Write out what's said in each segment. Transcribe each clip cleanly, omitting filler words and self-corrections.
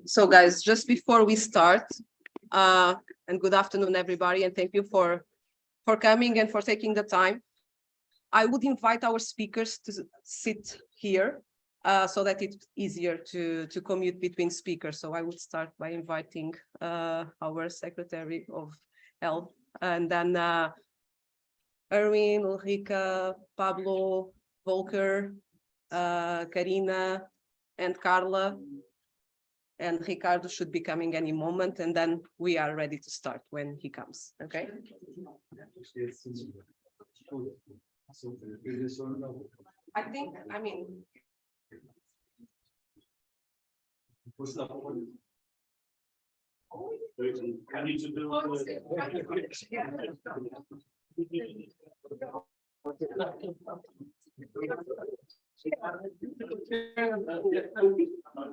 So guys, just before we start, and good afternoon, everybody, and thank you for coming and for taking the time. I would invite our speakers to sit here so that it's easier to commute between speakers. So I would start by inviting our Secretary of Health, and then Erwin, Ulrika, Pablo, Volker, Karina, and Carla. And Ricardo should be coming any moment, and then we are ready to start when he comes, okay? I mean... I need to do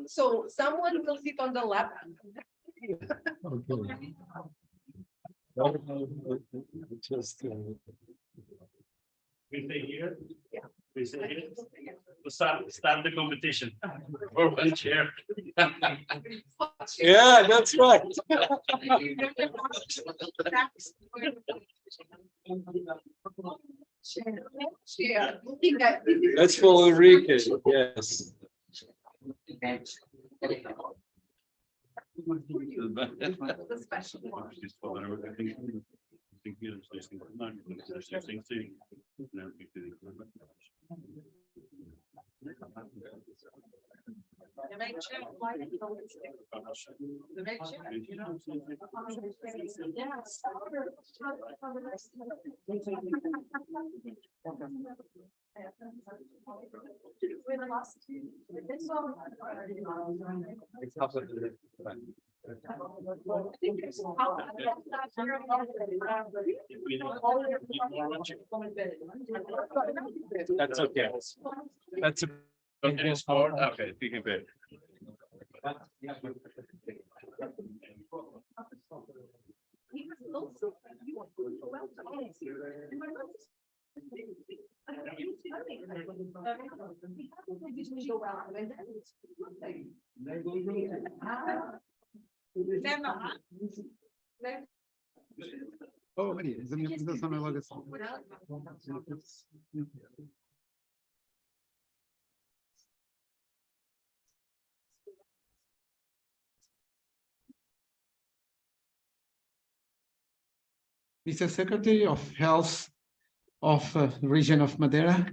So someone will sit on the lap. Just we stay here. Yeah. We stay here. To start the competition for one chair. Yeah, that's right. That's for Ulrike, yes. That's okay. That's a okay. Sport. Okay, you can bet. Oh, zamykamy logo. Mr. Secretary of Health of the region of Madeira,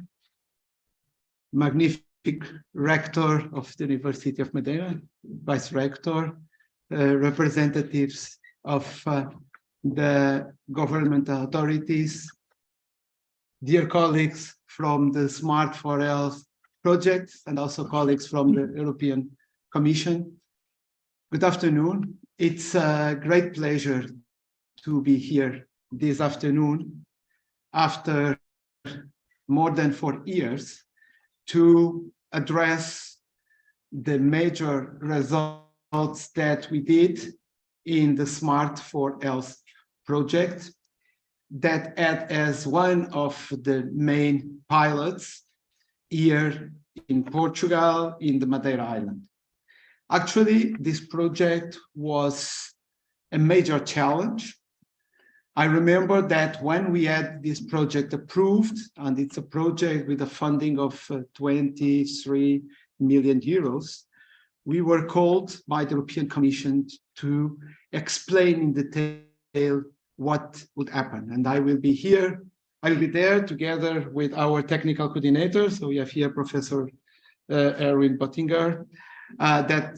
magnific rector of the University of Madeira, vice rector, representatives of the government authorities, dear colleagues from the Smart4Health projects and also colleagues from the European Commission. Good afternoon. It's a great pleasure to be here this afternoon after more than 4 years to address the major results that we did in the Smart4Health project that had as one of the main pilots here in Portugal, in the Madeira Island. Actually, this project was a major challenge. I remember that when we had this project approved, and it's a project with a funding of 23 million euros, we were called by the European Commission to explain in detail what would happen. And I will be here, I will be there together with our technical coordinator. So we have here Professor Erwin Bottinger, that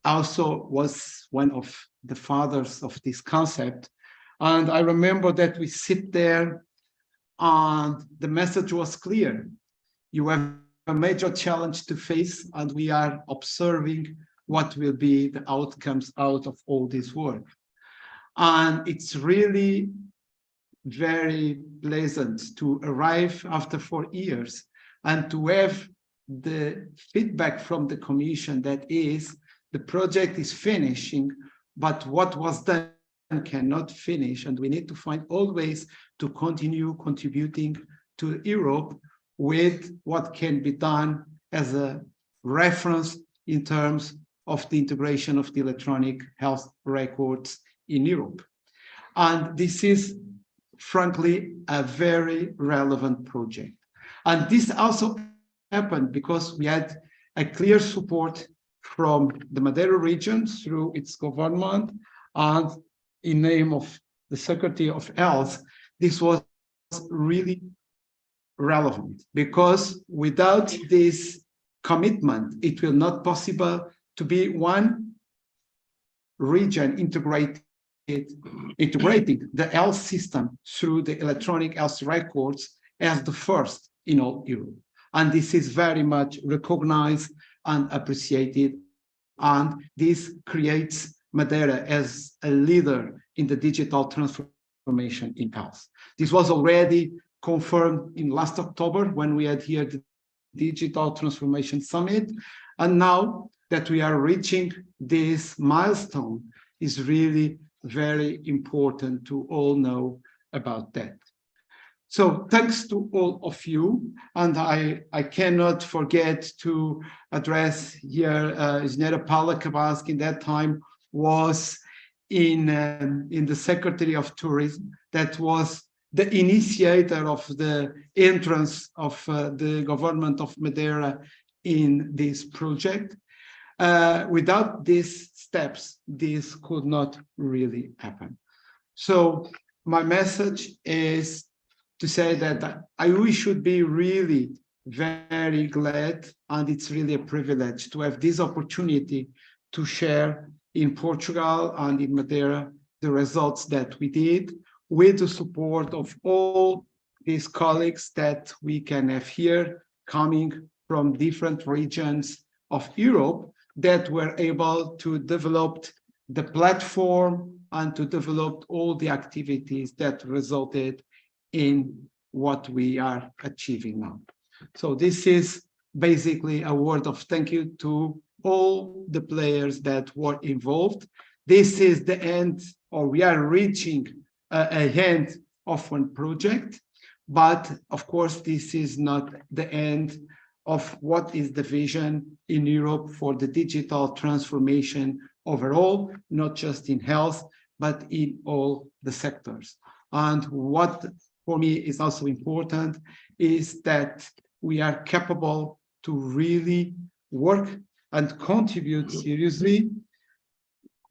also was one of the fathers of this concept. And I remember that we sit there and the message was clear. You have a major challenge to face, and we are observing what will be the outcomes out of all this work. And it's really very pleasant to arrive after 4 years and to have the feedback from the Commission that is, the project is finishing, but what was done cannot finish, and we need to find all ways to continue contributing to Europe with what can be done as a reference in terms of the integration of the electronic health records in Europe. And this is, frankly, a very relevant project. And this also happened because we had a clear support from the Madeira region through its government, and in name of the Secretary of Health, this was really relevant because without this commitment, it will not possible to be one region integrating the health system through the electronic health records as the first in all Europe. And this is very much recognized and appreciated. And this creates Madeira as a leader in the digital transformation in health. This was already confirmed in last October when we had here the Digital Transformation Summit. And now that we are reaching this milestone is really very important to all know about that. So thanks to all of you, and I cannot forget to address here Engineer Paula Kabaski. In that time was in the Secretary of Tourism, that was the initiator of the entrance of the government of Madeira in this project. Without these steps, this could not really happen. So my message is to say that we should be really very glad, and it's really a privilege to have this opportunity to share in Portugal and in Madeira the results that we did with the support of all these colleagues that we can have here coming from different regions of Europe that were able to develop the platform and to develop all the activities that resulted in what we are achieving now. So this is basically a word of thank you to all the players that were involved. This is the end, or we are reaching a end of one project, but of course, this is not the end of what is the vision in Europe for the digital transformation overall, not just in health, but in all the sectors. And what for me is also important is that we are capable to really work and contribute seriously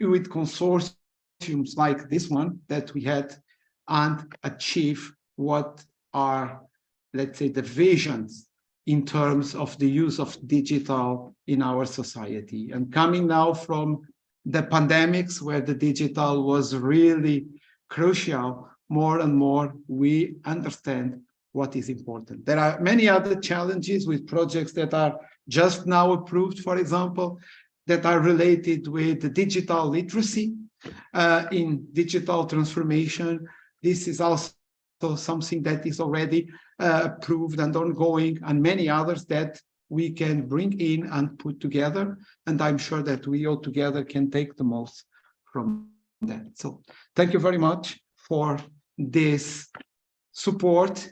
with consortiums like this one that we had and achieve what are, let's say, the visions in terms of the use of digital in our society. And coming now from the pandemics where the digital was really crucial, more and more we understand what is important. There are many other challenges with projects that are just now approved, for example, that are related with the digital literacy in digital transformation. This is also something that is already approved and ongoing, and many others that we can bring in and put together. And I'm sure that we all together can take the most from that. So thank you very much for this support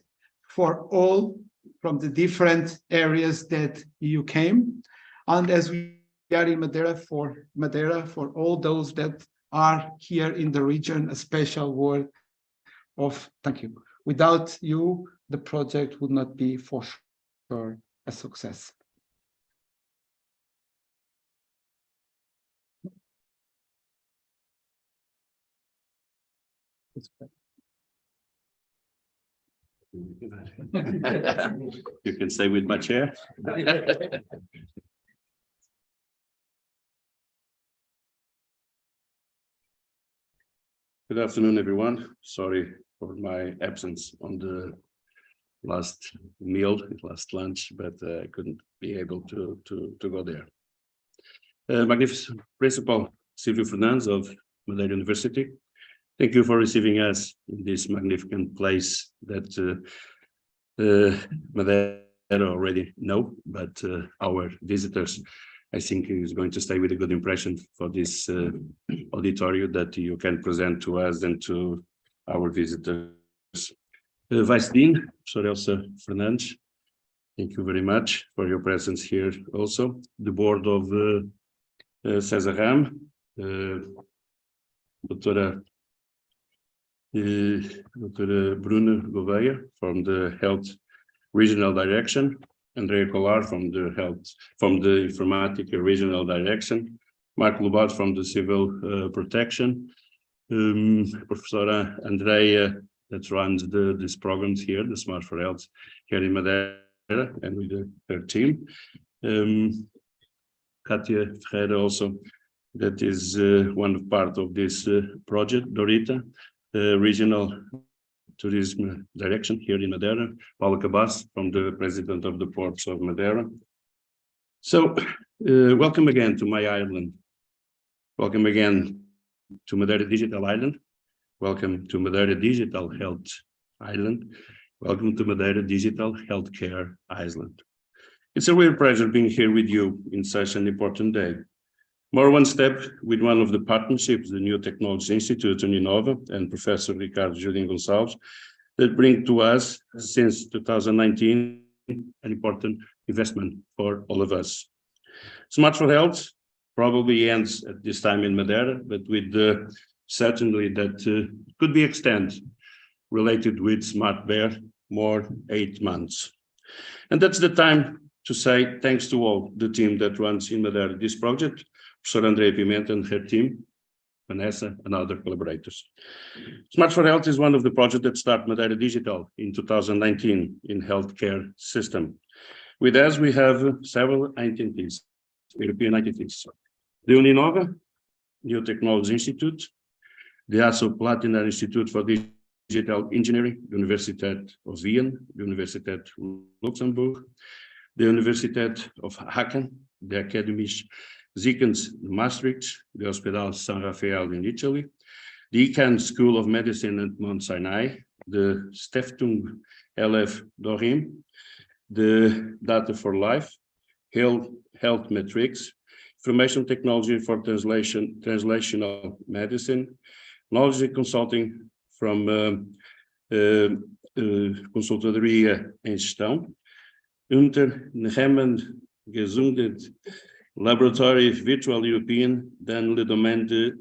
for all from the different areas that you came. And as we are in Madeira, for all those that are here in the region, a special word of thank you. Without you, the project would not be for sure a success. You can stay with my chair. Good afternoon, everyone. Sorry for my absence on the last meal, last lunch, but I couldn't be able to go there. Magnificent Principal Silvio Fernandes of Madeira University. Thank you for receiving us in this magnificent place that Madeira already know, but our visitors, I think, is going to stay with a good impression for this auditorium that you can present to us and to our visitors. Vice Dean, Professor Elsa Fernandes, thank you very much for your presence here also. The board of Cesar Ram, Dr. Bruna Gouveia from the Health Regional Direction, Andrea Collar from the Informatica Regional Direction, Mark Lubat from the Civil Protection, Professor Andrea that runs these programs here, the Smart4Health here in Madeira, and with her team. Katia Ferreira also, that is one part of this project, Dorita, Regional Tourism Direction here in Madeira, Paulo Cabas from the President of the Ports of Madeira. So welcome again to my island. Welcome again to Madeira Digital Island. Welcome to Madeira Digital Health Island. Welcome to Madeira Digital Healthcare Island. It's a real pleasure being here with you in such an important day. More one step with one of the partnerships, the New Technology Institute and Innova and Professor Ricardo Jardim Gonçalves, that bring to us since 2019 an important investment for all of us. Smart4Health probably ends at this time in Madeira, but with the certainly that could be extended related with Smart Bear more 8 months. And that's the time to say thanks to all the team that runs in Madeira this project, Professor Andrea Pimenta and her team, Vanessa and other collaborators. Smart4Health is one of the projects that started Madeira Digital in 2019 in healthcare system. With us, we have several entities, European entities. The Uninova, New Technology Institute, the ASO Platina Institute for Digital Engineering, the Universiteit of Wien, the Universiteit Luxembourg, the Universiteit of Aachen, the Academies Ziekenhuis Maastricht, the Hospital San Rafael in Italy, the ICANN School of Medicine at Mount Sinai, the Stiftung LF Dorim, the Data for Life, Health Metrics, Information Technology for Translational Medicine, Knowledge Consulting from Consultoria em Gestão, Gesundheit Laboratory Virtual European, then le domaine de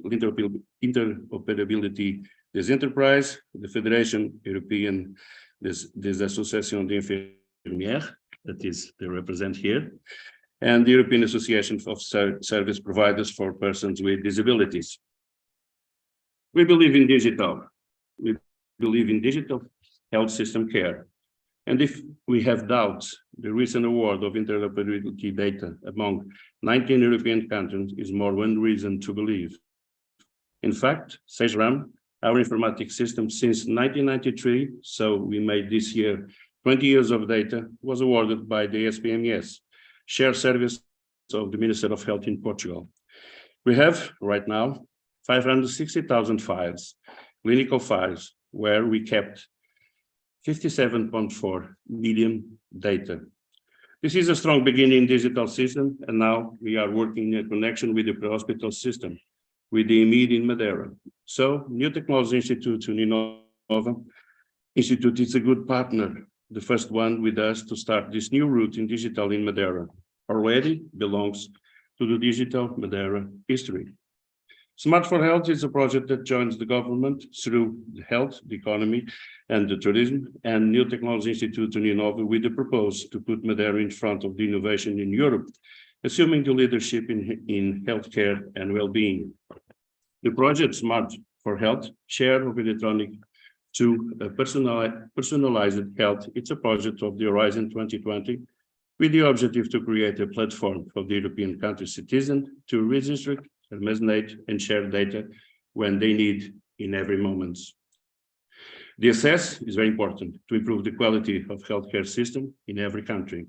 interoperability des enterprises, the Federation European des Associations d'Infirmières, that is, they represent here, and the European Association of Service Providers for Persons with Disabilities. We believe in digital. We believe in digital health system care. And if we have doubts, the recent award of interoperability data among 19 European countries is more one reason to believe. In fact, SESRAM, our informatics system since 1993, so we made this year 20 years of data was awarded by the SPMS, shared service of the Minister of Health in Portugal. We have right now 560,000 files, clinical files, where we kept 57.4 million data. This is a strong beginning in digital system, and now we are working in connection with the pre-hospital system, with the EMID in Madeira. So, New Technology Institute in Innova Institute is a good partner, the first one with us to start this new route in digital in Madeira. Already belongs to the digital Madeira history. Smart4Health is a project that joins the government through the health, the economy, and the tourism, and New Technology Institute in Innova with the proposal to put Madeira in front of the innovation in Europe, assuming the leadership in healthcare and well-being. The project Smart4Health, share of electronic to personalized health. It's a project of the Horizon 2020 with the objective to create a platform for the European country citizens to register, almacenate, and share data when they need in every moment. The access is very important to improve the quality of healthcare system in every country.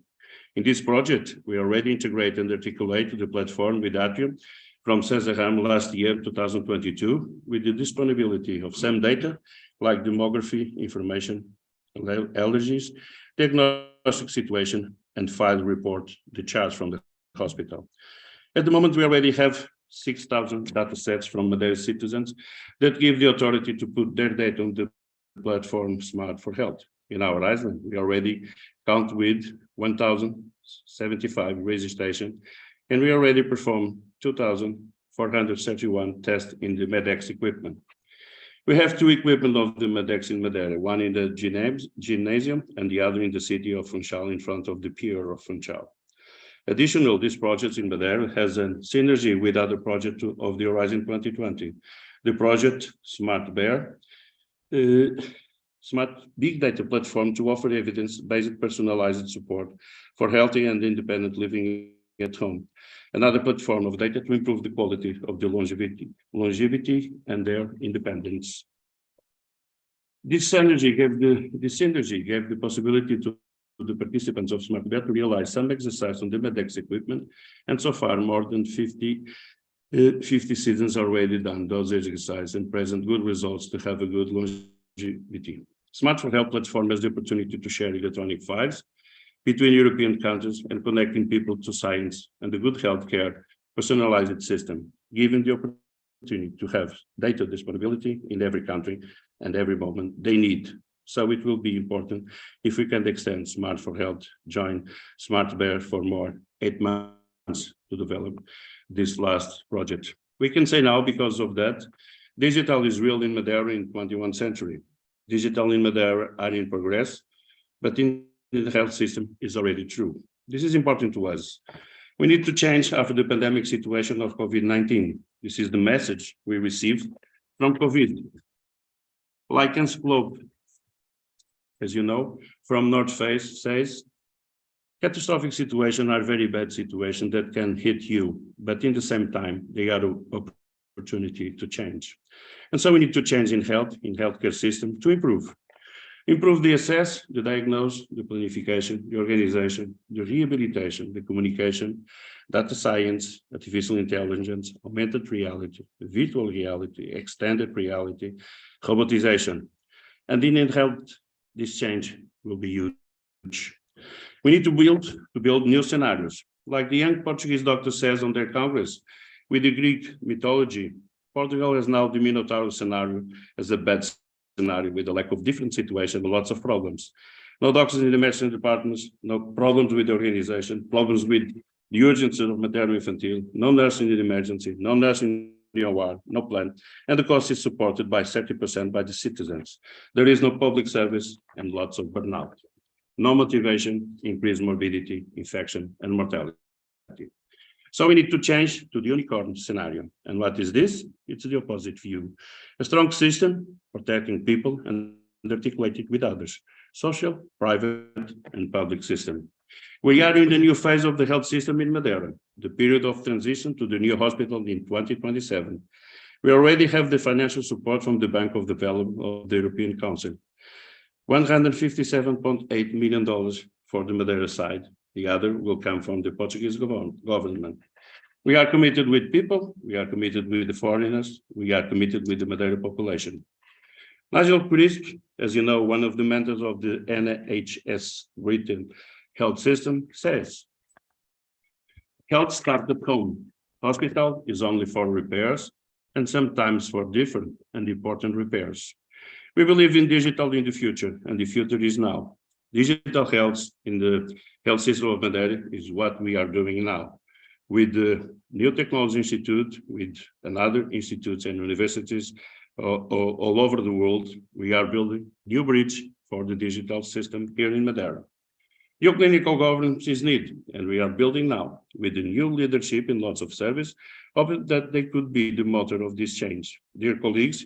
In this project, we already integrate and articulate the platform with Atrium from Cesarham last year, 2022, with the disponibility of some data like demography, information, allergies, diagnostic situation, and file report the charge from the hospital. At the moment, we already have 6,000 data sets from Madeira citizens that give the authority to put their data on the platform Smart4Health. In our island, we already count with 1,075 registration, and we already perform 2,431 tests in the Medex equipment. We have two equipment of the Medex in Madeira, one in the gymnasium and the other in the city of Funchal in front of the pier of Funchal. Additional, this project in Madeira has a synergy with other projects of the Horizon 2020. The project Smart Bear, Smart Big Data Platform to offer evidence-based personalized support for healthy and independent living at home. Another platform of data to improve the quality of the longevity and their independence. This synergy gave the possibility to the participants of Smart Bear to realize some exercise on the Medex equipment, and so far more than 50 citizens already done those exercises and present good results to have a good longevity. Smart4Health platform has the opportunity to share electronic files between European countries and connecting people to science and a good healthcare personalized system, giving the opportunity to have data disponibility in every country and every moment they need. So it will be important if we can extend Smart4Health, join Smart Bear for more 8 months to develop this last project. We can say now, because of that, digital is real in Madeira in 21st century. Digital in Madeira are in progress, but in the health system is already true. This is important to us. We need to change after the pandemic situation of COVID-19. This is the message we received from COVID. Like Globe, as you know, from North Face says, catastrophic situations are very bad situations that can hit you, but in the same time, they are an opportunity to change. And so we need to change in healthcare system to improve the access, the diagnosis, the planification, the organization, the rehabilitation, the communication, data science, artificial intelligence, augmented reality, virtual reality, extended reality, robotization. And in health, this change will be huge. We need to build new scenarios. Like the young Portuguese doctor says on their Congress, with the Greek mythology, Portugal has now the Minotaur scenario as a bad scenario with a lack of different situations, lots of problems. No doctors in the medicine departments, no problems with the organization, problems with the urgency of maternal infantile, no nursing in the emergency, no nursing in the OR, no plan, and the cost is supported by 30% by the citizens. There is no public service and lots of burnout. No motivation, increased morbidity, infection, and mortality. So we need to change to the unicorn scenario. And what is this? It's the opposite view. A strong system protecting people and articulated with others, social, private, and public system. We are in the new phase of the health system in Madeira, the period of transition to the new hospital in 2027. We already have the financial support from the Bank of Development of the European Council. $157.8 million for the Madeira side. The other will come from the Portuguese government. We are committed with people, we are committed with the foreigners, we are committed with the Madeira population. Nigel Crisp, as you know, one of the mentors of the NHS written health system, says, health starts at home. Hospital is only for repairs and sometimes for different and important repairs. We believe in digital in the future, and the future is now. Digital health in the health system of Madeira is what we are doing now. With the New Technology Institute, with another institutes and universities all over the world, we are building new bridge for the digital system here in Madeira. New clinical governance is needed, and we are building now with the new leadership in lots of service, hoping that they could be the motor of this change. Dear colleagues,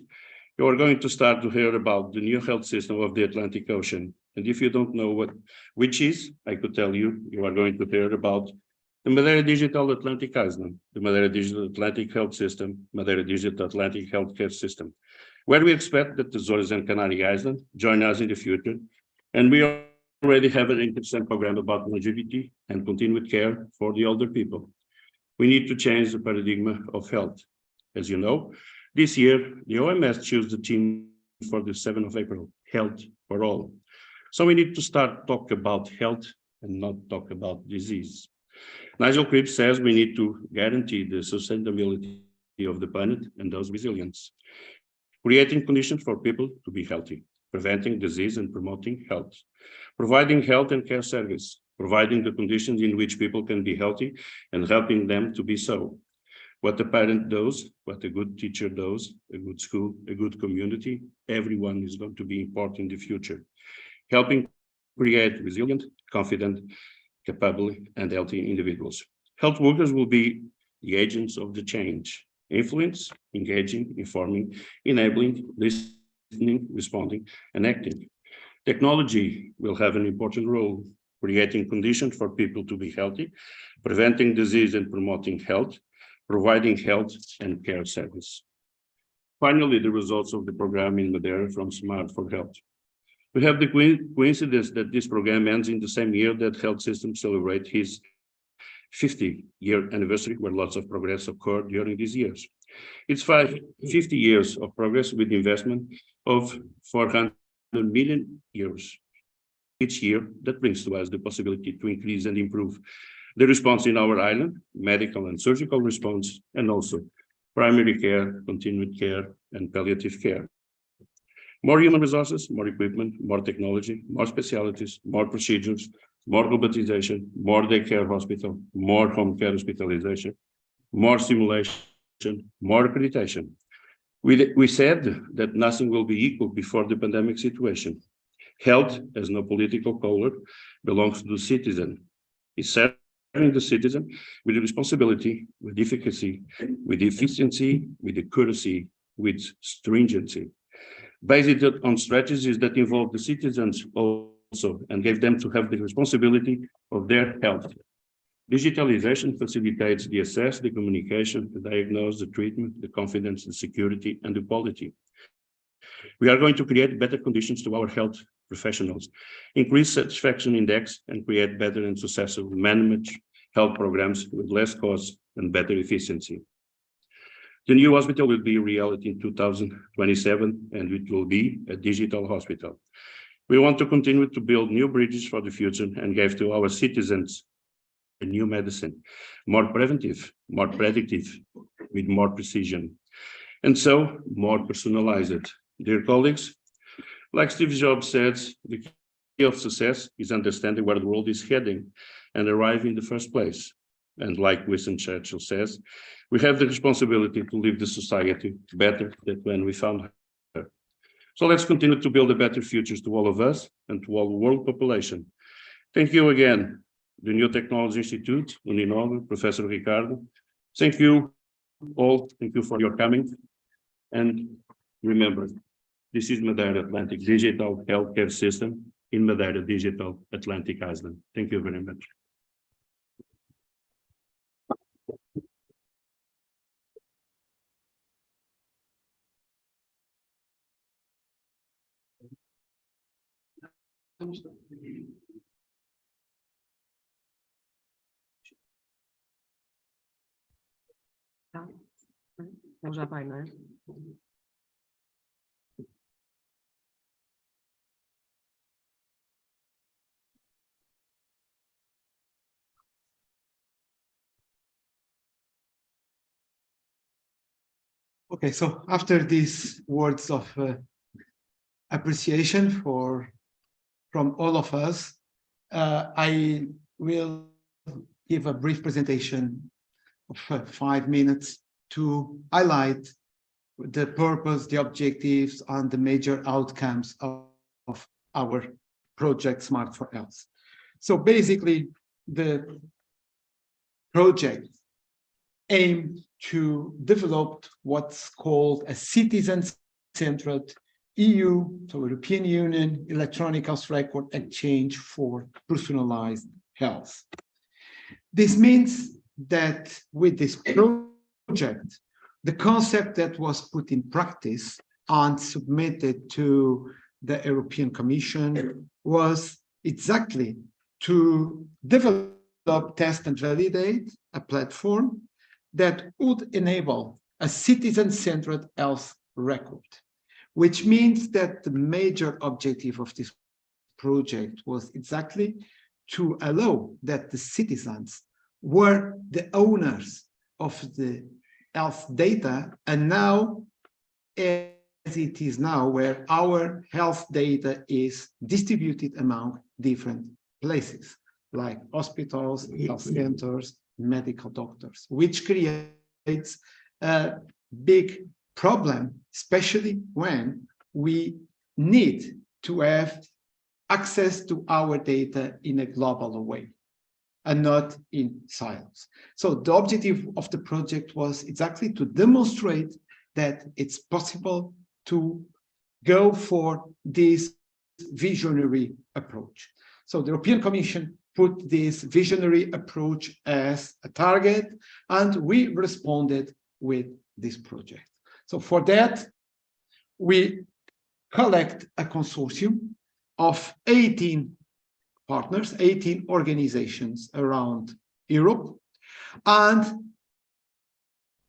you are going to start to hear about the new health system of the Atlantic Ocean. And if you don't know which is, I could tell you, you are going to hear about the Madeira Digital Atlantic Island, the Madeira Digital Atlantic Health System, Madeira Digital Atlantic Healthcare System, where we expect that the Azores and Canary Islands join us in the future. And we already have an interesting program about longevity and continued care for the older people. We need to change the paradigm of health. As you know, this year, the OMS chose the theme for the 7th of April, health for all. So we need to start talk about health and not talk about disease. Nigel Cripps says we need to guarantee the sustainability of the planet and those resilience, creating conditions for people to be healthy, preventing disease and promoting health, providing health and care service, providing the conditions in which people can be healthy and helping them to be so. What a parent does, what a good teacher does, a good school, a good community, everyone is going to be important in the future, helping create resilient, confident, capable, and healthy individuals. Health workers will be the agents of the change, influence, engaging, informing, enabling, listening, responding, and acting. Technology will have an important role, creating conditions for people to be healthy, preventing disease and promoting health, providing health and care service. Finally, the results of the program in Madeira from Smart4Health. We have the coincidence that this program ends in the same year that health system celebrate his 50-year anniversary, where lots of progress occurred during these years. It's 50 years of progress with investment of 400 million euros each year. That brings to us the possibility to increase and improve the response in our island, medical and surgical response, and also primary care, continued care, and palliative care. More human resources, more equipment, more technology, more specialties, more procedures, more globalization, more daycare hospital, more home care hospitalization, more simulation, more accreditation. We said that nothing will be equal before the pandemic situation. Health has no political color, belongs to the citizen. It's serving the citizen with the responsibility, with efficacy, with efficiency, with accuracy, with stringency, based on strategies that involve the citizens also and gave them to have the responsibility of their health. Digitalization facilitates the access, the communication, the diagnosis, the treatment, the confidence, the security, and the quality. We are going to create better conditions to our health professionals, increase satisfaction index, and create better and successful managed health programs with less costs and better efficiency. The new hospital will be a reality in 2027, and it will be a digital hospital. We want to continue to build new bridges for the future and give to our citizens a new medicine, more preventive, more predictive, with more precision, and so more personalized. Dear colleagues, like Steve Jobs said, the key of success is understanding where the world is heading and arrive in the first place. And like Winston Churchill says, we have the responsibility to leave the society better than when we found her. So let's continue to build a better futures to all of us and to all the world population. Thank you again, the New Technology Institute, Uninove, Professor Ricardo. Thank you all. Thank you for your coming. And remember, this is Madeira Atlantic Digital Healthcare System in Madeira Digital Atlantic Island. Thank you very much. Tá. Então já vai, não é? Okay, so after these words of appreciation from all of us, I will give a brief presentation of 5 minutes to highlight the purpose, the objectives, and the major outcomes of our project Smart4Health. So basically, the project aimed to develop what's called a citizen-centered EU, so European Union, electronic health record exchange for personalized health. This means that with this project, the concept that was put in practice and submitted to the European Commission was exactly to develop, test, and validate a platform that would enable a citizen-centered health record, which means that the major objective of this project was exactly to allow that the citizens were the owners of the health data, and now, as it is now, where our health data is distributed among different places, like hospitals, health centers, medical doctors, which creates a big problem, especially when we need to have access to our data in a global way and not in silos. So the objective of the project was exactly to demonstrate that it's possible to go for this visionary approach. So the European Commission put this visionary approach as a target, and we responded with this project. So for that, we collect a consortium of 18 partners, 18 organizations around Europe. And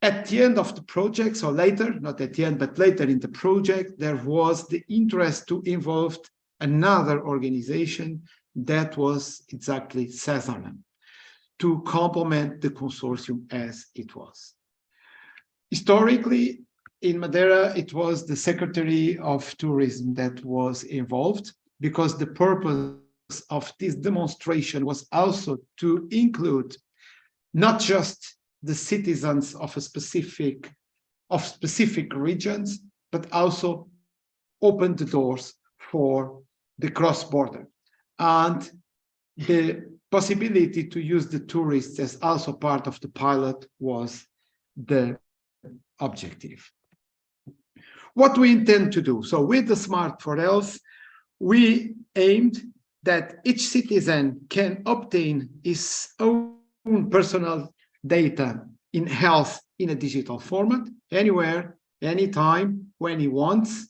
at the end of the project, so later, not at the end, but later in the project, there was the interest to involve another organization that was exactly Cesarem, to complement the consortium as it was. Historically, in Madeira, it was the Secretary of Tourism that was involved, because the purpose of this demonstration was also to include not just the citizens of specific regions, but also open the doors for the cross-border. And the possibility to use the tourists as also part of the pilot was the objective. What we intend to do, so with the Smart4Health, we aimed that each citizen can obtain his own personal data in health in a digital format, anywhere, anytime, when he wants.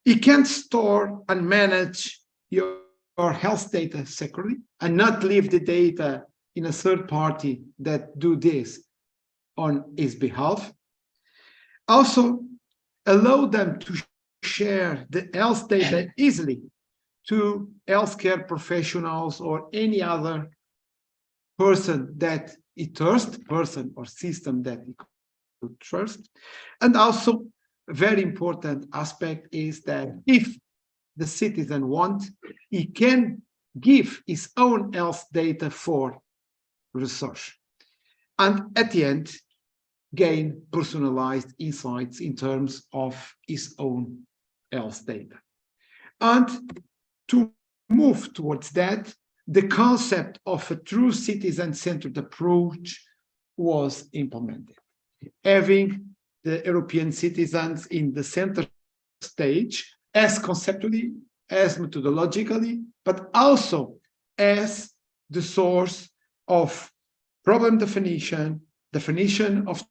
He can store and manage your health data securely and not leave the data in a third party that do this on his behalf. Also, allow them to share the health data easily to healthcare professionals or any other person that he trusts, person or system that he could trust. And also, a very important aspect is that if the citizen wants, he can give his own health data for research. And at the end, gain personalized insights in terms of his own health data. And to move towards that, the concept of a true citizen-centered approach was implemented, having the European citizens in the center stage as conceptually, as methodologically, but also as the source of problem definition of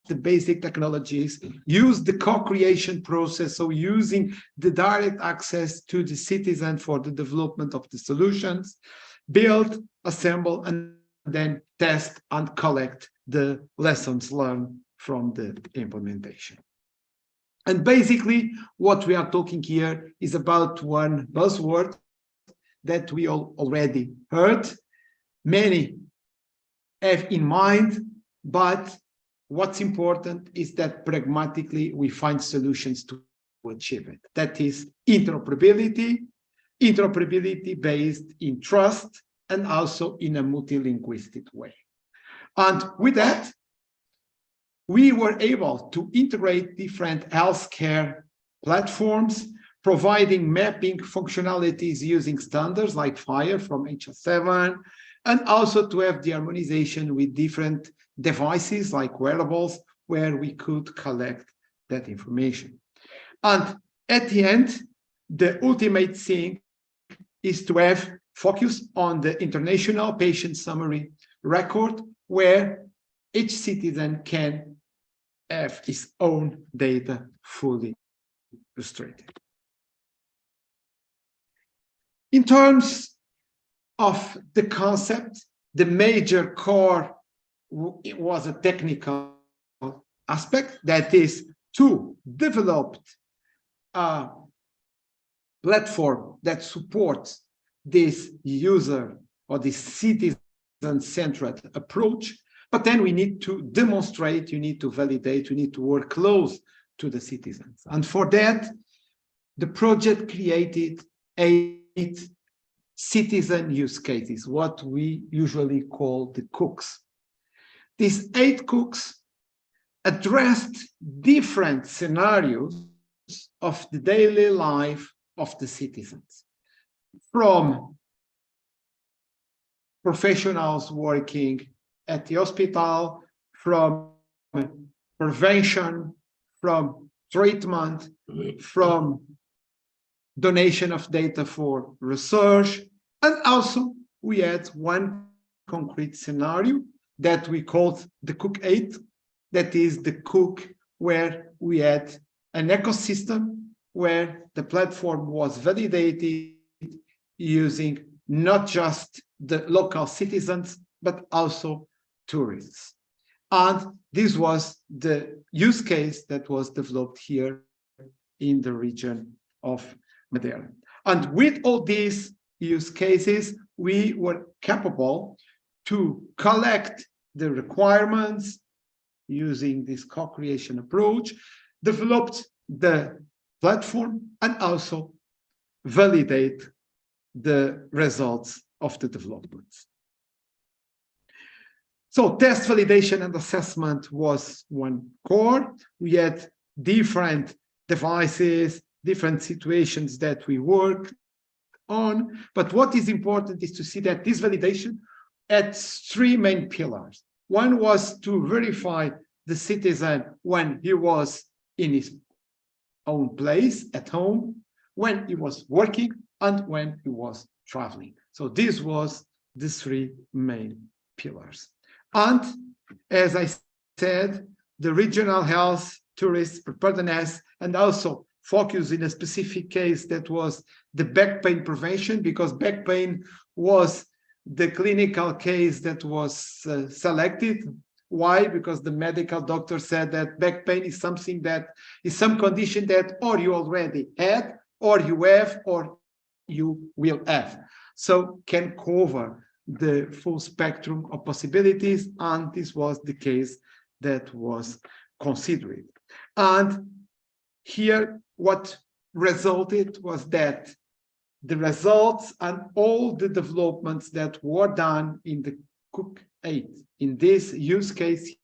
the basic technologies, use the co-creation process, so using the direct access to the citizen for the development of the solutions, build, assemble, and then test and collect the lessons learned from the implementation. And basically, what we are talking here is about one buzzword that we all already heard, many have in mind, but what's important is that pragmatically we find solutions to achieve it. That is interoperability, interoperability based in trust, and also in a multilinguistic way. And with that, we were able to integrate different healthcare platforms, providing mapping functionalities using standards like FHIR from HS7, and also to have the harmonization with different devices like wearables, where we could collect that information. And at the end, the ultimate thing is to have focus on the international patient summary record, where each citizen can have his own data fully illustrated. In terms of the concept, the major core was a technical aspect, that is to develop a platform that supports this user or this citizen-centered approach. But then we need to demonstrate, you need to validate, you need to work close to the citizens. And for that, the project created 8 citizen use cases, what we usually call the cooks. These 8 cooks addressed different scenarios of the daily life of the citizens, from professionals working at the hospital, from prevention, from treatment, from donation of data for research. And also we had one concrete scenario that we called the Cook 8, that is the cook where we had an ecosystem where the platform was validated using not just the local citizens, but also tourists. And this was the use case that was developed here in the region of Madeira. And with all these use cases, we were capable to collect the requirements using this co-creation approach, developed the platform, and also validate the results of the developments. So test validation and assessment was one core. We had different devices, different situations that we worked on. But what is important is to see that this validation had 3 main pillars. One was to verify the citizen when he was in his own place at home, when he was working, and when he was traveling. So this was the 3 main pillars. And as I said, the regional health, tourist preparedness, and also focus in a specific case that was the back pain prevention, because back pain was the clinical case that was selected. Why? Because the medical doctor said that back pain is something that is some condition that or you already had, or you have, or you will have. So can cover the full spectrum of possibilities, and this was the case that was considered. And here what resulted was that the results and all the developments that were done in the Cook 8, in this use case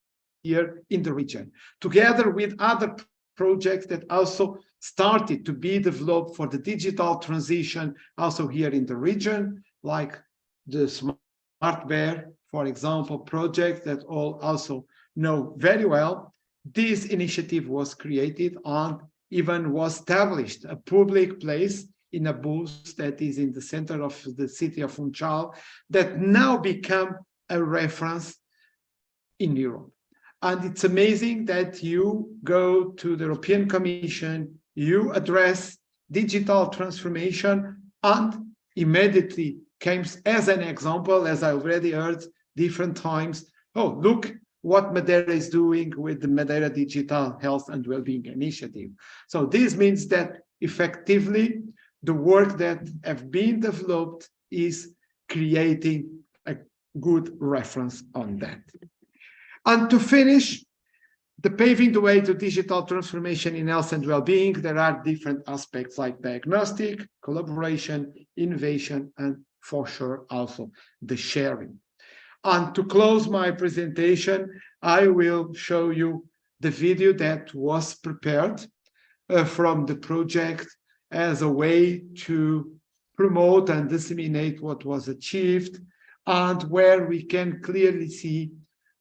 here in the region, together with other projects that also started to be developed for the digital transition also here in the region, like the Smart Bear, for example, project that all also know very well. This initiative was created and even was established a public place in a booth that is in the center of the city of Funchal that now become a reference in Europe. And it's amazing that you go to the European Commission, you address digital transformation, and immediately came as an example, as I already heard different times. Oh, look what Madeira is doing with the Madeira Digital Health and Wellbeing Initiative. So this means that effectively the work that have been developed is creating a good reference on that. And to finish, the paving the way to digital transformation in health and well-being, there are different aspects like diagnostic, collaboration, innovation, and for sure also the sharing. And to close my presentation, I will show you the video that was prepared from the project as a way to promote and disseminate what was achieved, and where we can clearly see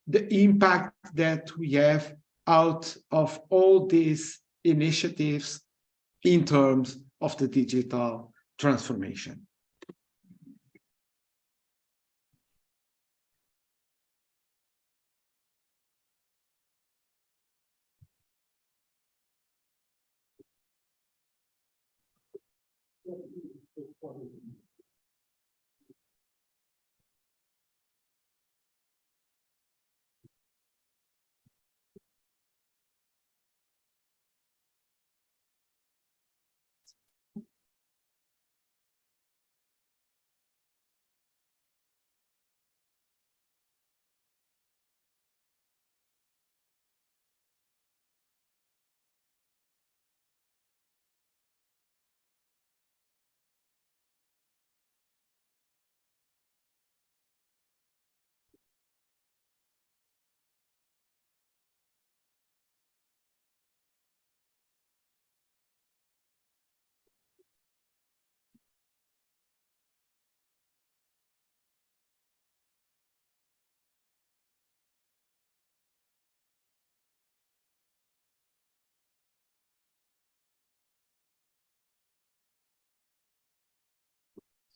the impact that we have out of all these initiatives in terms of the digital transformation.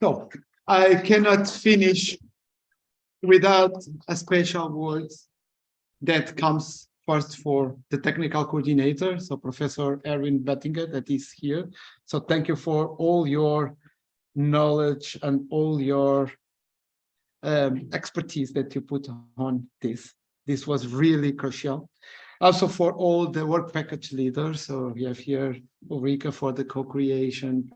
So I cannot finish without a special word that comes first for the technical coordinator, so Professor Erwin Bettinger, that is here. So thank you for all your knowledge and all your expertise that you put on this. This was really crucial. Also for all the work package leaders. So we have here Ulrika for the co-creation,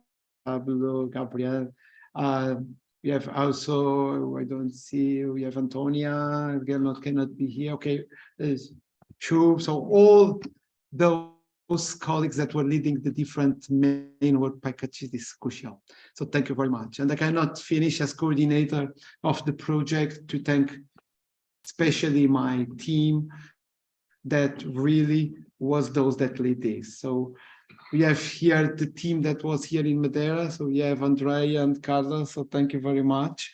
Pablo, Gabriel. We have also, I don't see, we have Antonia, again, cannot be here. Okay, Shu. So all those colleagues that were leading the different main work packages is crucial. So thank you very much. And I cannot finish as coordinator of the project to thank especially my team that really was those that lead this. So we have here the team that was here in Madeira. So we have Andrea and Carlos. So thank you very much.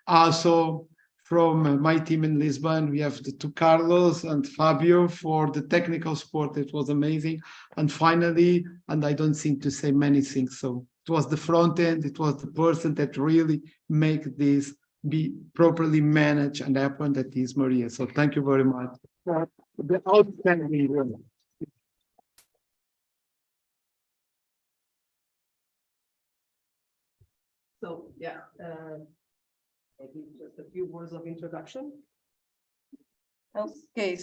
Also from my team in Lisbon, we have the two Carlos and Fabio for the technical support. It was amazing. And finally, and I don't seem to say many things. So it was the front end. It was the person that really make this be properly managed and happen. That is Maria. So thank you very much for the outstanding work. So yeah, maybe just a few words of introduction. Okay,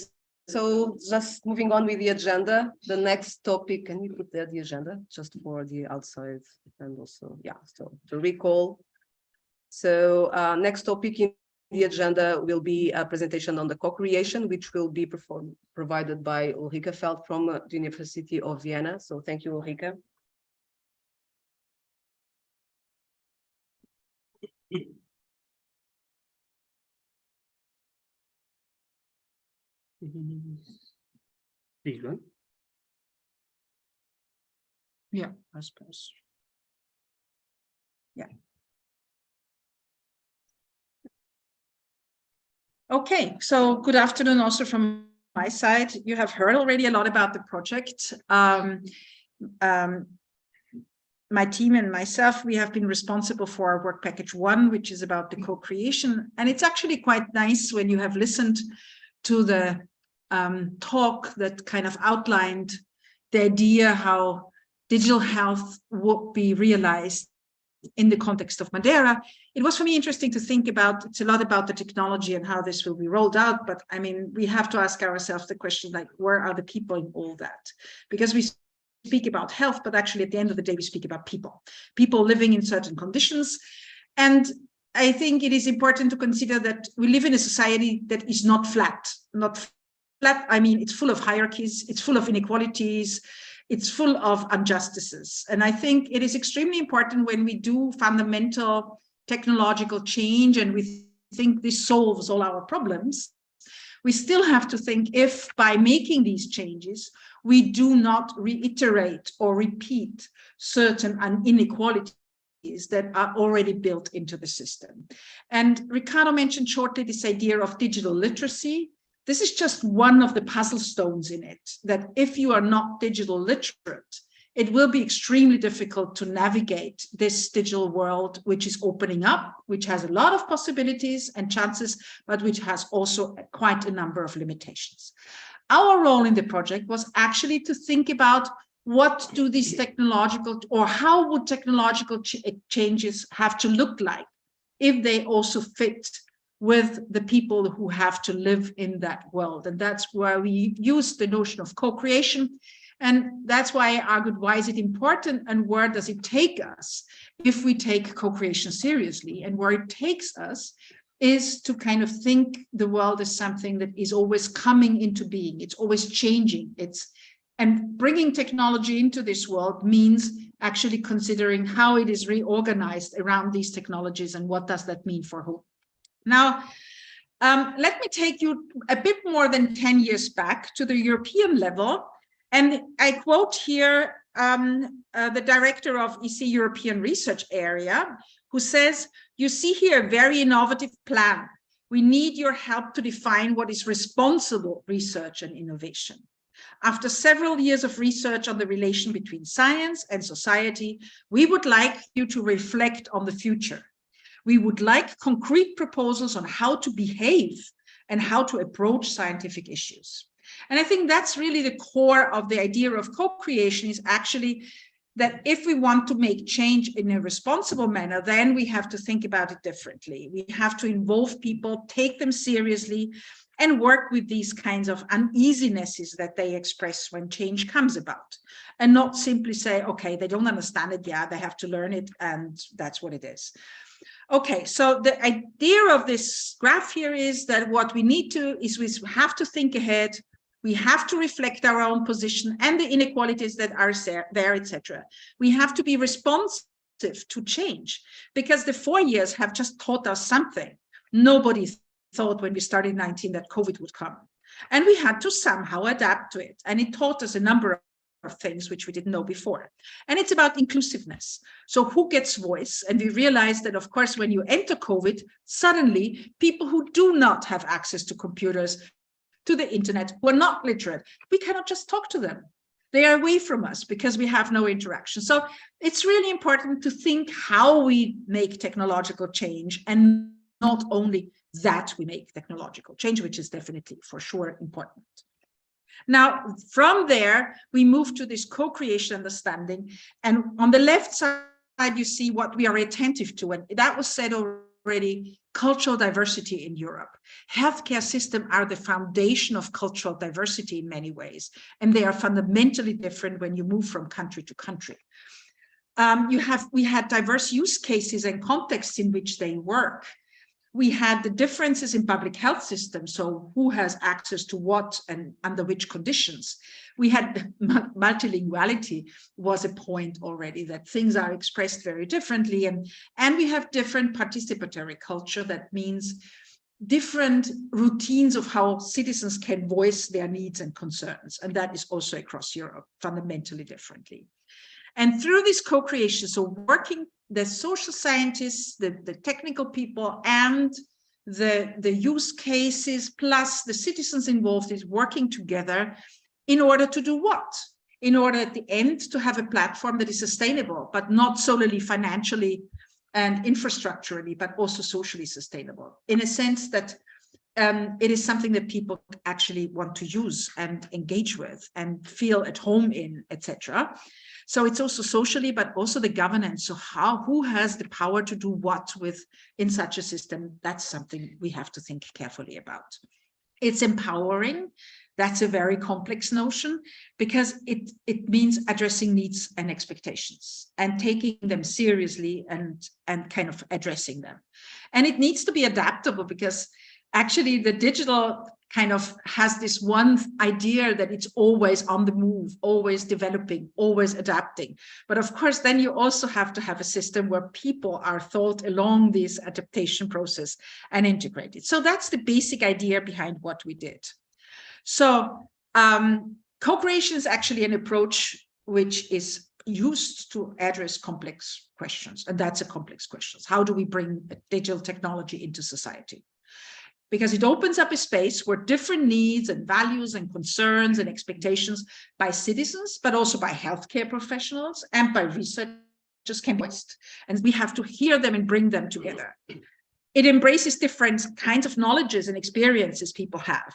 so just moving on with the agenda, the next topic, can you put there the agenda just for the outside and also, yeah, so to recall. So next topic in the agenda will be a presentation on the co-creation, which will be provided by Ulrika Feld from the University of Vienna. So thank you, Ulrika. Yeah, I suppose. Yeah. Okay, so good afternoon also from my side. You have heard already a lot about the project. My team and myself, we have been responsible for our work package 1, which is about the co-creation. And it's actually quite nice when you have listened to the talk that kind of outlined the idea how digital health would be realized in the context of Madeira. It was for me interesting to think about, it's a lot about the technology and how this will be rolled out, but I mean, we have to ask ourselves the question, like, where are the people in all that? Because we speak about health, but actually at the end of the day, we speak about people living in certain conditions. And I think it is important to consider that we live in a society that is not flat. I mean, it's full of hierarchies, it's full of inequalities, it's full of injustices. And I think it is extremely important when we do fundamental technological change and we think this solves all our problems, we still have to think if by making these changes, we do not reiterate or repeat certain inequalities that are already built into the system. And Ricardo mentioned shortly this idea of digital literacy. This is just one of the puzzle stones in it, that if you are not digital literate, it will be extremely difficult to navigate this digital world, which is opening up, which has a lot of possibilities and chances, but which has also quite a number of limitations. Our role in the project was actually to think about what do these technological, or how would technological changes have to look like if they also fit with the people who have to live in that world. And that's where we use the notion of co-creation. And that's why I argued, why is it important and where does it take us if we take co-creation seriously? And where it takes us is to kind of think the world as something that is always coming into being. It's always changing. And bringing technology into this world means actually considering how it is reorganized around these technologies and what does that mean for who. Now, let me take you a bit more than 10 years back to the European level. And I quote here the director of EC European Research Area, who says, "You see here a very innovative plan. We need your help to define what is responsible research and innovation. After several years of research on the relation between science and society, we would like you to reflect on the future. We would like concrete proposals on how to behave and how to approach scientific issues." And I think that's really the core of the idea of co-creation, is actually that if we want to make change in a responsible manner, then we have to think about it differently. We have to involve people, take them seriously, and work with these kinds of uneasinesses that they express when change comes about, and not simply say, okay, they don't understand it, yeah, they have to learn it, and that's what it is. Okay, so the idea of this graph here is that what we need to is we have to think ahead, we have to reflect our own position and the inequalities that are there, etc. We have to be responsive to change, because the 4 years have just taught us something. Nobody thought when we started in 2019 that COVID would come. And we had to somehow adapt to it. And it taught us a number of things which we didn't know before. And it's about inclusiveness. So who gets voice? And we realized that, of course, when you enter COVID, suddenly people who do not have access to computers, to the internet, who are not literate, we cannot just talk to them. They are away from us because we have no interaction. So it's really important to think how we make technological change, and not only that we make technological change, which is definitely for sure important. Now, from there, we move to this co-creation understanding. And on the left side, you see what we are attentive to. And that was said already, cultural diversity in Europe. Healthcare systems are the foundation of cultural diversity in many ways. And they are fundamentally different when you move from country to country. We had diverse use cases and contexts in which they work. We had the differences in public health systems, so who has access to what and under which conditions. We had multilinguality was a point already, that things are expressed very differently, and we have different participatory culture. That means different routines of how citizens can voice their needs and concerns, and that is also across Europe fundamentally differently. And through this co-creation, so working the social scientists, the technical people, and the use cases, plus the citizens involved, is working together in order to do what? In order at the end to have a platform that is sustainable, but not solely financially and infrastructurally, but also socially sustainable, in a sense that it is something that people actually want to use and engage with and feel at home in, etc. So it's also socially, but also the governance. So who has the power to do what with in such a system? That's something we have to think carefully about. It's empowering. That's a very complex notion because it means addressing needs and expectations and taking them seriously and kind of addressing them. And it needs to be adaptable because actually the digital kind of has this one idea that it's always on the move, always developing, always adapting. But of course, then you also have to have a system where people are thought along this adaptation process and integrated. So that's the basic idea behind what we did. So co-creation is actually an approach which is used to address complex questions. And that's a complex question. How do we bring digital technology into society? Because it opens up a space where different needs and values and concerns and expectations by citizens, but also by healthcare professionals and by researchers can be voiced. And we have to hear them and bring them together. It embraces different kinds of knowledges and experiences people have.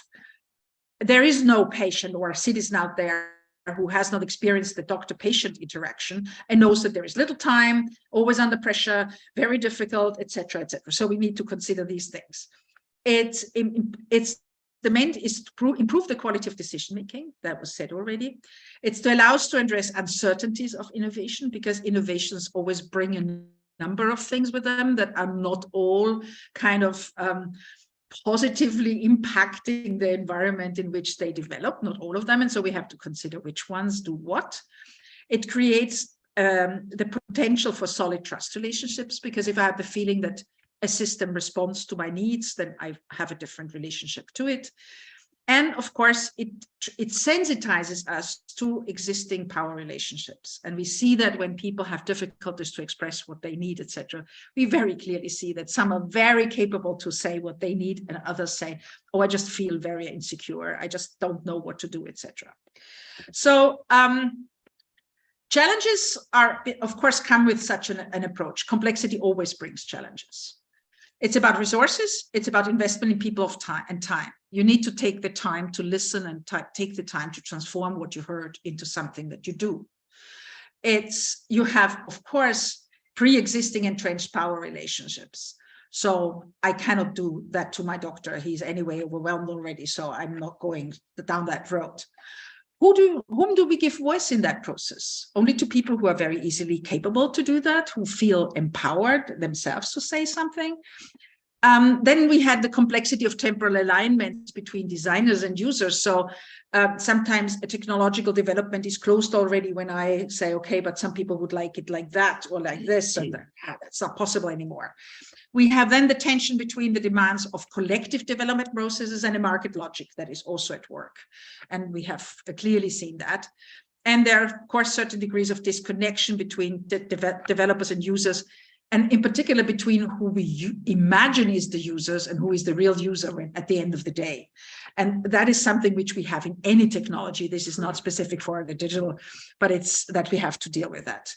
There is no patient or a citizen out there who has not experienced the doctor-patient interaction and knows that there is little time, always under pressure, very difficult, etc., etc. So we need to consider these things. The main is to improve the quality of decision making. That was said already. It's to allow us to address uncertainties of innovation because innovations always bring a number of things with them that are not all kind of positively impacting the environment in which they develop, not all of them. And so we have to consider which ones do what. It creates the potential for solid trust relationships because if I have the feeling that a system responds to my needs, then I have a different relationship to it. And of course, it sensitizes us to existing power relationships. And we see that when people have difficulties to express what they need, etc., we very clearly see that some are very capable to say what they need and others say, oh, I just feel very insecure. I just don't know what to do, etc. So challenges are, of course, come with such an approach. Complexity always brings challenges. It's about resources. It's about investment in people of time and time. You need to take the time to listen and take the time to transform what you heard into something that you do. You have, of course, pre-existing entrenched power relationships. So I cannot do that to my doctor. He's anyway overwhelmed already, so I'm not going down that road. Whom do we give voice in that process? Only to people who are very easily capable to do that, who feel empowered themselves to say something. Then we had the complexity of temporal alignment between designers and users. So sometimes a technological development is closed already when I say, okay, but some people would like it like that or like this, and that's not possible anymore. We have then the tension between the demands of collective development processes and a market logic that is also at work. And we have clearly seen that. And there are, of course, certain degrees of disconnection between developers and users, and in particular between who we imagine is the users and who is the real user at the end of the day. And that is something which we have in any technology. This is not specific for the digital, but it's that we have to deal with that.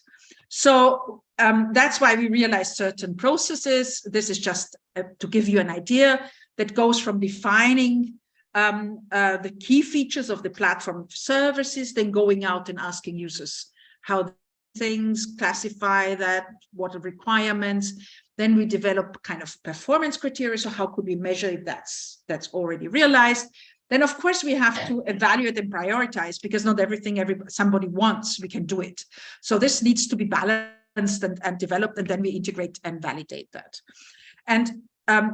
So that's why we realize certain processes. This is just to give you an idea that goes from defining the key features of the platform services, then going out and asking users how things, classify that, what are requirements. Then we develop kind of performance criteria. So how could we measure if that's already realized? Then, of course, we have to evaluate and prioritize because not everything somebody wants, we can do it. So this needs to be balanced and developed, and then we integrate and validate that. And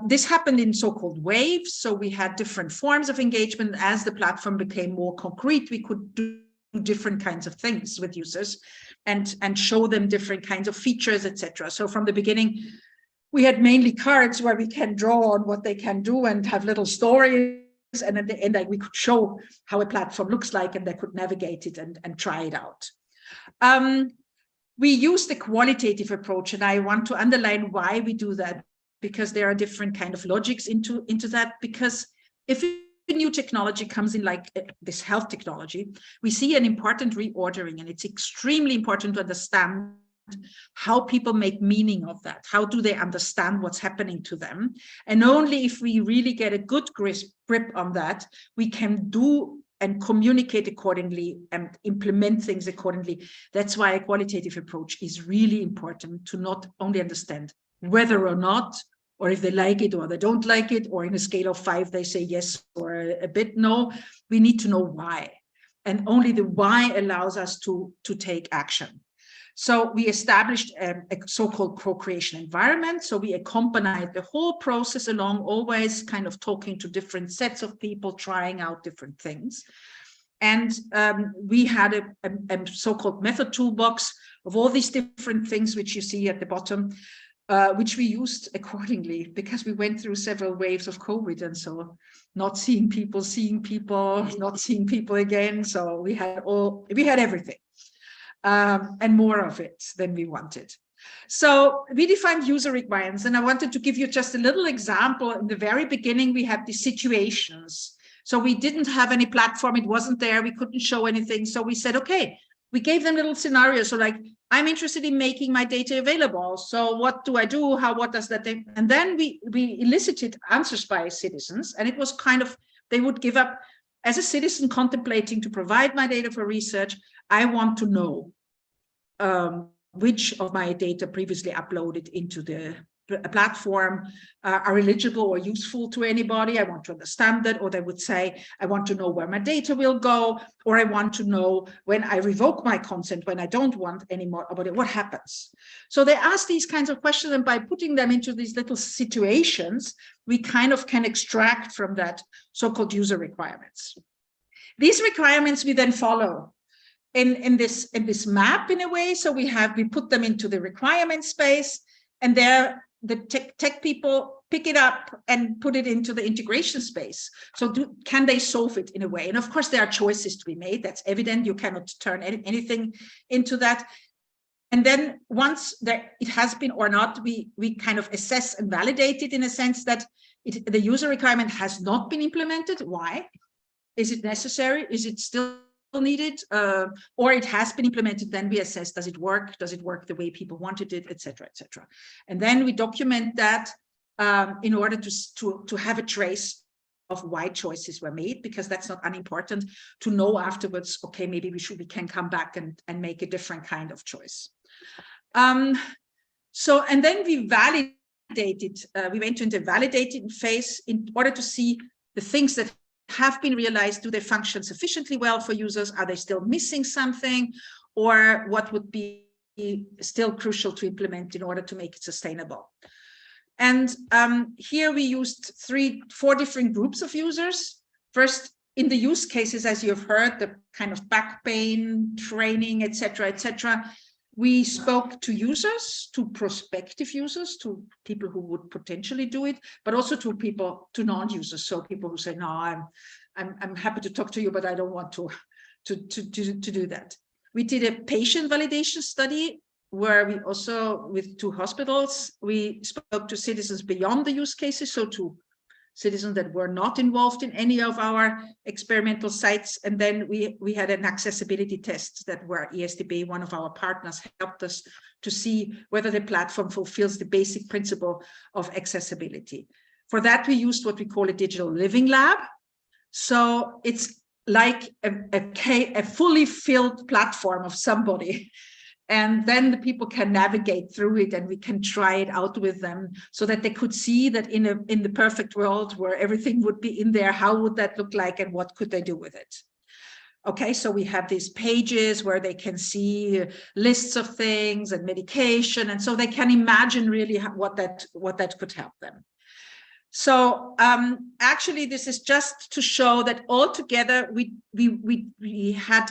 this happened in so-called waves. So we had different forms of engagement. As the platform became more concrete, we could do different kinds of things with users and show them different kinds of features, etc. So from the beginning, we had mainly cards where we can draw on what they can do and have little stories. And at the end, we could show how a platform looks like and they could navigate it and try it out. We use the qualitative approach, and I want to underline why we do that, because there are different kind of logics into that. Because if a new technology comes in, like this health technology, we see an important reordering, and it's extremely important to understand how people make meaning of that. How do they understand what's happening to them? And only if we really get a good grip on that, we can do and communicate accordingly and implement things accordingly. That's why a qualitative approach is really important, to not only understand whether or not, or if they like it or they don't like it, or in a scale of 5, they say yes or a bit no. We need to know why. And only the why allows us to take action. So we established a so-called co-creation environment. So we accompanied the whole process along, always kind of talking to different sets of people, trying out different things. And we had a so-called method toolbox of all these different things, which you see at the bottom, which we used accordingly, because we went through several waves of COVID. And so not seeing people, not seeing people again. So we had everything. And more of it than we wanted. So we defined user requirements, and I wanted to give you just a little example. In the very beginning, we had these situations. So we didn't have any platform, it wasn't there, we couldn't show anything. So we said, okay, we gave them little scenarios. So like, I'm interested in making my data available. So what do I do? What does that do? And then we elicited answers by citizens, and it was kind of, they would give up. As a citizen contemplating to provide my data for research, I want to know which of my data previously uploaded into the platform are eligible or useful to anybody. I want to understand that. Or they would say, I want to know where my data will go, or I want to know when I revoke my consent, when I don't want anymore about it, what happens? So they ask these kinds of questions, and by putting them into these little situations, we kind of can extract from that so-called user requirements. These requirements we then follow in this map in a way. So we put them into the requirement space, and there the tech people pick it up and put it into the integration space. So can they solve it in a way? And of course, there are choices to be made. That's evident. You cannot turn anything into that. And then once it has been or not, we kind of assess and validate it in a sense that the user requirement has not been implemented. Why? Is it necessary? Is it still needed? Or it has been implemented, then we assess, does it work? Does it work the way people wanted it, et cetera, et cetera. And then we document that in order to have a trace of why choices were made, because that's not unimportant to know afterwards, okay, maybe we can come back and make a different kind of choice. And then we validated, we went into the validating phase in order to see the things that have been realized. Do they function sufficiently well for users? Are they still missing something? Or what would be still crucial to implement in order to make it sustainable? And here we used 4 different groups of users. First, in the use cases, as you've heard, the kind of back pain, training, et cetera, we spoke to users, to prospective users, to people who would potentially do it, but also to non-users. So people who say, no, I'm happy to talk to you, but I don't want to do that. We did a patient validation study where we also, with 2 hospitals, we spoke to citizens beyond the use cases, so to citizens that were not involved in any of our experimental sites. And then we had an accessibility test that where ESDB, one of our partners, helped us to see whether the platform fulfills the basic principle of accessibility. For that, we used what we call a digital living lab. So it's like a fully filled platform of somebody. And then the people can navigate through it, and we can try it out with them so that they could see that in the perfect world where everything would be in there, how would that look like and what could they do with it? Okay, so we have these pages where they can see lists of things and medication, and so they can imagine really what that could help them. So actually, this is just to show that altogether we had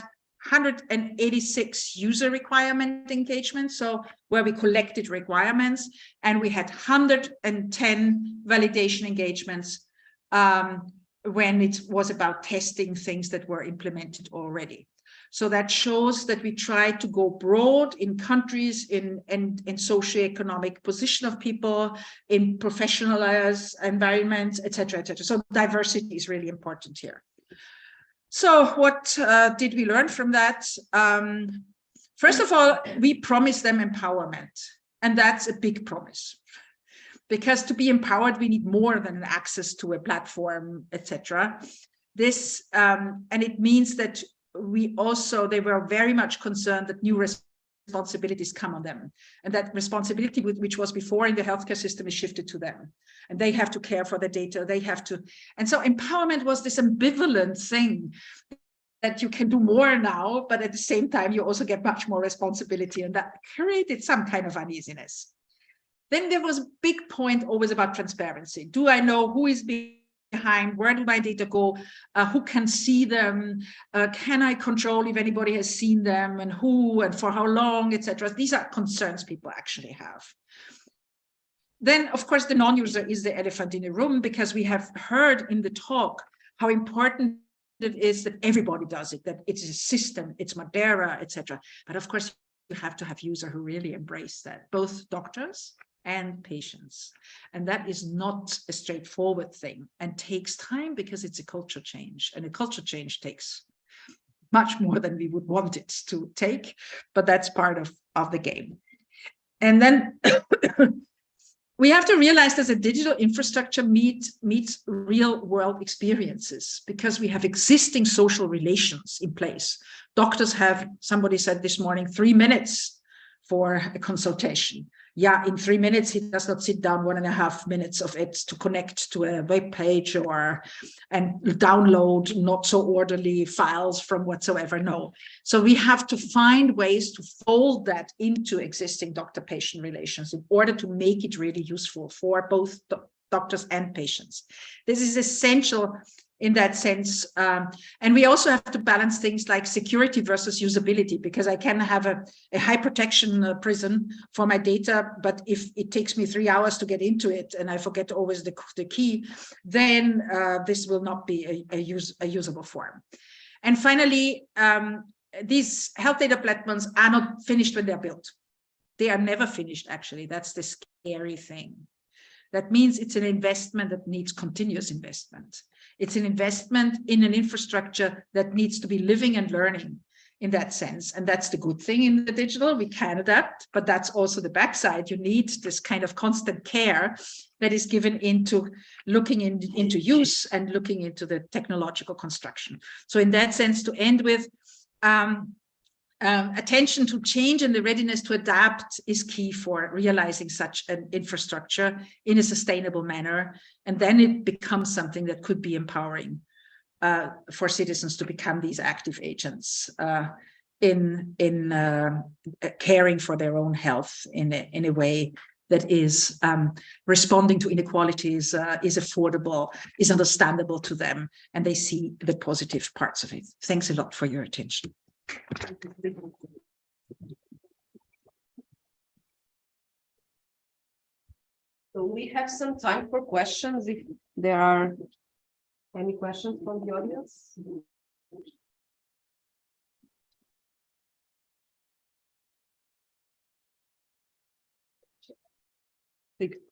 186 user requirement engagements, so where we collected requirements, and we had 110 validation engagements when it was about testing things that were implemented already. So that shows that we try to go broad in countries, in socioeconomic position of people, in professional environments, et cetera, et cetera. So diversity is really important here. So what did we learn from that? First of all, we promise them empowerment, and that's a big promise. Because to be empowered, we need more than an access to a platform, etc. This, and it means that they were very much concerned that new responsibilities come on them, and that responsibility, which was before in the healthcare system, is shifted to them, and they have to care for the data. They have to, and so empowerment was this ambivalent thing that you can do more now, but at the same time you also get much more responsibility, and that created some kind of uneasiness. Then there was a big point always about transparency. Do I know who is behind? Where do my data go? Who can see them? Can I control if anybody has seen them, and who and for how long, etc.? These are concerns people actually have. Then, of course, the non-user is the elephant in the room, because we have heard in the talk how important it is that everybody does it, that it's a system, it's Madera, etc. But of course, you have to have users who really embrace that, both doctors and patients. And that is not a straightforward thing, and takes time, because it's a culture change, and a culture change takes much more than we would want it to take, but that's part of the game. And then we have to realize that a digital infrastructure meets real world experiences, because we have existing social relations in place. Doctors have, somebody said this morning, 3 minutes for a consultation. Yeah, in 3 minutes, he does not sit down 1.5 minutes of it to connect to a web page and download not so orderly files from whatsoever. No. So we have to find ways to fold that into existing doctor-patient relations in order to make it really useful for both doctors and patients. This is essential in that sense. And we also have to balance things like security versus usability, because I can have a high protection prison for my data, but if it takes me 3 hours to get into it and I forget always the key, then this will not be a usable form. And finally, these health data platforms are not finished when they're built. They are never finished, actually. That's the scary thing. That means it's an investment that needs continuous investment. It's an investment in an infrastructure that needs to be living and learning in that sense. And that's the good thing in the digital. We can adapt, but that's also the backside. You need this kind of constant care that is given into looking into use and looking into the technological construction. So in that sense, to end with, attention to change and the readiness to adapt is key for realizing such an infrastructure in a sustainable manner. And then it becomes something that could be empowering for citizens to become these active agents in caring for their own health in a way that is responding to inequalities, is affordable, is understandable to them, and they see the positive parts of it. Thanks a lot for your attention. So we have some time for questions, if there are any questions from the audience.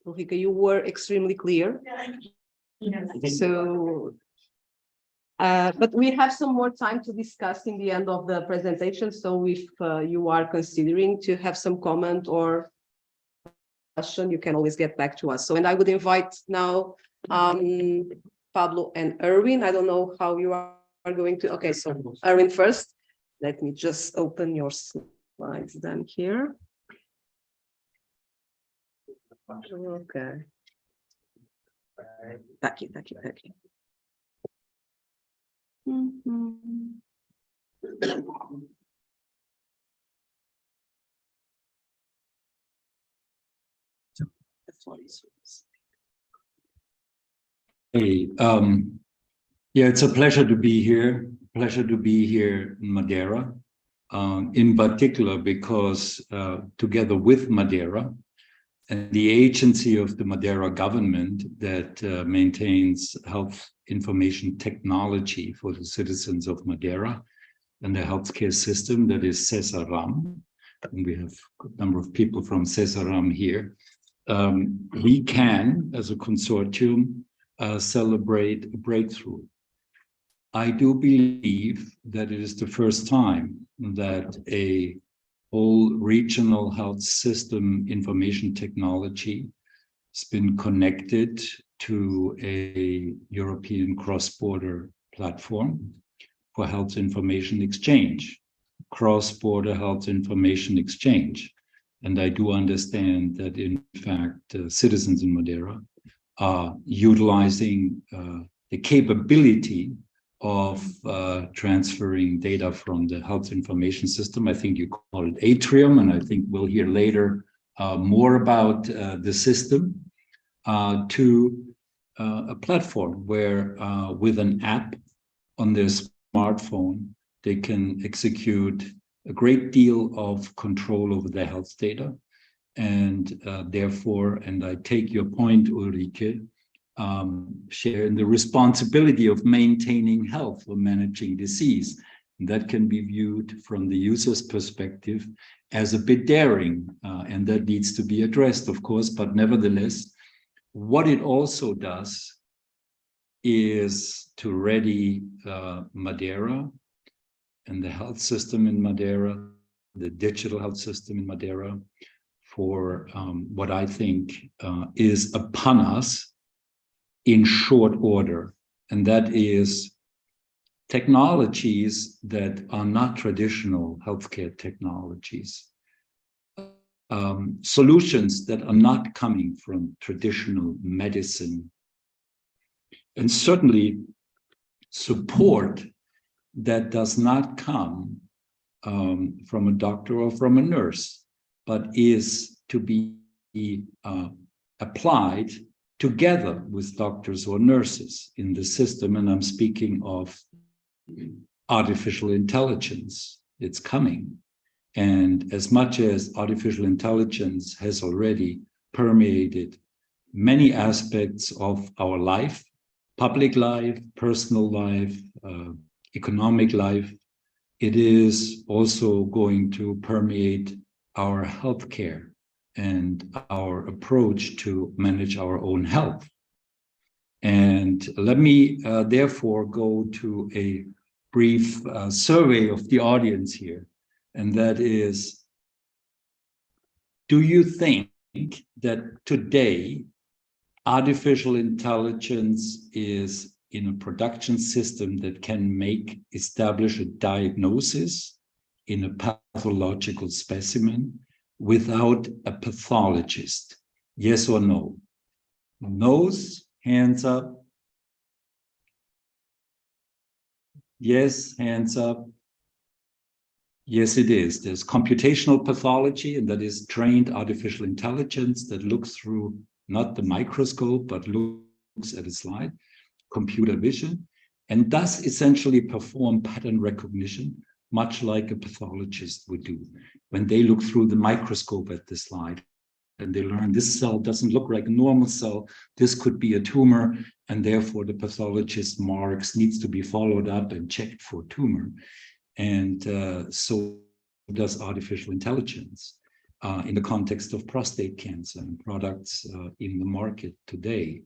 Ulrike, you were extremely clear. So but we have some more time to discuss in the end of the presentation. So if you are considering to have some comment or question, you can always get back to us. So, and I would invite now Pablo and Erwin. I don't know how you are going to. Okay, so Erwin first. Let me just open your slides then here. Okay. Thank you. Hey, yeah, it's a pleasure to be here. Pleasure to be here in Madeira, in particular because together with Madeira and the agency of the Madeira government that maintains health information technology for the citizens of Madeira and the healthcare system, that is CESARAM, and we have a number of people from CESARAM here, we can, as a consortium, celebrate a breakthrough. I do believe that it is the first time that a whole regional health system information technology has been connected to a European cross-border platform for health information exchange, cross-border health information exchange. And I do understand that, in fact, citizens in Madeira are utilizing the capability of transferring data from the health information system. I think you call it Atrium, and I think we'll hear later more about the system, to a platform where with an app on their smartphone, they can execute a great deal of control over their health data. And therefore, and I take your point, Ulrike, share in the responsibility of maintaining health or managing disease. And that can be viewed from the user's perspective as a bit daring, and that needs to be addressed, of course, but nevertheless, what it also does is to ready Madeira and the health system in Madeira, the digital health system in Madeira, for what I think is upon us in short order, and that is technologies that are not traditional healthcare technologies, solutions that are not coming from traditional medicine, and certainly support that does not come from a doctor or from a nurse, but is to be applied together with doctors or nurses in the system. And I'm speaking of artificial intelligence. It's coming. And as much as artificial intelligence has already permeated many aspects of our life, public life, personal life, economic life, it is also going to permeate our healthcare and our approach to manage our own health. And let me therefore go to a brief survey of the audience here. And that is, do you think that today artificial intelligence is in a production system that can establish a diagnosis in a pathological specimen without a pathologist? Yes or no? No's, hands up. Yes, hands up. Yes, it is. There's computational pathology, and that is trained artificial intelligence that looks through not the microscope, but looks at a slide, computer vision, and does essentially perform pattern recognition, much like a pathologist would do when they look through the microscope at the slide and they learn this cell doesn't look like a normal cell, this could be a tumor, and therefore the pathologist marks needs to be followed up and checked for tumor. And so does artificial intelligence in the context of prostate cancer and products in the market today.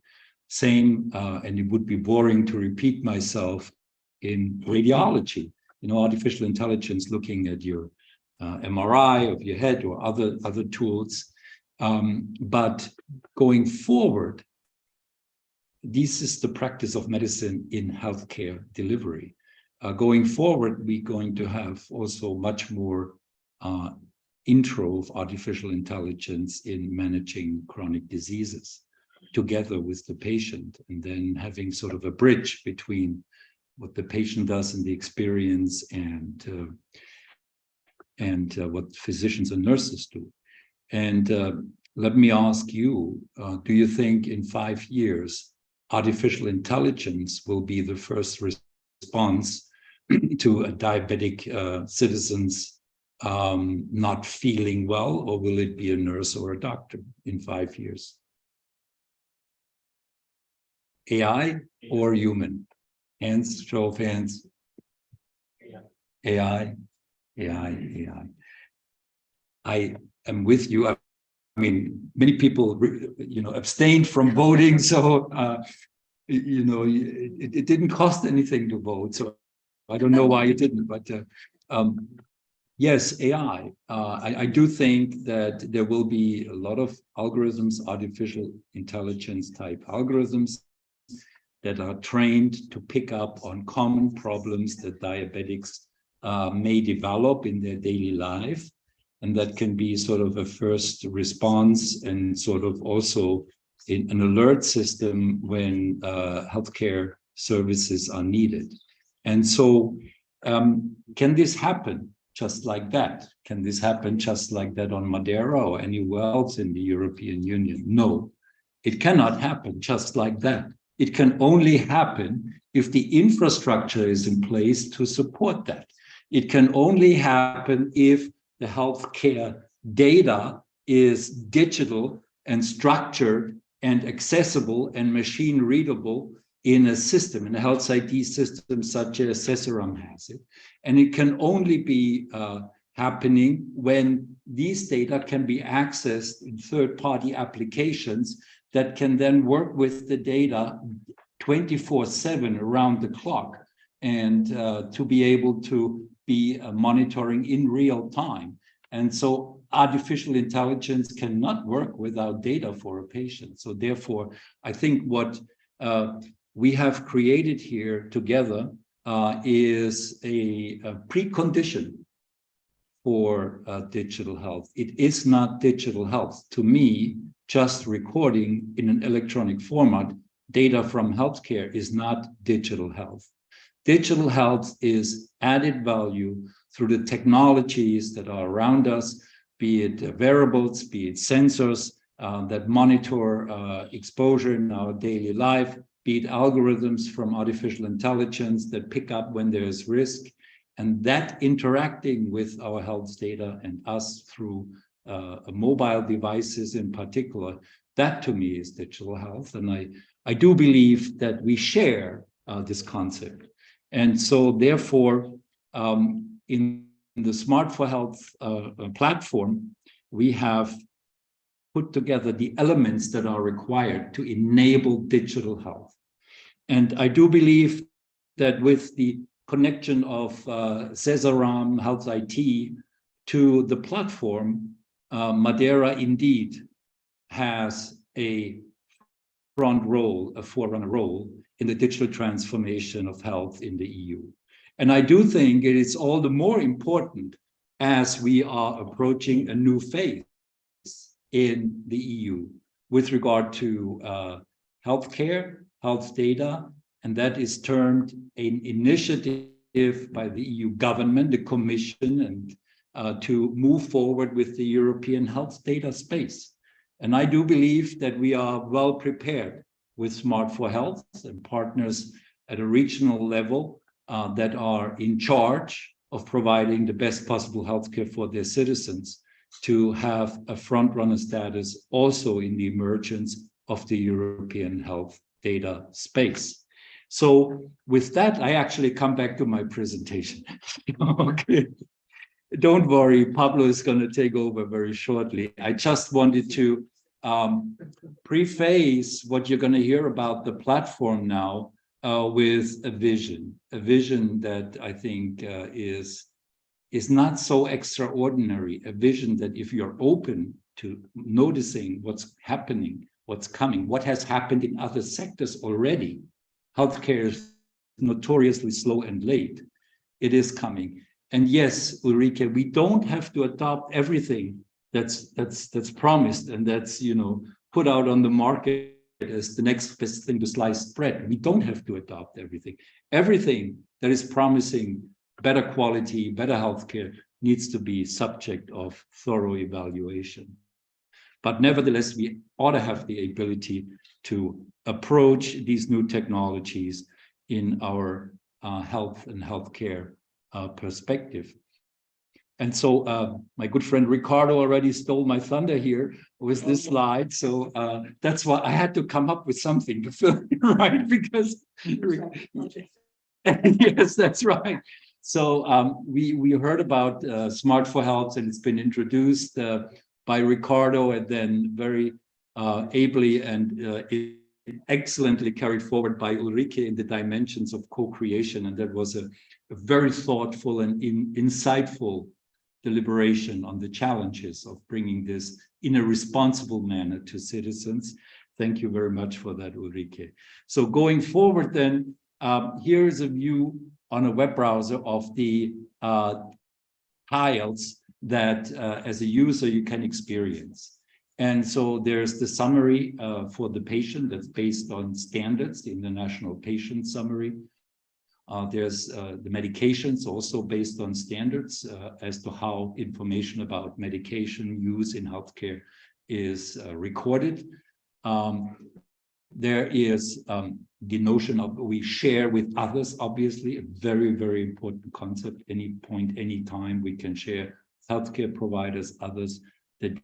Same, and it would be boring to repeat myself, in radiology. You know, artificial intelligence looking at your MRI of your head or other tools. But going forward, this is the practice of medicine in healthcare delivery. Going forward, we're going to have also much more intro of artificial intelligence in managing chronic diseases together with the patient, and then having sort of a bridge between what the patient does in the experience and what physicians and nurses do. And let me ask you, do you think in 5 years, artificial intelligence will be the first response to a diabetic citizens not feeling well, or will it be a nurse or a doctor in 5 years? AI or human? Hands, show of hands. AI. I am with you. I mean, many people, abstained from voting, so it didn't cost anything to vote. So I don't know why you didn't, but Yes, AI. I do think that there will be a lot of algorithms, artificial intelligence type algorithms that are trained to pick up on common problems that diabetics may develop in their daily life. And that can be sort of a first response and sort of also in an alert system when healthcare services are needed. And so can this happen just like that? Can this happen just like that on Madeira or anywhere else in the European Union? No, it cannot happen just like that. It can only happen if the infrastructure is in place to support that. It can only happen if the healthcare data is digital and structured and accessible and machine readable in a system, in a health IT system such as Cesaram has it. And it can only be happening when these data can be accessed in third-party applications that can then work with the data 24/7 around the clock and to be able to be monitoring in real time. And so artificial intelligence cannot work without data for a patient. So therefore, I think what we have created here together is a precondition for digital health. It is not digital health. To me, just recording in an electronic format data from healthcare is not digital health. Digital health is added value through the technologies that are around us, be it wearables, be it sensors that monitor exposure in our daily life, be it algorithms from artificial intelligence that pick up when there is risk, and that interacting with our health data and us through mobile devices in particular, that to me is digital health. And I do believe that we share this concept. And so therefore, in the Smart4Health platform, we have put together the elements that are required to enable digital health. And I do believe that with the connection of Cesaram Health IT to the platform, Madeira indeed has a forerunner role in the digital transformation of health in the EU. And I do think it is all the more important as we are approaching a new phase in the EU with regard to healthcare, health data, and that is termed an initiative by the EU government, the Commission, and to move forward with the European health data space. And I do believe that we are well prepared with Smart4Health and partners at a regional level that are in charge of providing the best possible healthcare for their citizens to have a front-runner status also in the emergence of the European health data space. So with that, I actually come back to my presentation. Okay. Don't worry, Pablo is going to take over very shortly. I just wanted to preface what you're going to hear about the platform now with a vision that I think is not so extraordinary, a vision that if you're open to noticing what's happening, what's coming, what has happened in other sectors already. Healthcare is notoriously slow and late. It is coming. And yes, Ulrike, we don't have to adopt everything that's promised and that's put out on the market as the next best thing to sliced bread. We don't have to adopt everything. Everything that is promising better quality, better healthcare needs to be subject of thorough evaluation. But nevertheless, we ought to have the ability to approach these new technologies in our health and healthcare perspective. And so my good friend Ricardo already stole my thunder here with this slide. So that's why I had to come up with something to fill it, right? Because yes, that's right. So we heard about Smart4Health, and it's been introduced by Ricardo and then very ably and excellently carried forward by Ulrike in the dimensions of co-creation. And that was a very thoughtful and insightful deliberation on the challenges of bringing this in a responsible manner to citizens. Thank you very much for that, Ulrike. So going forward then, here is a view on a web browser of the tiles that as a user you can experience. And so there's the summary for the patient that's based on standards, the International Patient Summary. There's the medications also based on standards as to how information about medication use in healthcare is recorded. There is the notion of we share with others, obviously, a very, very important concept. Any point, any time, we can share healthcare providers, others, the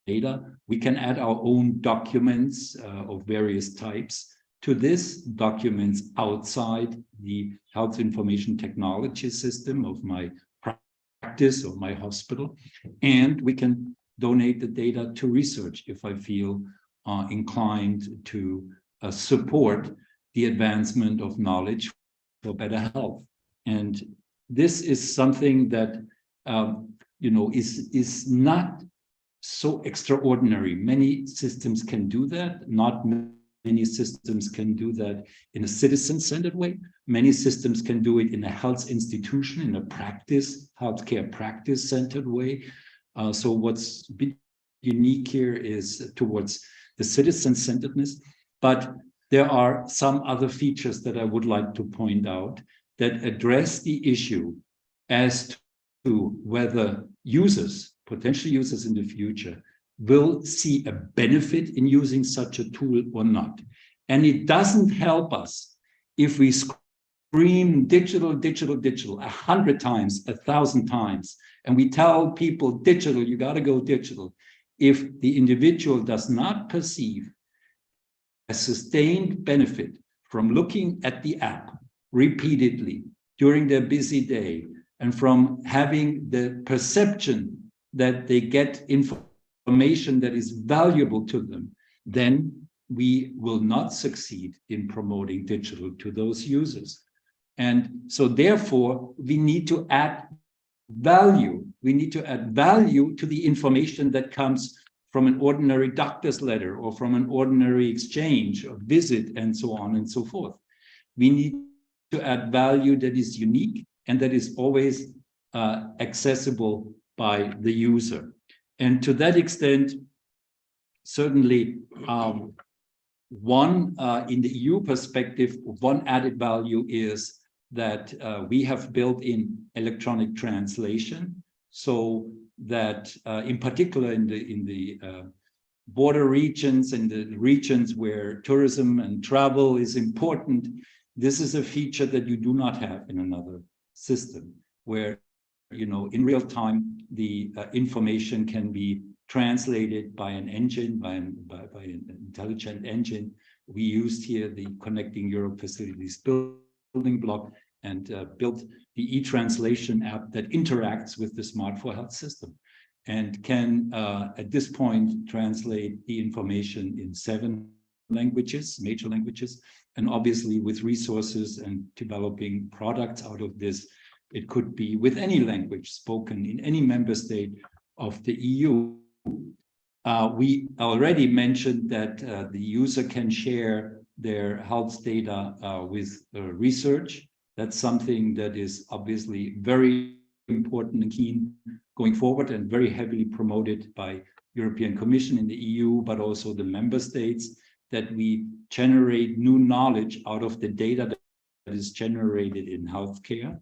data. We can add our own documents of various types to this, documents outside the health information technology system of my practice or my hospital. And we can donate the data to research if I feel inclined to support the advancement of knowledge for better health. And this is something that is not so extraordinary. Many systems can do that. Not many systems can do that in a citizen-centered way. Many systems can do it in a health institution, in a practice, healthcare practice-centered way. So what's unique here is towards the citizen-centeredness. But there are some other features that I would like to point out that address the issue as to whether users, potential users in the future, will see a benefit in using such a tool or not. And it doesn't help us if we scream digital, digital, digital 100 times, 1,000 times, and we tell people digital, you got to go digital. If the individual does not perceive a sustained benefit from looking at the app repeatedly during their busy day, and from having the perception that they get information that is valuable to them, then we will not succeed in promoting digital to those users. And so therefore, we need to add value. We need to add value to the information that comes from an ordinary doctor's letter or from an ordinary exchange or visit and so on and so forth. We need to add value that is unique and that is always accessible by the user. And to that extent, certainly one in the EU perspective, one added value is that we have built in electronic translation, so that in particular in the border regions and the regions where tourism and travel is important, this is a feature that you do not have in another system, where in real time the information can be translated by an engine, by an intelligent engine. We used here the Connecting Europe Facilities building block and built the e-translation app that interacts with the Smart4Health system and can at this point translate the information in 7 languages, major languages, and obviously with resources and developing products out of this, it could be with any language spoken in any member state of the EU. We already mentioned that the user can share their health data with research. That's something that is obviously very important and keen going forward and very heavily promoted by European Commission in the EU, but also the member states, that we generate new knowledge out of the data that is generated in healthcare.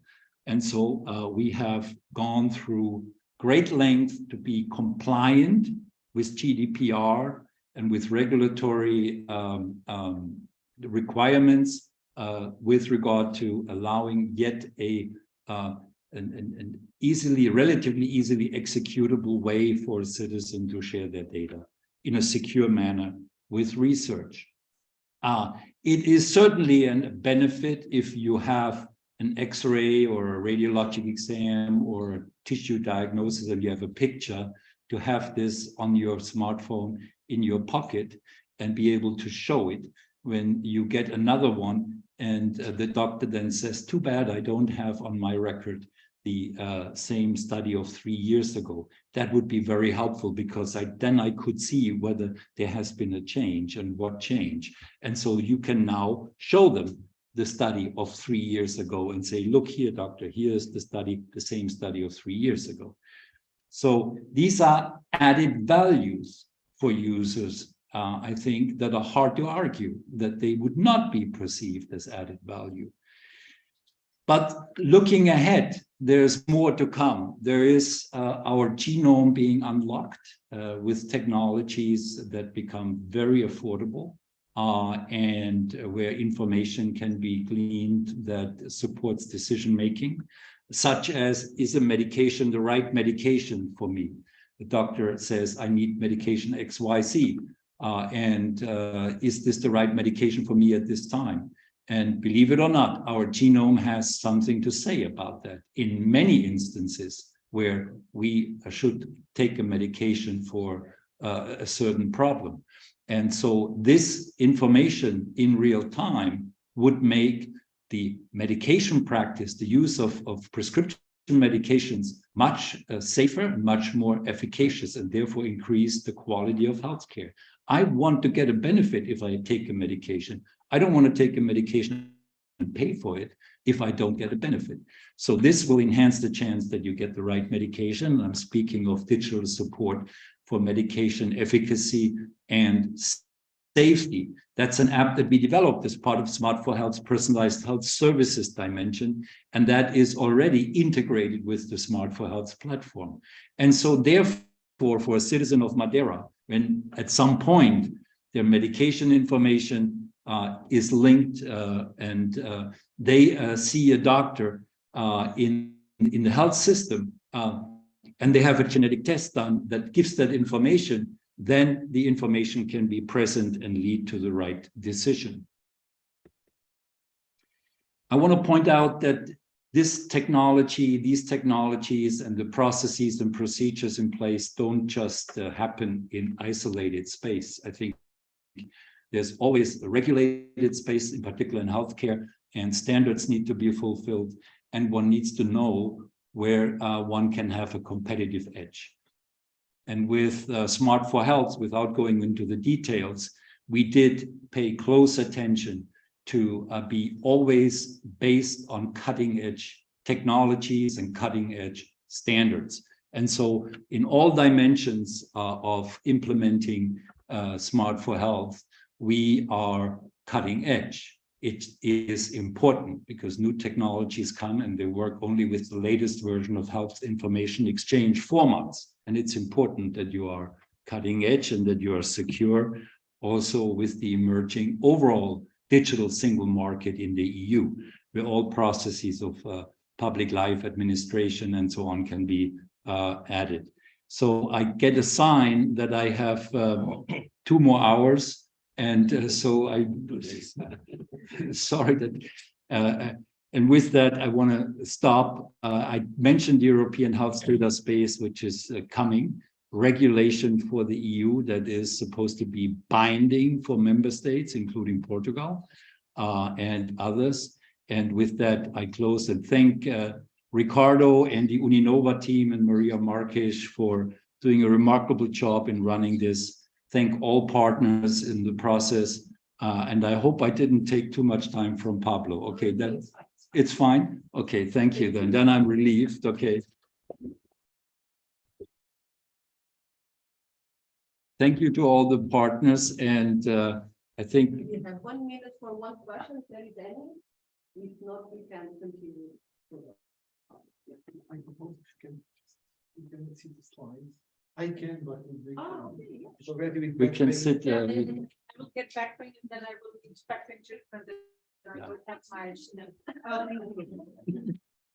And so we have gone through great lengths to be compliant with GDPR and with regulatory requirements with regard to allowing yet an relatively easily executable way for a citizen to share their data in a secure manner with research. It is certainly a benefit if you have an X-ray or a radiologic exam or a tissue diagnosis and you have a picture, to have this on your smartphone in your pocket and be able to show it when you get another one and the doctor then says, too bad I don't have on my record the same study of 3 years ago. That would be very helpful because then I could see whether there has been a change and what change. And so you can now show them the study of 3 years ago and say, look here, doctor, here's the study, the same study of 3 years ago. So these are added values for users, I think, that are hard to argue that they would not be perceived as added value. But looking ahead, there's more to come. There is our genome being unlocked with technologies that become very affordable and where information can be gleaned that supports decision-making, such as, is a medication the right medication for me? The doctor says, I need medication XYZ, is this the right medication for me at this time? And believe it or not, our genome has something to say about that in many instances where we should take a medication for a certain problem. And so this information in real time would make the medication practice, the use of prescription medications, much safer and much more efficacious, and therefore increase the quality of healthcare. I want to get a benefit if I take a medication. I don't want to take a medication and pay for it if I don't get a benefit. So this will enhance the chance that you get the right medication. I'm speaking of digital support for medication efficacy and safety. That's an app that we developed as part of Smart4Health's personalized health services dimension, and that is already integrated with the Smart4Health platform. And so therefore, for a citizen of Madeira, when at some point their medication information is linked and they see a doctor in the health system and they have a genetic test done that gives that information, then the information can be present and lead to the right decision. I want to point out that this technology, these technologies and the processes and procedures in place don't just happen in isolated space. I think there's always a regulated space, in particular in healthcare, and standards need to be fulfilled, and one needs to know where one can have a competitive edge. And with Smart4Health, without going into the details, we did pay close attention to be always based on cutting-edge technologies and cutting-edge standards. And so in all dimensions of implementing Smart4Health, we are cutting edge. It is important because new technologies come and they work only with the latest version of health information exchange formats. And it's important that you are cutting edge and that you are secure also with the emerging overall digital single market in the EU, where all processes of public life administration and so on can be added. So I get a sign that I have 2 more hours. And so I, sorry that, and with that, I want to stop. I mentioned the European Health Data Space, which is coming, regulation for the EU that is supposed to be binding for member states, including Portugal and others. And with that, I close and thank Ricardo and the Uninova team and Maria Marques for doing a remarkable job in running this. Thank all partners in the process. And I hope I didn't take too much time from Pablo. Okay, then it's fine. Okay, thank you then. Then I'm relieved. Okay. Thank you to all the partners. And I think we have 1 minute for one question, if there is any. If not, we can continue. I propose you can see the slides. I can, but it's already we can sit. I will get back to you, then I will be expecting to, and then I will have my.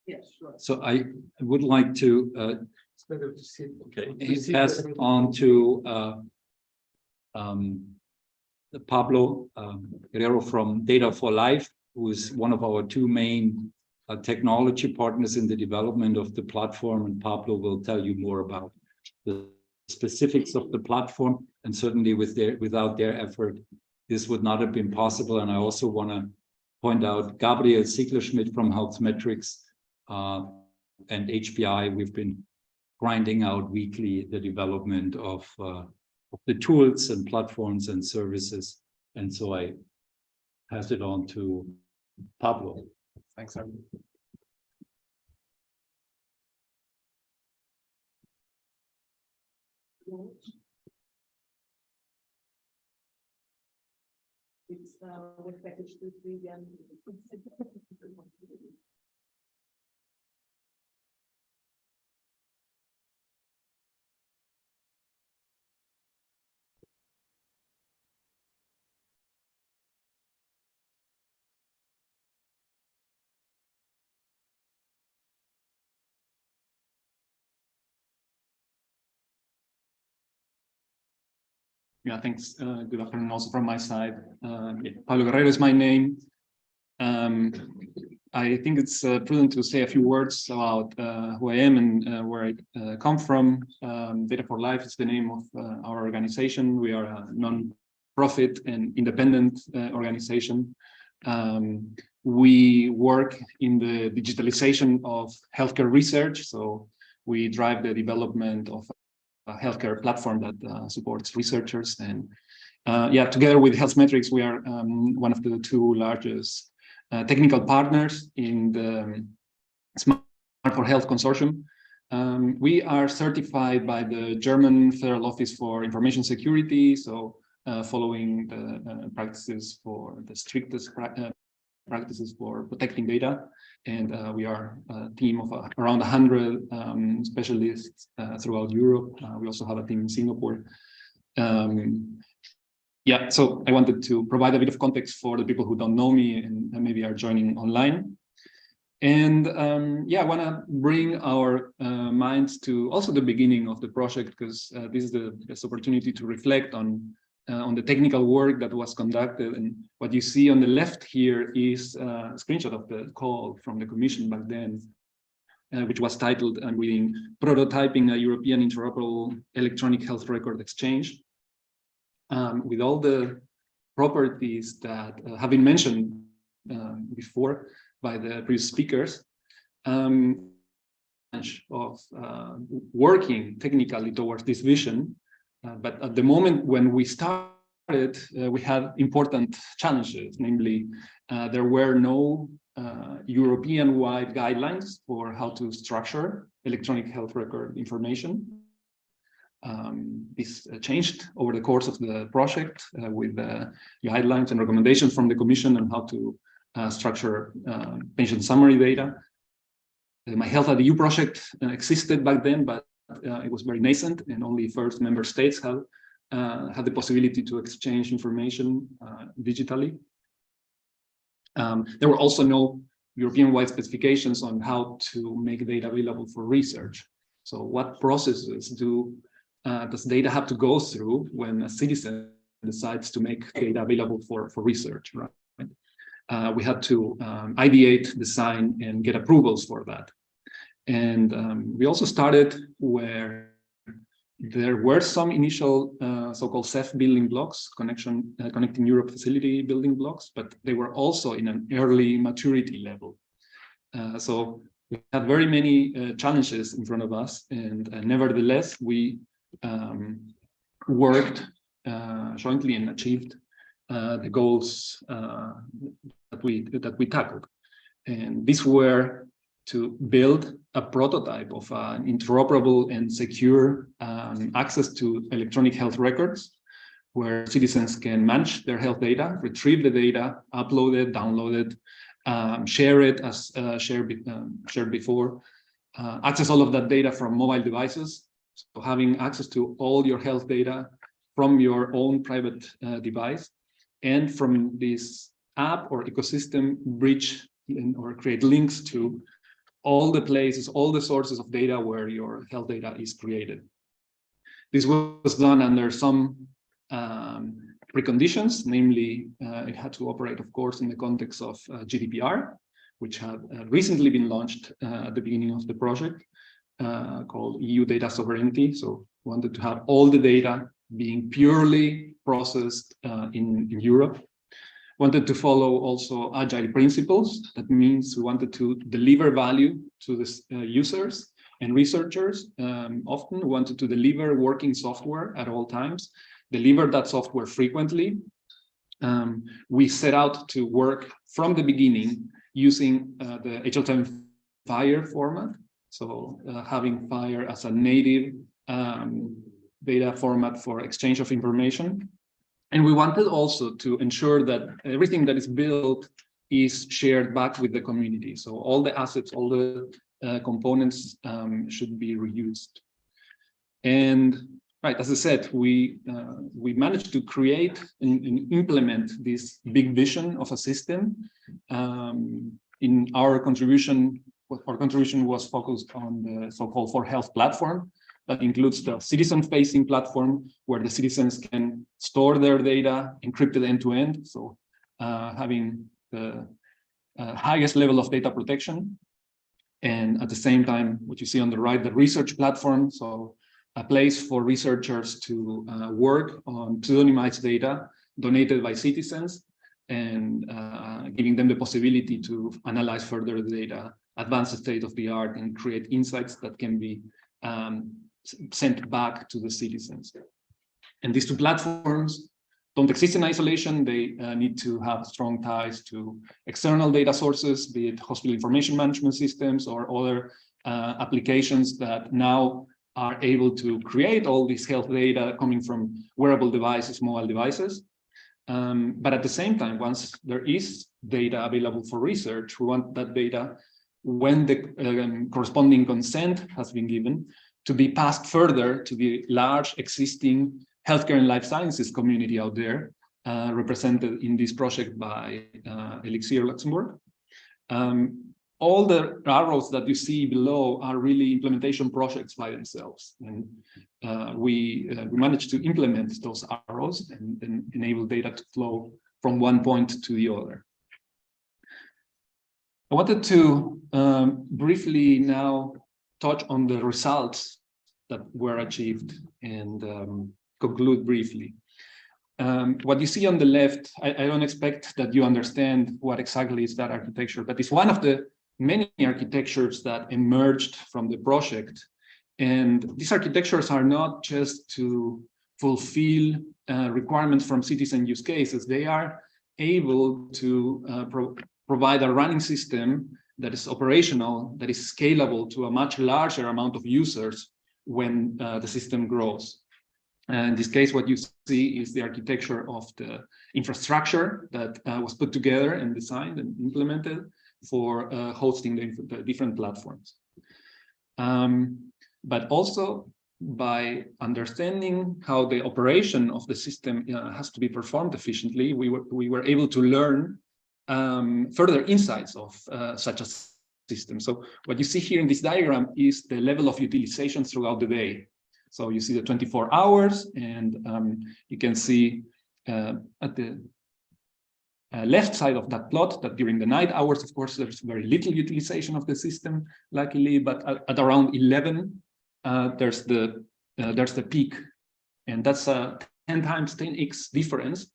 Yes, sure. So I would like to It's better to sit. okay, pass it on to Pablo Guerrero from Data for Life, who is one of our 2 main technology partners in the development of the platform. And Pablo will tell you more about the specifics of the platform, and certainly without their effort, this would not have been possible. And I also want to point out Gabriel Siegler-Schmidt from Health Metrics, and HPI, we've been grinding out weekly the development of the tools and platforms and services. And so I pass it on to Pablo. Thanks, everyone. It's with package 2, 3 again. Yeah, thanks. Good afternoon also from my side. Pablo Guerrero is my name. I think it's prudent to say a few words about who I am and where I come from. Data for Life is the name of our organization. We are a non-profit and independent organization. We work in the digitalization of healthcare research. So we drive the development of a healthcare platform that supports researchers. And yeah, together with Health Metrics, we are one of the two largest technical partners in the Smart4Health consortium. We are certified by the German Federal Office for Information Security, so following the practices for the strictest practices for protecting data. And we are a team of around 100 specialists throughout Europe. We also have a team in Singapore. Yeah, so I wanted to provide a bit of context for the people who don't know me and maybe are joining online. And yeah, I want to bring our minds to also the beginning of the project, because this is the best opportunity to reflect on the technical work that was conducted. And what you see on the left here is a screenshot of the call from the Commission back then, which was titled, I'm reading, Prototyping a European Interoperable Electronic Health Record Exchange, with all the properties that have been mentioned before by the previous speakers, of working technically towards this vision. But at the moment when we started, we had important challenges, namely, there were no European-wide guidelines for how to structure electronic health record information. This changed over the course of the project with guidelines and recommendations from the Commission on how to structure patient summary data. My Health at the EU project existed back then, but it was very nascent, and only first member states have had the possibility to exchange information digitally. There were also no European-wide specifications on how to make data available for research. So what processes does data have to go through when a citizen decides to make data available for research, right? We had to ideate, design, and get approvals for that. And we also started where there were some initial so-called CEF building blocks, Connecting Europe facility building blocks, but they were also in an early maturity level. So we had very many challenges in front of us, and nevertheless, we worked jointly and achieved the goals that we tackled. And these were to build a prototype of an interoperable and secure access to electronic health records, where citizens can manage their health data, retrieve the data, upload it, download it, share it as shared before, access all of that data from mobile devices. So having access to all your health data from your own private device, and from this app or ecosystem, bridge or create links to all the places, all the sources of data where your health data is created. This was done under some preconditions, namely, it had to operate, of course, in the context of GDPR, which had recently been launched at the beginning of the project, called EU Data Sovereignty. So we wanted to have all the data being purely processed in Europe. wanted to follow also agile principles. That means we wanted to deliver value to the users and researchers. Often wanted to deliver working software at all times, deliver that software frequently. We set out to work from the beginning using the HL10 FHIR format. So having FHIR as a native data format for exchange of information. And we wanted also to ensure that everything that is built is shared back with the community. So all the assets, all the components should be reused. And right, as I said, we managed to create and implement this big vision of a system. In our contribution was focused on the so-called 4Health platform. That includes the citizen-facing platform where the citizens can store their data encrypted end-to-end. So having the highest level of data protection. And at the same time, what you see on the right, the research platform. So a place for researchers to work on pseudonymized data donated by citizens and giving them the possibility to analyze further data, advance the state of the art, and create insights that can be sent back to the citizens. And these two platforms don't exist in isolation. They need to have strong ties to external data sources, be it hospital information management systems or other applications that now are able to create all this health data coming from wearable devices, mobile devices. But at the same time, once there is data available for research, we want that data, when the corresponding consent has been given, to be passed further to the large existing healthcare and life sciences community out there, represented in this project by Elixir Luxembourg. All the arrows that you see below are really implementation projects by themselves. And we managed to implement those arrows and enable data to flow from one point to the other. I wanted to briefly now touch on the results that were achieved and conclude briefly. What you see on the left, I don't expect that you understand what exactly is that architecture, but it's one of the many architectures that emerged from the project. And these architectures are not just to fulfill requirements from citizen use cases. They are able to provide a running system that is operational, that is scalable to a much larger amount of users when the system grows. And in this case, what you see is the architecture of the infrastructure that was put together and designed and implemented for hosting the different platforms. But also by understanding how the operation of the system has to be performed efficiently, we were able to learn further insights of such a system. So what you see here in this diagram is the level of utilization throughout the day. So you see the 24 hours, and you can see at the left side of that plot that during the night hours, of course, there's very little utilization of the system, luckily, but at around 11, there's the peak, and that's a 10 times 10x difference,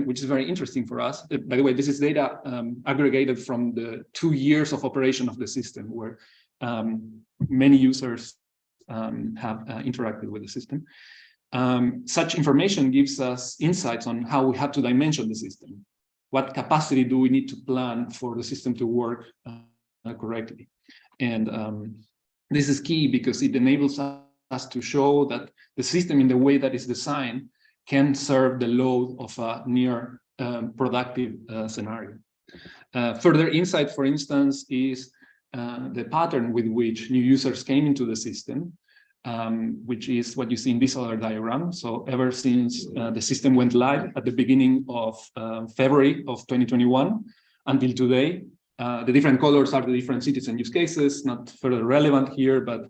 which is very interesting for us. By the way, this is data aggregated from the 2 years of operation of the system, where many users have interacted with the system. Such information gives us insights on how we have to dimension the system. What capacity do we need to plan for the system to work correctly? And this is key because it enables us to show that the system in the way that it's designed can serve the load of a near productive scenario. Further insight, for instance, is the pattern with which new users came into the system, which is what you see in this other diagram. So ever since the system went live at the beginning of February of 2021 until today, the different colors are the different citizen use cases, not further relevant here, but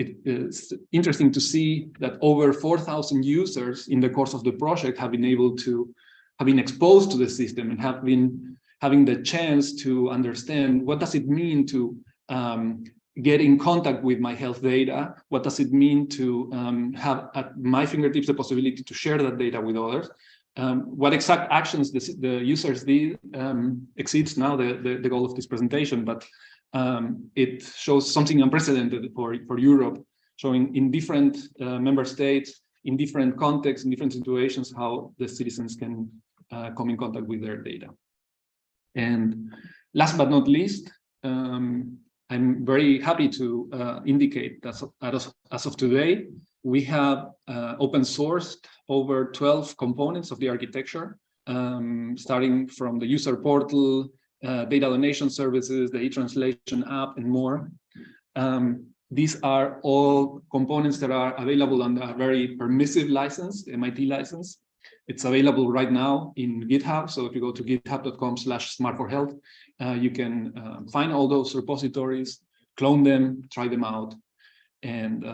it's interesting to see that over 4,000 users in the course of the project have been exposed to the system and have been having the chance to understand what does it mean to get in contact with my health data, what does it mean to have at my fingertips the possibility to share that data with others, What exact actions the users did exceeds now the goal of this presentation, but it shows something unprecedented for Europe, showing in different member states, in different contexts, in different situations, how the citizens can come in contact with their data. And last but not least, I'm very happy to indicate that as of today, we have open sourced over 12 components of the architecture, starting from the user portal, data donation services, the e-translation app, and more. These are all components that are available under a very permissive license, the MIT license. It's available right now in GitHub. So if you go to github.com/smart4health, you can find all those repositories, clone them, try them out. And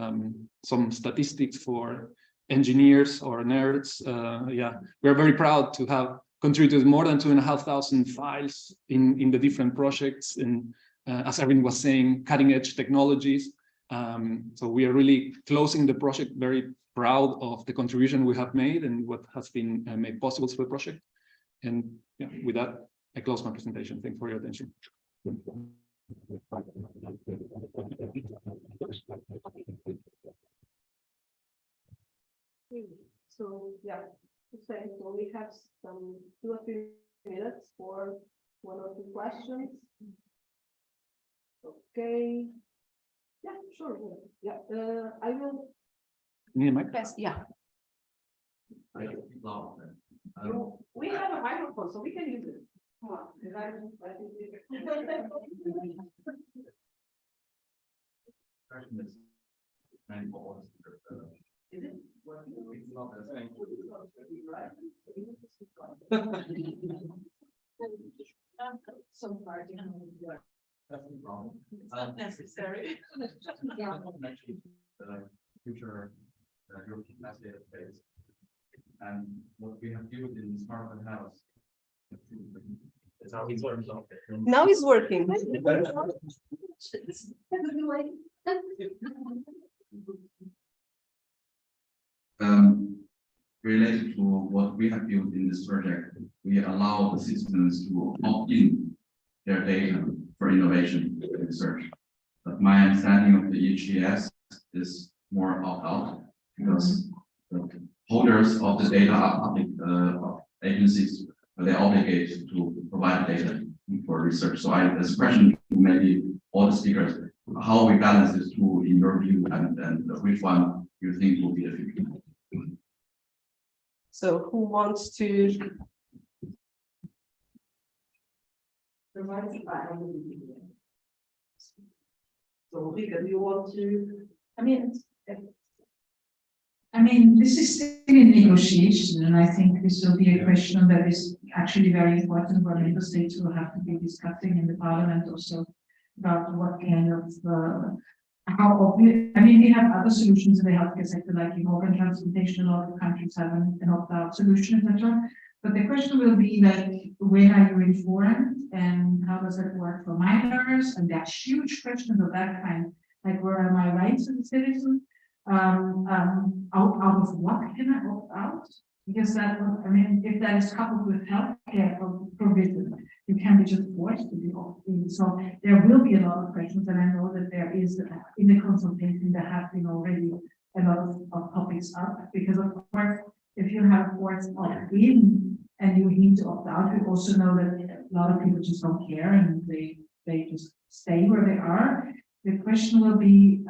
some statistics for engineers or nerds. Yeah, we're very proud to have contributed more than 2,500 files in the different projects. And as Erwin was saying, cutting edge technologies. So we are really closing the project very proud of the contribution we have made and what has been made possible for the project. And yeah, with that, I close my presentation. Thanks for your attention. So yeah, so we have some 2 or 3 minutes for 1 or 2 questions. Okay. Yeah, sure. Yeah, I will. Need a mic? Best, yeah. We have a microphone, so we can use it. Come on. Is it working? So far, it's not necessary. Future European mass data space, and what we have built in Smart4Health. Now it's working. Now it's working. Related to what we have built in this project, we allow the citizens to opt in their data for innovation and research. But my understanding of the EGS is more opt-out, because the holders of the data are public agencies, but they're obligated to provide data for research. So there's a question to maybe all the speakers, how we balance these two in your view, and which one you think will be the future? So who wants to? So Rika, do you want to? I mean, this is still in negotiation, and I think this will be a question that is actually very important for member states who will have to be discussing in the parliament also about what kind of how obvious. I mean, we have other solutions in the healthcare sector, like in organ transplantation. A lot of countries have an opt-out solution, etc. But the question will be like, when are you informed, and how does that work for minors? And there's huge questions of that kind, like where are my rights as a citizen? Out of what can I opt out? Because that, I mean, if that is coupled with healthcare provision, you can be just forced to be opt-in. So there will be a lot of questions, and I know that there is in the consultation there have been already a lot of topics up, because of course, if you have forced opt-in and you need to opt out, we also know that a lot of people just don't care and they just stay where they are. The question will be,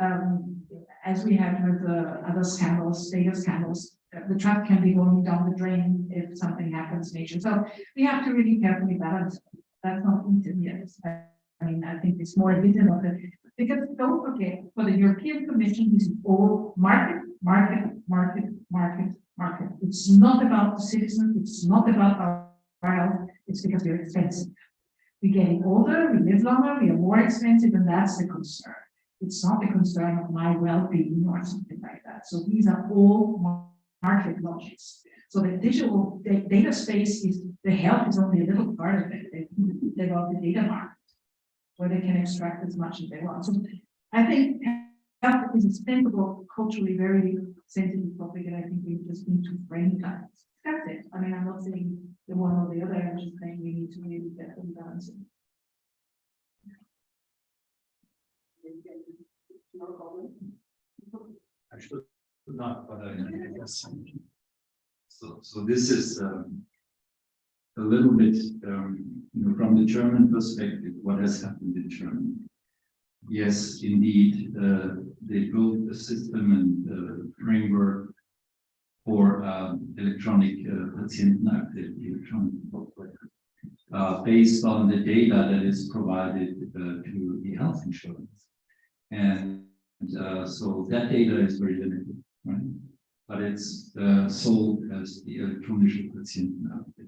as we have with the other scandals, data scandals, the trust can be going down the drain if something happens in nature. So we have to really carefully balance. That's not intermediate. I mean, I think it's more a bit of it, because don't forget, for the European Commission, this is all market. It's not about the citizen. It's not about our health. It's because we're expensive. We're getting older, we live longer, we are more expensive, and that's the concern. It's not the concern of my well-being or something like that. So these are all market logics. So the digital data space is, the health is only a little part of it. They've got the data market where they can extract as much as they want. So I think health is a sensible, culturally very sensitive topic, and I think we just need to frame that. discuss it. I mean, I'm not saying the one or the other, I'm just saying we need to really get them balancing. Actually, not, but yes. So this is a little bit from the German perspective, what has happened in Germany. Yes, indeed, they built a system and framework for electronic Patientenakte, electronic based on the data that is provided to the health insurance. And so that data is very limited, right? But it's sold as the electronische Patientenakte.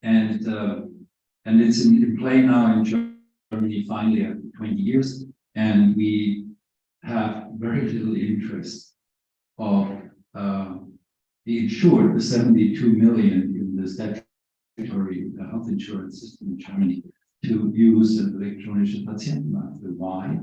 And it's in play now in Germany finally after 20 years. And we have very little interest of the insured, the 72 million in the statutory health insurance system in Germany, to use an electronische Patientenakte. Why?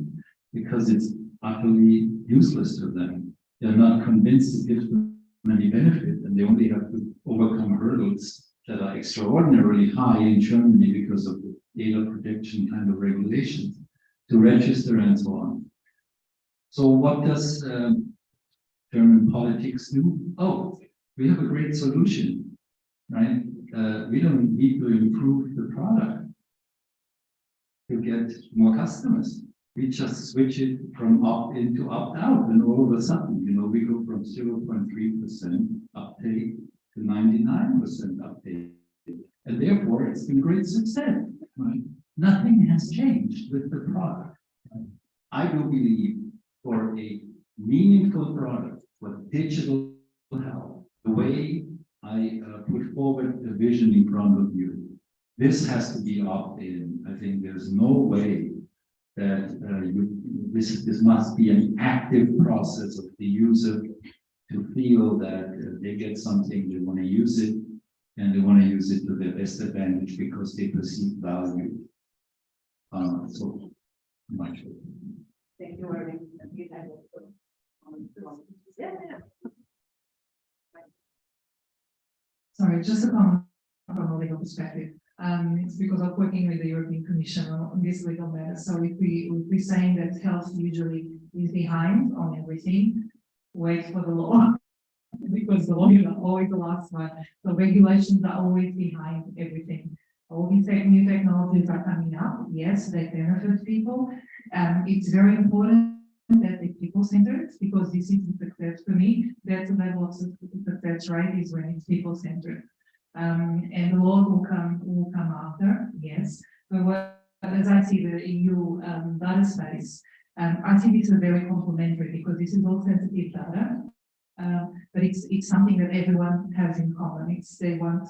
Because it's utterly useless to them. They're not convinced it gives them any benefit, and they only have to overcome hurdles that are extraordinarily high in Germany because of the data protection kind of regulations to register and so on. So what does German politics do? Oh, we have a great solution, right? We don't need to improve the product to get more customers. We just switch it from opt-in to opt-out, and all of a sudden, we go from 0.3% uptake to 99% uptake. And therefore, it's been a great success, right? Nothing has changed with the product. Right? I do believe for a meaningful product, for digital health, the way I put forward the vision in front of you, this has to be opt-in. I think there's no way that this must be an active process of the user to feel that they get something, they want to use it, and they want to use it to their best advantage because they perceive value. So much. Thank you very much. Sorry, just a comment from a legal perspective. It's because of working with the European Commission on this legal matter. So if we're saying that health usually is behind on everything, wait for the law, because the law is always the last one. The regulations are always behind everything. All these new technologies are coming up. Yes, they benefit people. It's very important that they're people-centered, because this is the success for me. That's the level of success, right? Is when it's people-centered. And the law will come after, yes. But as I see the EU data space, I think it's a very complementary, because this is all sensitive data, but it's something that everyone has in common. They want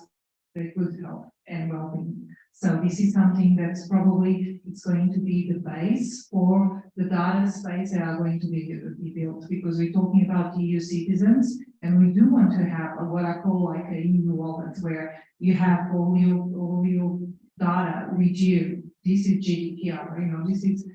their good health and well-being. So this is something that's probably it's going to be the base for the data space that are going to be built, because we're talking about EU citizens, and we do want to have what I call like a EU wallet, where you have all your data with you. This is GDPR, this is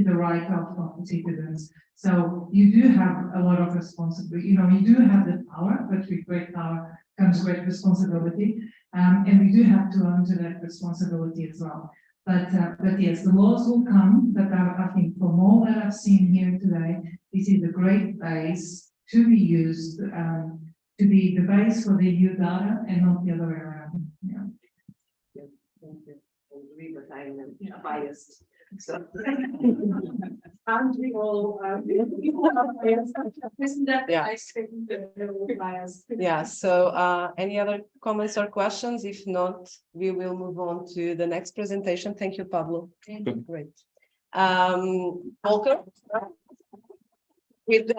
the right of citizens. So you do have a lot of responsibility. You do have the power, but with great power comes great responsibility. And we do have to answer that responsibility as well. But yes, the laws will come. But I think from all that I've seen here today, this is a great base to be used, to be the base for the EU data and not the other way around. Yeah. Yes, thank you. I agree, but I'm biased. So, Aren't we all biased? Isn't that Yeah. I think we're biased? yeah, so any other comments or questions? If not, we will move on to the next presentation. Thank you, Pablo. Great. Volker, with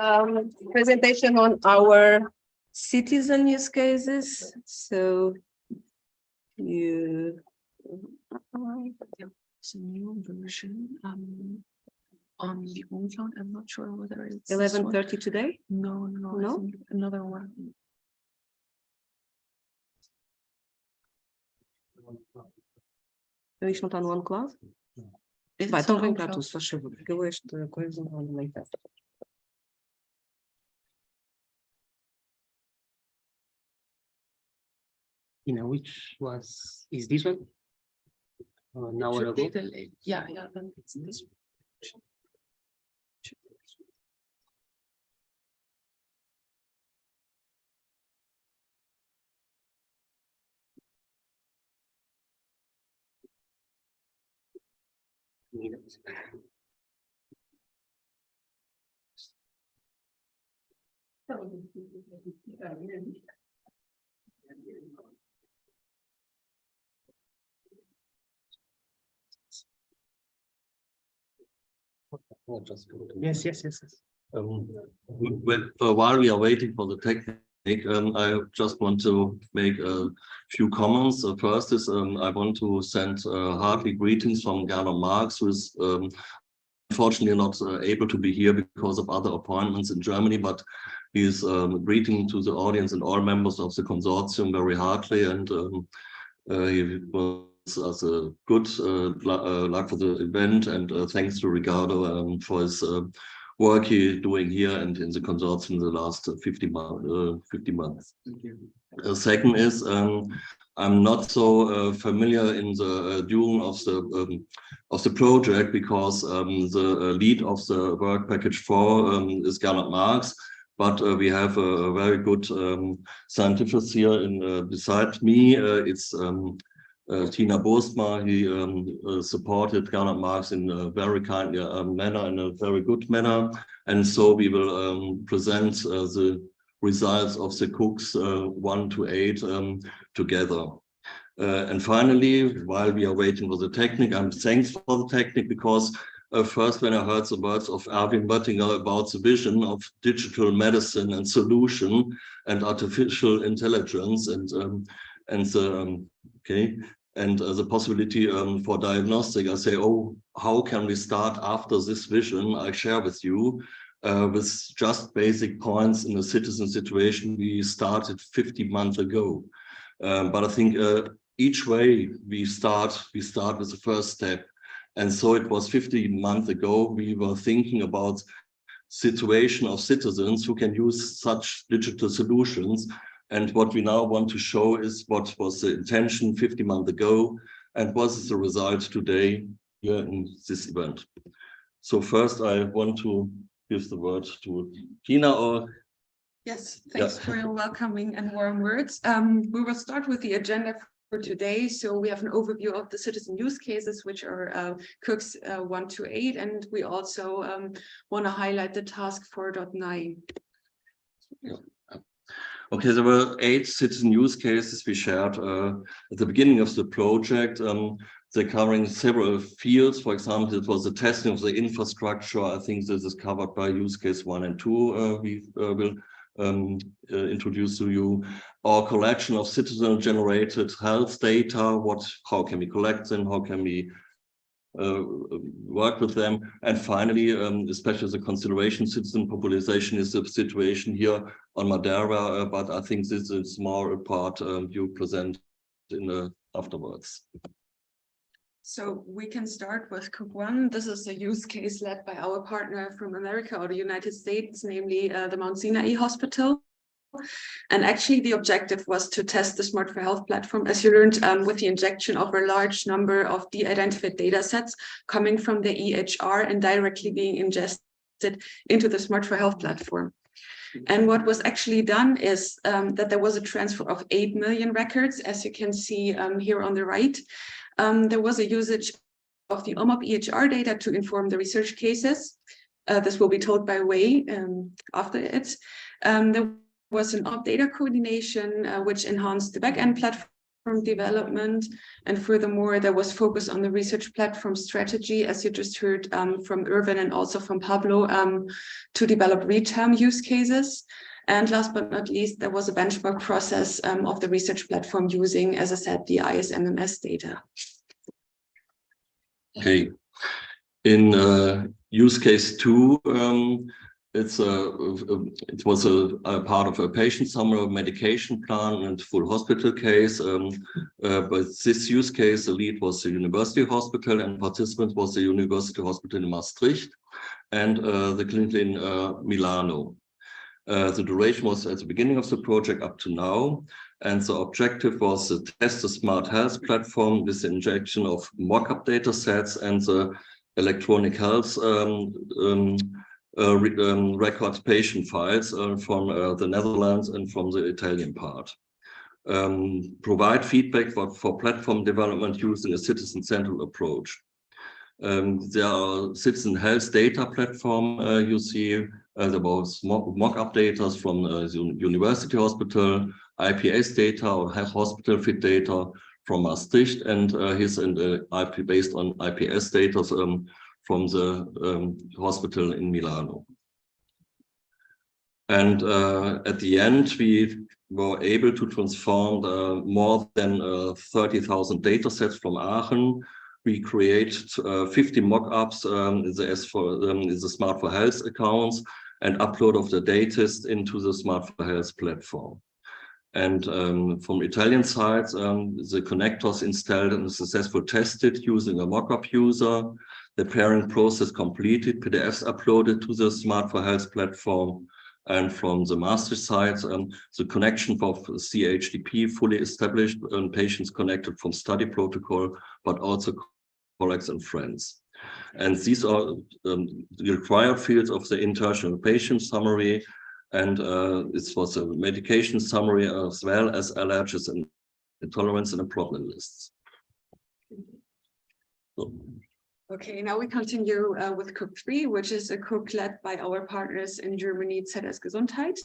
presentation on our citizen use cases. So you It's a new version on the old phone. I'm not sure whether it's 11:30 today. No, No? I think another one. Isto não está no OneCloud? It's Vai, então on vem cá OneCloud. tu, se faz favor, porque eu esta coisa não ando nem perto. which is this one? An hour ago. Yeah, then it's this. Yes. While we are waiting for the technique, I just want to make a few comments. First is I want to send hearty greetings from Gernot Marx, who is unfortunately not able to be here because of other appointments in Germany, but he is greeting to the audience and all members of the consortium very heartily, and he was as a good luck for the event, and thanks to Ricardo for his work he's doing here and in the consortium the last 50 months. Thank you. Second is I'm not so familiar in the doing of the project, because the lead of the work package 4 is Gernot Marx, but we have a very good scientist here beside me. It's Tina Bostma. He supported Gernot Marx in a very kind manner, in a very good manner, and so we will present the results of the cooks 1 to 8 together. And finally, while we are waiting for the technique, I'm thankful for the technique, because first when I heard the words of Erwin Böttinger about the vision of digital medicine and solution and artificial intelligence and the possibility for diagnostic, I say, oh, how can we start after this vision I share with you? With just basic points in a citizen situation we started 50 months ago. But I think each way we start with the first step. And so it was 50 months ago, we were thinking about situation of citizens who can use such digital solutions. And what we now want to show is what was the intention 50 months ago and what is the result today here in this event. So first I want to give the word to Tina. Or yes, thanks for your welcoming and warm words. We will start with the agenda for today. So we have an overview of the citizen use cases, which are cooks 1 to 8, and we also want to highlight the task 4.9. Okay, there were 8 citizen use cases we shared at the beginning of the project. They're covering several fields. For example, it was the testing of the infrastructure. I think this is covered by use case 1 and 2. We will introduce to you our collection of citizen-generated health data. How can we collect them? How can we work with them? And finally, especially the consideration citizen population is the situation here on Madeira, but I think this is more a part you present in afterwards. So we can start with Cook 1. This is a use case led by our partner from America or the United States, namely the Mount Sinai Hospital. And actually the objective was to test the Smart4Health platform, as you learned, with the injection of a large number of de-identified data sets coming from the EHR and directly being ingested into the Smart4Health platform. And what was actually done is that there was a transfer of 8 million records, as you can see here on the right. There was a usage of the OMOP EHR data to inform the research cases. This will be told by Wei after it. There was an OMOP data coordination, which enhanced the backend platform development. And furthermore, there was focus on the research platform strategy, as you just heard from Irvin and also from Pablo, to develop real-time use cases. And last but not least, there was a benchmark process of the research platform using, as I said, the ISMMS data. Okay. In use case 2, it was a part of a patient summary, medication plan, and full hospital case. But this use case, the lead was the university hospital, and participant was the university hospital in Maastricht and the clinic in Milano. The duration was at the beginning of the project up to now, and the objective was to test the Smart Health platform with the injection of mock-up data sets and the electronic health records patient files from the Netherlands and from the Italian part. Provide feedback for platform development using a citizen-centered approach. There are citizen health data platform you see. There was mock-up data from the university hospital, IPS data or hospital fit data from Maastricht, and his IP based on IPS data from the hospital in Milano. And at the end, we were able to transform more than 30,000 data sets from Aachen. We create 50 mock-ups in the Smart4Health accounts and upload of the data into the Smart4Health platform. And from Italian side, the connectors installed and successfully tested using a mock-up user. The pairing process completed, PDFs uploaded to the Smart4Health platform. And from the master side, the connection for CHDP fully established and patients connected from study protocol, but also colleagues and friends. And these are the required fields of the international patient summary. And it was a medication summary as well as allergies and intolerance and problem lists. So. Okay, now we continue with Cook 3, which is a cook led by our partners in Germany, ZS Gesundheit.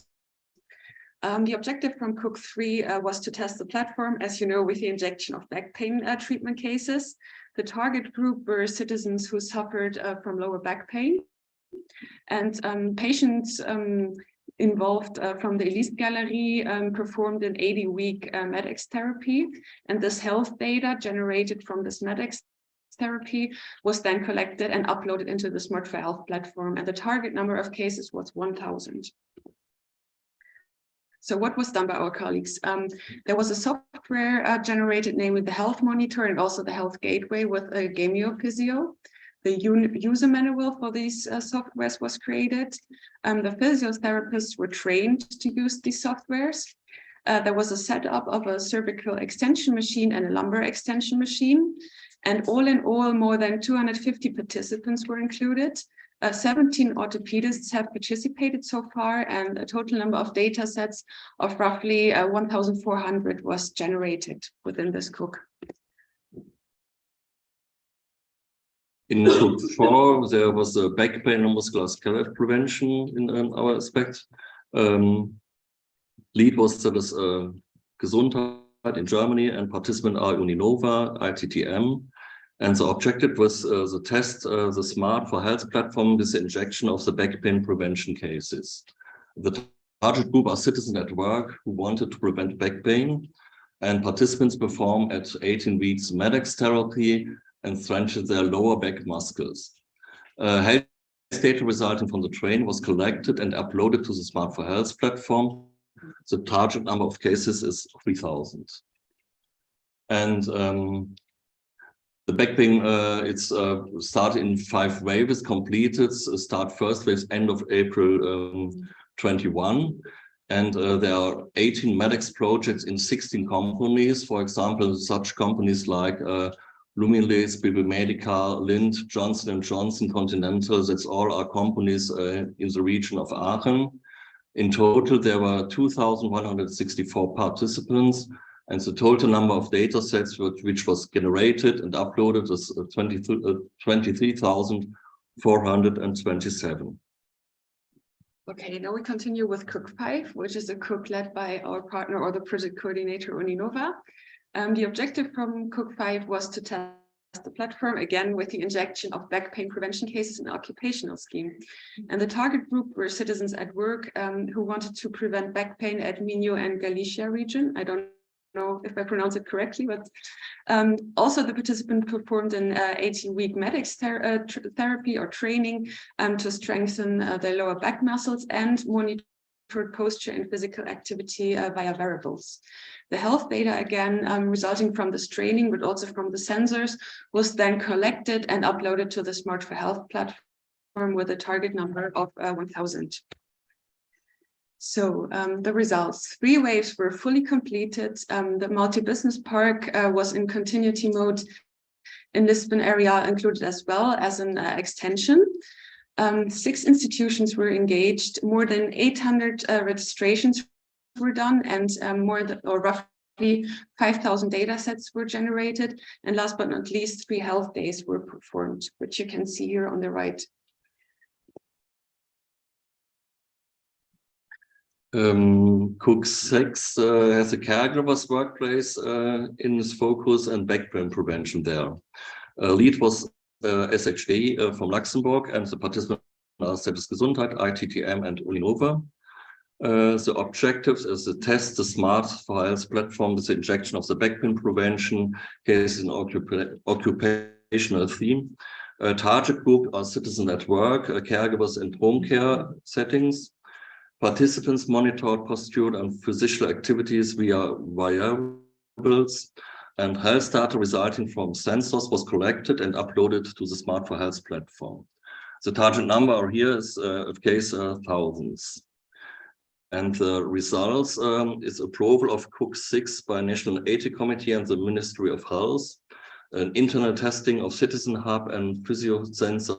The objective from Cook 3 was to test the platform, as you know, with the injection of back pain treatment cases. The target group were citizens who suffered from lower back pain, and patients involved from the Elise Gallery performed an 80-week MEDEX therapy, and this health data generated from this MEDEX therapy was then collected and uploaded into the Smart4Health platform, and the target number of cases was 1,000. So what was done by our colleagues? There was a software generated, namely the Health Monitor and also the Health Gateway with a GamioPhysio. The user manual for these softwares was created. The physiotherapists were trained to use these softwares. There was a setup of a cervical extension machine and a lumbar extension machine. And all in all, more than 250 participants were included. 17 orthopedists have participated so far, and a total number of data sets of roughly 1,400 was generated within this cook. In Cook 4, there was a back pain and musculoskeletal prevention in our aspect. Lead was this Gesundheit in Germany, and participant are Uninova, ITTM. And the objective was the test the Smart4Health platform with the injection of the back pain prevention cases. The target group are citizens at work who wanted to prevent back pain, and participants perform at 18 weeks MEDEX therapy and strengthen their lower back muscles. Health data resulting from the training was collected and uploaded to the Smart4Health platform. The target number of cases is 3,000. And the back pain, it's started in 5 waves, completed, start first wave end of April 21. And there are 18 MEDEX projects in 16 companies. For example, such companies like Lumilis, Biomedica, Lind, Johnson & Johnson, Continental, that's all our companies in the region of Aachen. In total, there were 2,164 participants, and the total number of data sets which was generated and uploaded is 23,427. Okay, now we continue with Cook 5, which is a cook led by our partner or the project coordinator Uninova. The objective from Cook 5 was to test the platform again with the injection of back pain prevention cases in the occupational scheme. And the target group were citizens at work who wanted to prevent back pain at Minho and Galicia region. I don't know if I pronounce it correctly, but also the participant performed an 18-week MEDEX therapy or training to strengthen their lower back muscles and monitor posture and physical activity via wearables. The health data, again, resulting from this training, but also from the sensors, was then collected and uploaded to the Smart4Health platform with a target number of 1,000. So the results, 3 waves were fully completed. The multi-business park was in continuity mode in Lisbon area included as well as an extension. 6 institutions were engaged, more than 800 registrations were done, and roughly 5,000 data sets were generated. And last but not least, 3 health days were performed, which you can see here on the right. Cook 6 has a caregiver's workplace in its focus and backpain prevention there. Lead was SHV from Luxembourg, and the participants are Cetis Gesundheit, ITTM, and Uninova. The objectives is to test the Smart4Health platform with the injection of the backpain prevention cases in occupational theme. Target group are citizens at work, caregivers in home care settings. Participants monitored posture and physical activities via wearables, and health data resulting from sensors was collected and uploaded to the Smart4Health platform. The target number here is of case thousands. And the results is approval of Cook 6 by National Ethics Committee and the Ministry of Health, an internal testing of Citizen Hub and physio sensor,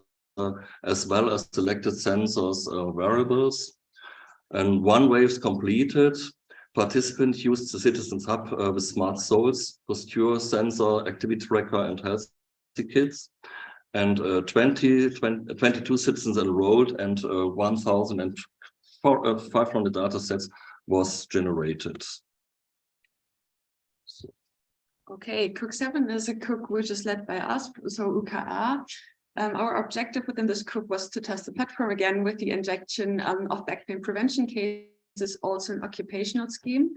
as well as selected sensors wearables. And 1 wave is completed. Participants used the Citizens Hub with Smart Souls, posture sensor, activity tracker, and health kits. And 22 citizens enrolled, and 1,500 data sets was generated. Okay, Cook 7 is a cook which is led by us, so UKA. Our objective within this cook was to test the platform again with the injection of back pain prevention cases, also an occupational scheme.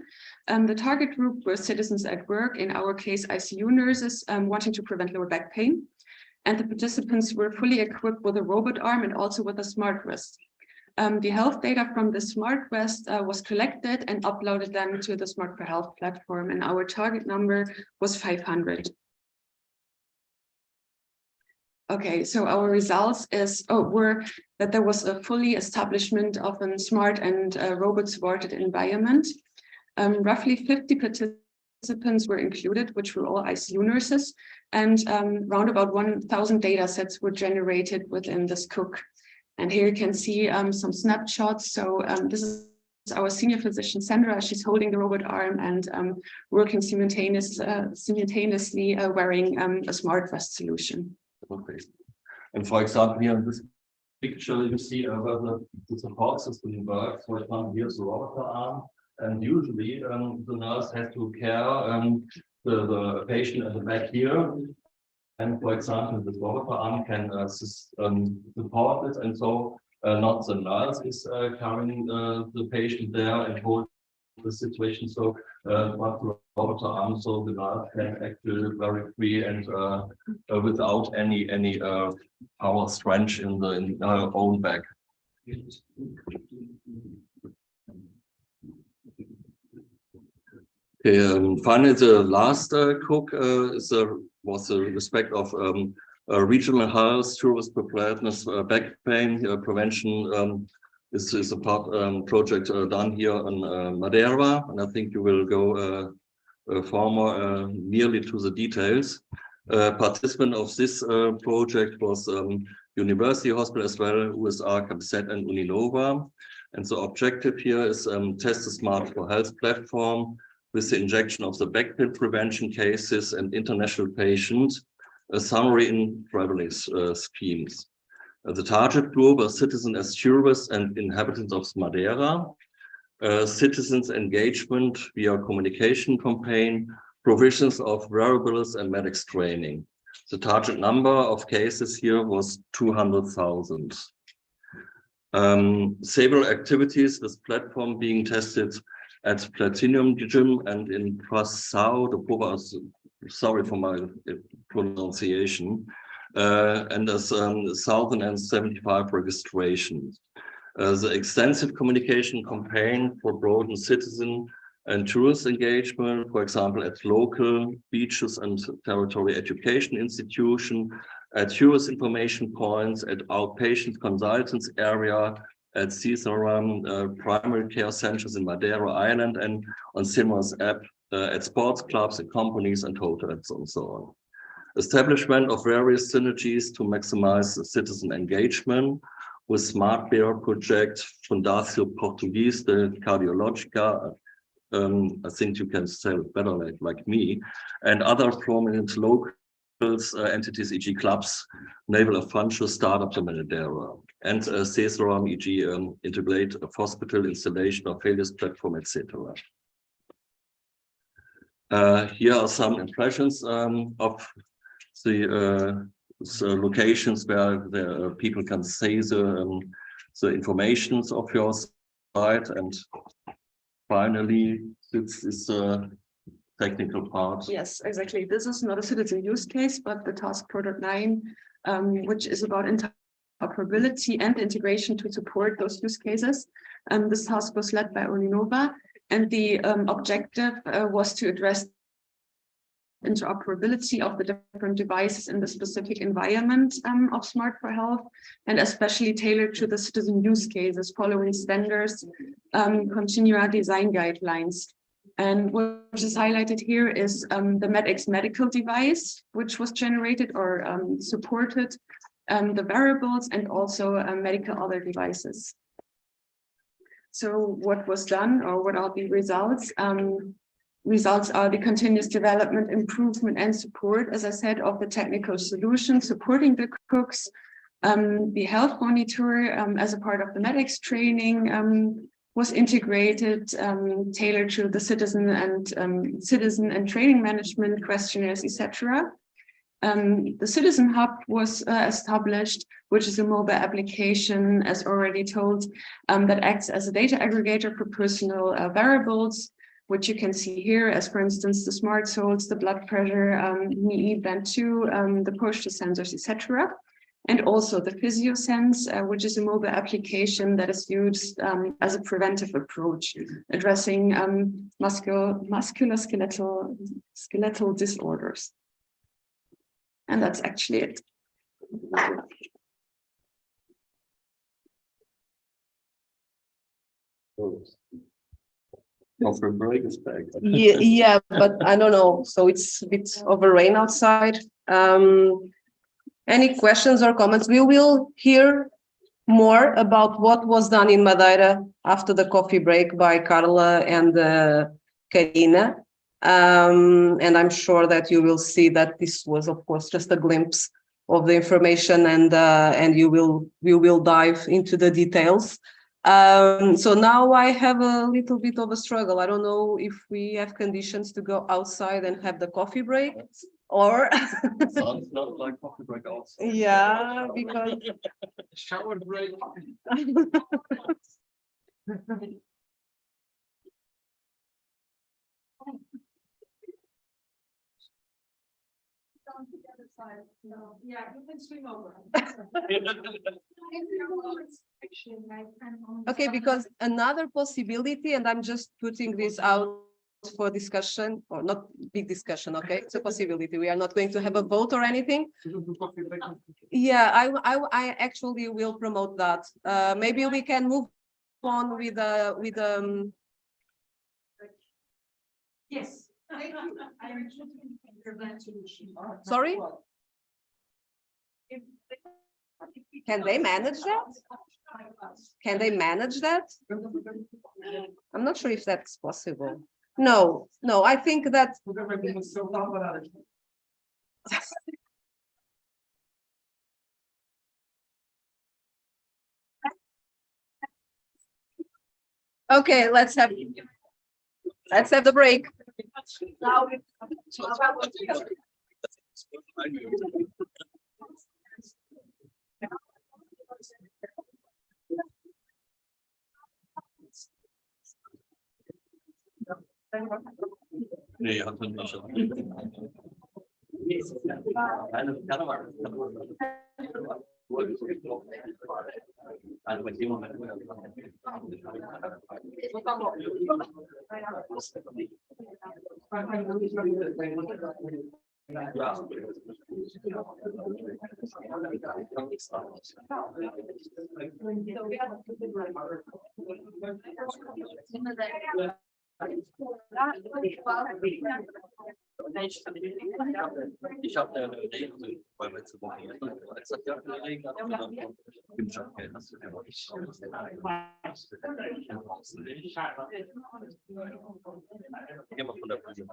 The target group were citizens at work, in our case ICU nurses, wanting to prevent lower back pain. And the participants were fully equipped with a robot arm and also with a smart wrist. The health data from the smart wrist was collected and uploaded then to the Smart4Health platform, and our target number was 500. Okay, so our results were that there was a fully establishment of a smart and robot-supported environment. Roughly 50 participants were included, which were all ICU nurses, and round about 1,000 data sets were generated within this cook. And here you can see some snapshots. So this is our senior physician, Sandra. She's holding the robot arm and working simultaneously wearing a smart vest solution. Okay. And for example, here in this picture, you see whether the support system works. For example, here's the robot arm, and usually the nurse has to care the patient at the back here. And for example, the robot arm can support it, and so not the nurse is carrying the patient there and hold the situation. So, but the robot arm, so the nurse can actually very free and without any power strength in her own back. Okay, finally, the last cook was the respect of regional health, service preparedness, back pain prevention. This is a project done here on Madeira, and I think you will go far more nearly to the details. Participant of this project was University Hospital as well, USA, CAPSET, and Uninova. And the objective here is test the Smart4Health platform with the injection of the back pain prevention cases and international patients, a summary in traveling schemes. The target group are citizens as tourists and inhabitants of Madeira, citizens engagement via communication campaign, provisions of wearables and medics training. The target number of cases here was 200,000. Several activities with platform being tested at Platinum Gym and in Passau, sorry for my pronunciation, and there's 1,075 registrations. The extensive communication campaign for broadened citizen and tourist engagement, for example, at local beaches and territory education institution, at tourist information points, at outpatient consultants area, at Ciceron primary care centers in Madeira Island and on Simmer's app at sports clubs and companies and hotels and so on. Establishment of various synergies to maximize citizen engagement with Smart4Health project Fundação Português de Cardiologia. I think you can say it better like me, and other prominent local entities, e.g. clubs, naval and functional startups in Madeira, and CESRAM, e.g. integrate a hospital installation of failures platform, etc. Here are some impressions of the locations where the people can say the informations of your site, and finally, this is a technical part. Yes, exactly. This is not a citizen use case, but the task product 9, which is about interoperability and integration to support those use cases. This task was led by Uninova, and the objective was to address interoperability of the different devices in the specific environment of Smart4Health, and especially tailored to the citizen use cases following standards, continua design guidelines. And what is highlighted here is the MedX medical device, which was generated or supported the wearables and also medical other devices. So what was done, or what are the results? Results are the continuous development, improvement, and support, as I said, of the technical solution supporting the cooks. The health monitor, as a part of the MedX training, was integrated, tailored to the citizen and training management questionnaires, etc. The Citizen Hub was established, which is a mobile application, as already told, that acts as a data aggregator for personal wearables, which you can see here, as for instance, the smart soles, the blood pressure, knee band 2, the posture sensors, etc. And also the PhysioSense, which is a mobile application that is used as a preventive approach, addressing musculoskeletal disorders. And that's actually it. Coffee break is back. Yeah, but I don't know. So it's a bit of a rain outside. Any questions or comments? We will hear more about what was done in Madeira after the coffee break by Carla and Karina. And I'm sure that you will see that this was, of course, just a glimpse of the information, and we will dive into the details. So now I have a little bit of a struggle. I don't know if we have conditions to go outside and have the coffee break, or Sounds not like coffee break outside. yeah, because Shower break. Yeah, you can swing over. okay, because another possibility, and I'm just putting this out for discussion, or not big discussion, okay? It's a possibility. We are not going to have a vote or anything. Yeah, I actually will promote that. Maybe we can move on with Yes. sorry? Can they manage that? Can they manage that? I'm not sure if that's possible. No, I think that okay, let's have the break. Nee, hat man nicht. Ich habe eine Regel bei letzte Woche. Ich sag, ja, eine Regel im Jobgeld hast du ja noch nicht. Immer von der Politik.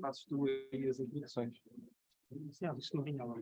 Faço tu aí as introduções. Não, isso não vem não.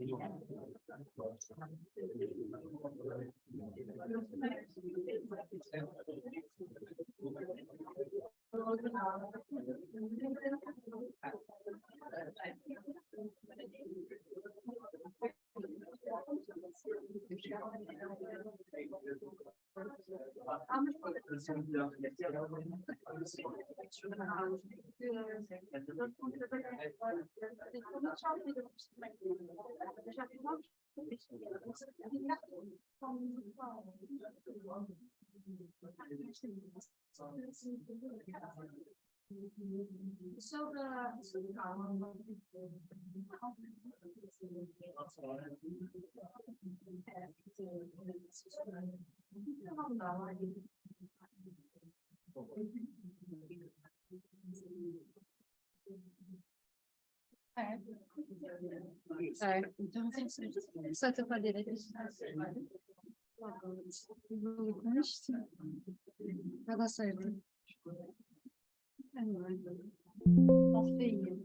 Então, só te pode direito. Vai dar certo. Tá feio.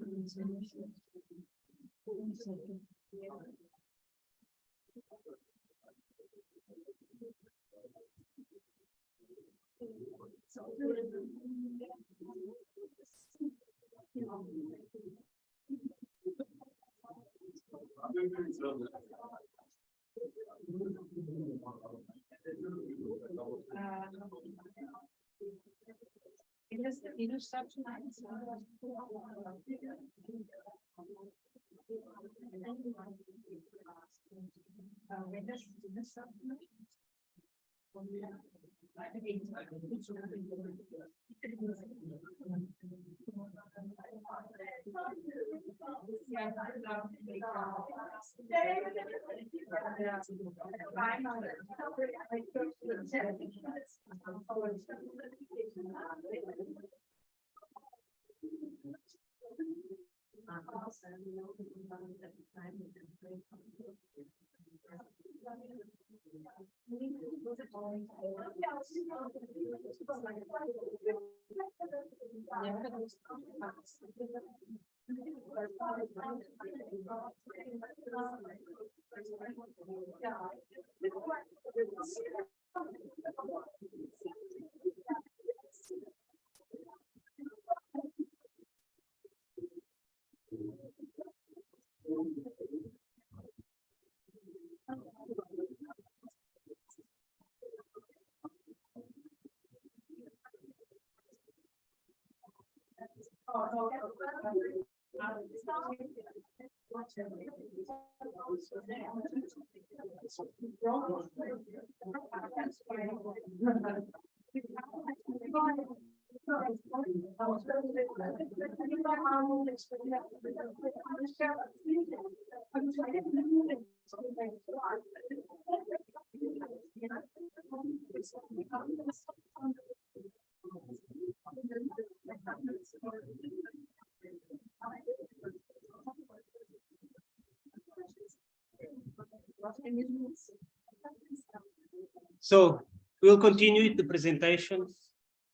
So we'll continue with the presentation.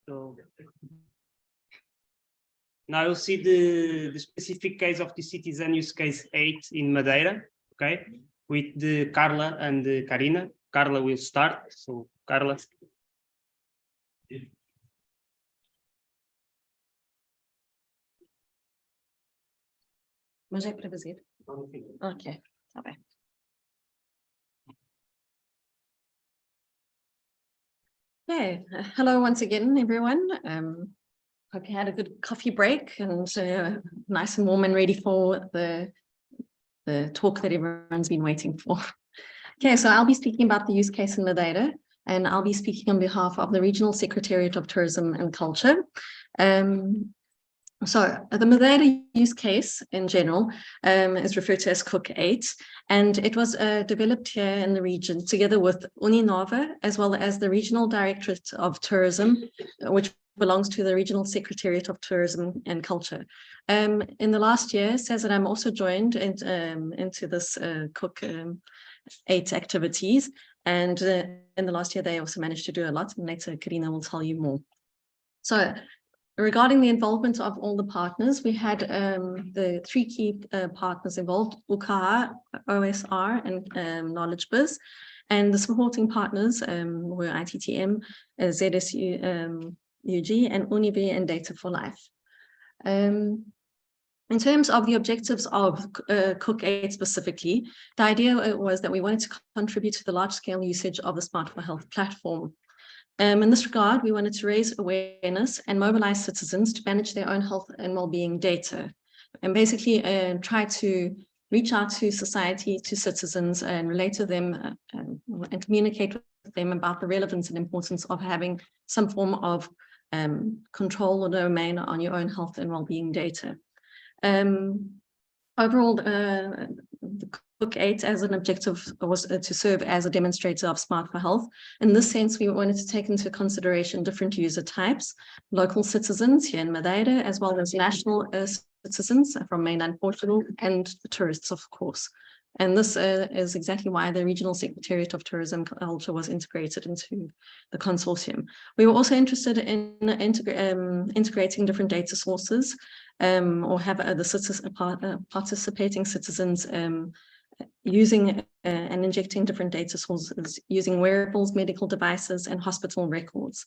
So now you'll see the specific case of the citizen use case 8 in Madeira, okay, with the Carla and the Karina. Carla will start. So Carla. Mas é para fazer? Ok, tá bem. Okay, hello once again, everyone. Hope you had a good coffee break and nice and warm and ready for the talk that everyone's been waiting for. Okay, so I'll be speaking about the use case in Madeira, and I'll be speaking on behalf of the Regional Secretariat of Tourism and Culture. So the Madeira use case in general is referred to as Cook 8, and it was developed here in the region together with Uninova, as well as the Regional Directorate of Tourism, which belongs to the Regional Secretariat of Tourism and Culture. In the last year, Cesar, I'm also joined into this Cook 8 activities. And in the last year, they also managed to do a lot. And later, Karina will tell you more. So regarding the involvement of all the partners, we had the 3 key partners involved, UKA, OSR, and Knowledge Biz. And the supporting partners were ITTM, ZSU, UG, and Unive and Data for Life. In terms of the objectives of Cook 8 specifically, the idea was that we wanted to contribute to the large-scale usage of the Smart4Health platform. In this regard, we wanted to raise awareness and mobilize citizens to manage their own health and well-being data, and basically try to reach out to society, to citizens, and relate to them and communicate with them about the relevance and importance of having some form of control or domain on your own health and well-being data. Overall, the Cook 8 as an objective was to serve as a demonstrator of Smart4Health. In this sense, we wanted to take into consideration different user types, local citizens here in Madeira, as well as national citizens from mainland Portugal, and the tourists, of course. And this is exactly why the Regional Secretariat of Tourism and Culture was integrated into the consortium. We were also interested in integrating different data sources or have the participating citizens using and injecting different data sources using wearables, medical devices, and hospital records.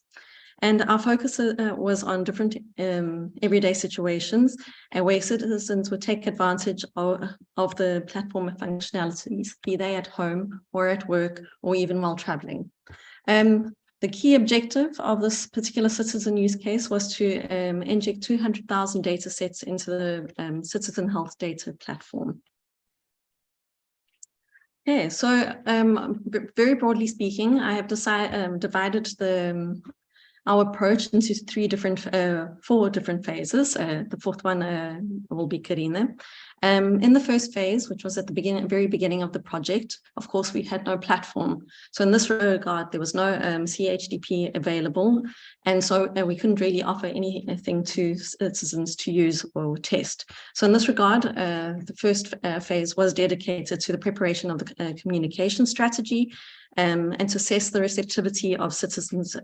And our focus was on different everyday situations and where citizens would take advantage of the platform functionalities, be they at home or at work or even while traveling. The key objective of this particular citizen use case was to inject 200,000 data sets into the citizen health data platform. Okay, so very broadly speaking, I have divided our approach into 4 different phases. The 4th one will be Karina. In the first phase, which was at the very beginning of the project, of course, we had no platform. So in this regard, there was no CHDP available. And so we couldn't really offer anything to citizens to use or test. So in this regard, the first phase was dedicated to the preparation of the communication strategy and to assess the receptivity of citizens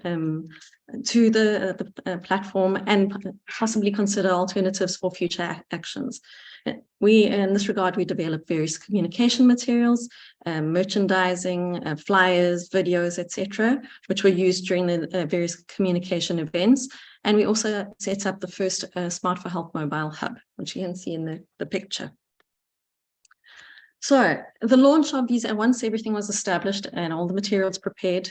to the platform and possibly consider alternatives for future actions. In this regard, we developed various communication materials, merchandising, flyers, videos, etc., which were used during the various communication events. And we also set up the first Smart4Health mobile hub, which you can see in the picture. So the launch of these, and once everything was established and all the materials prepared,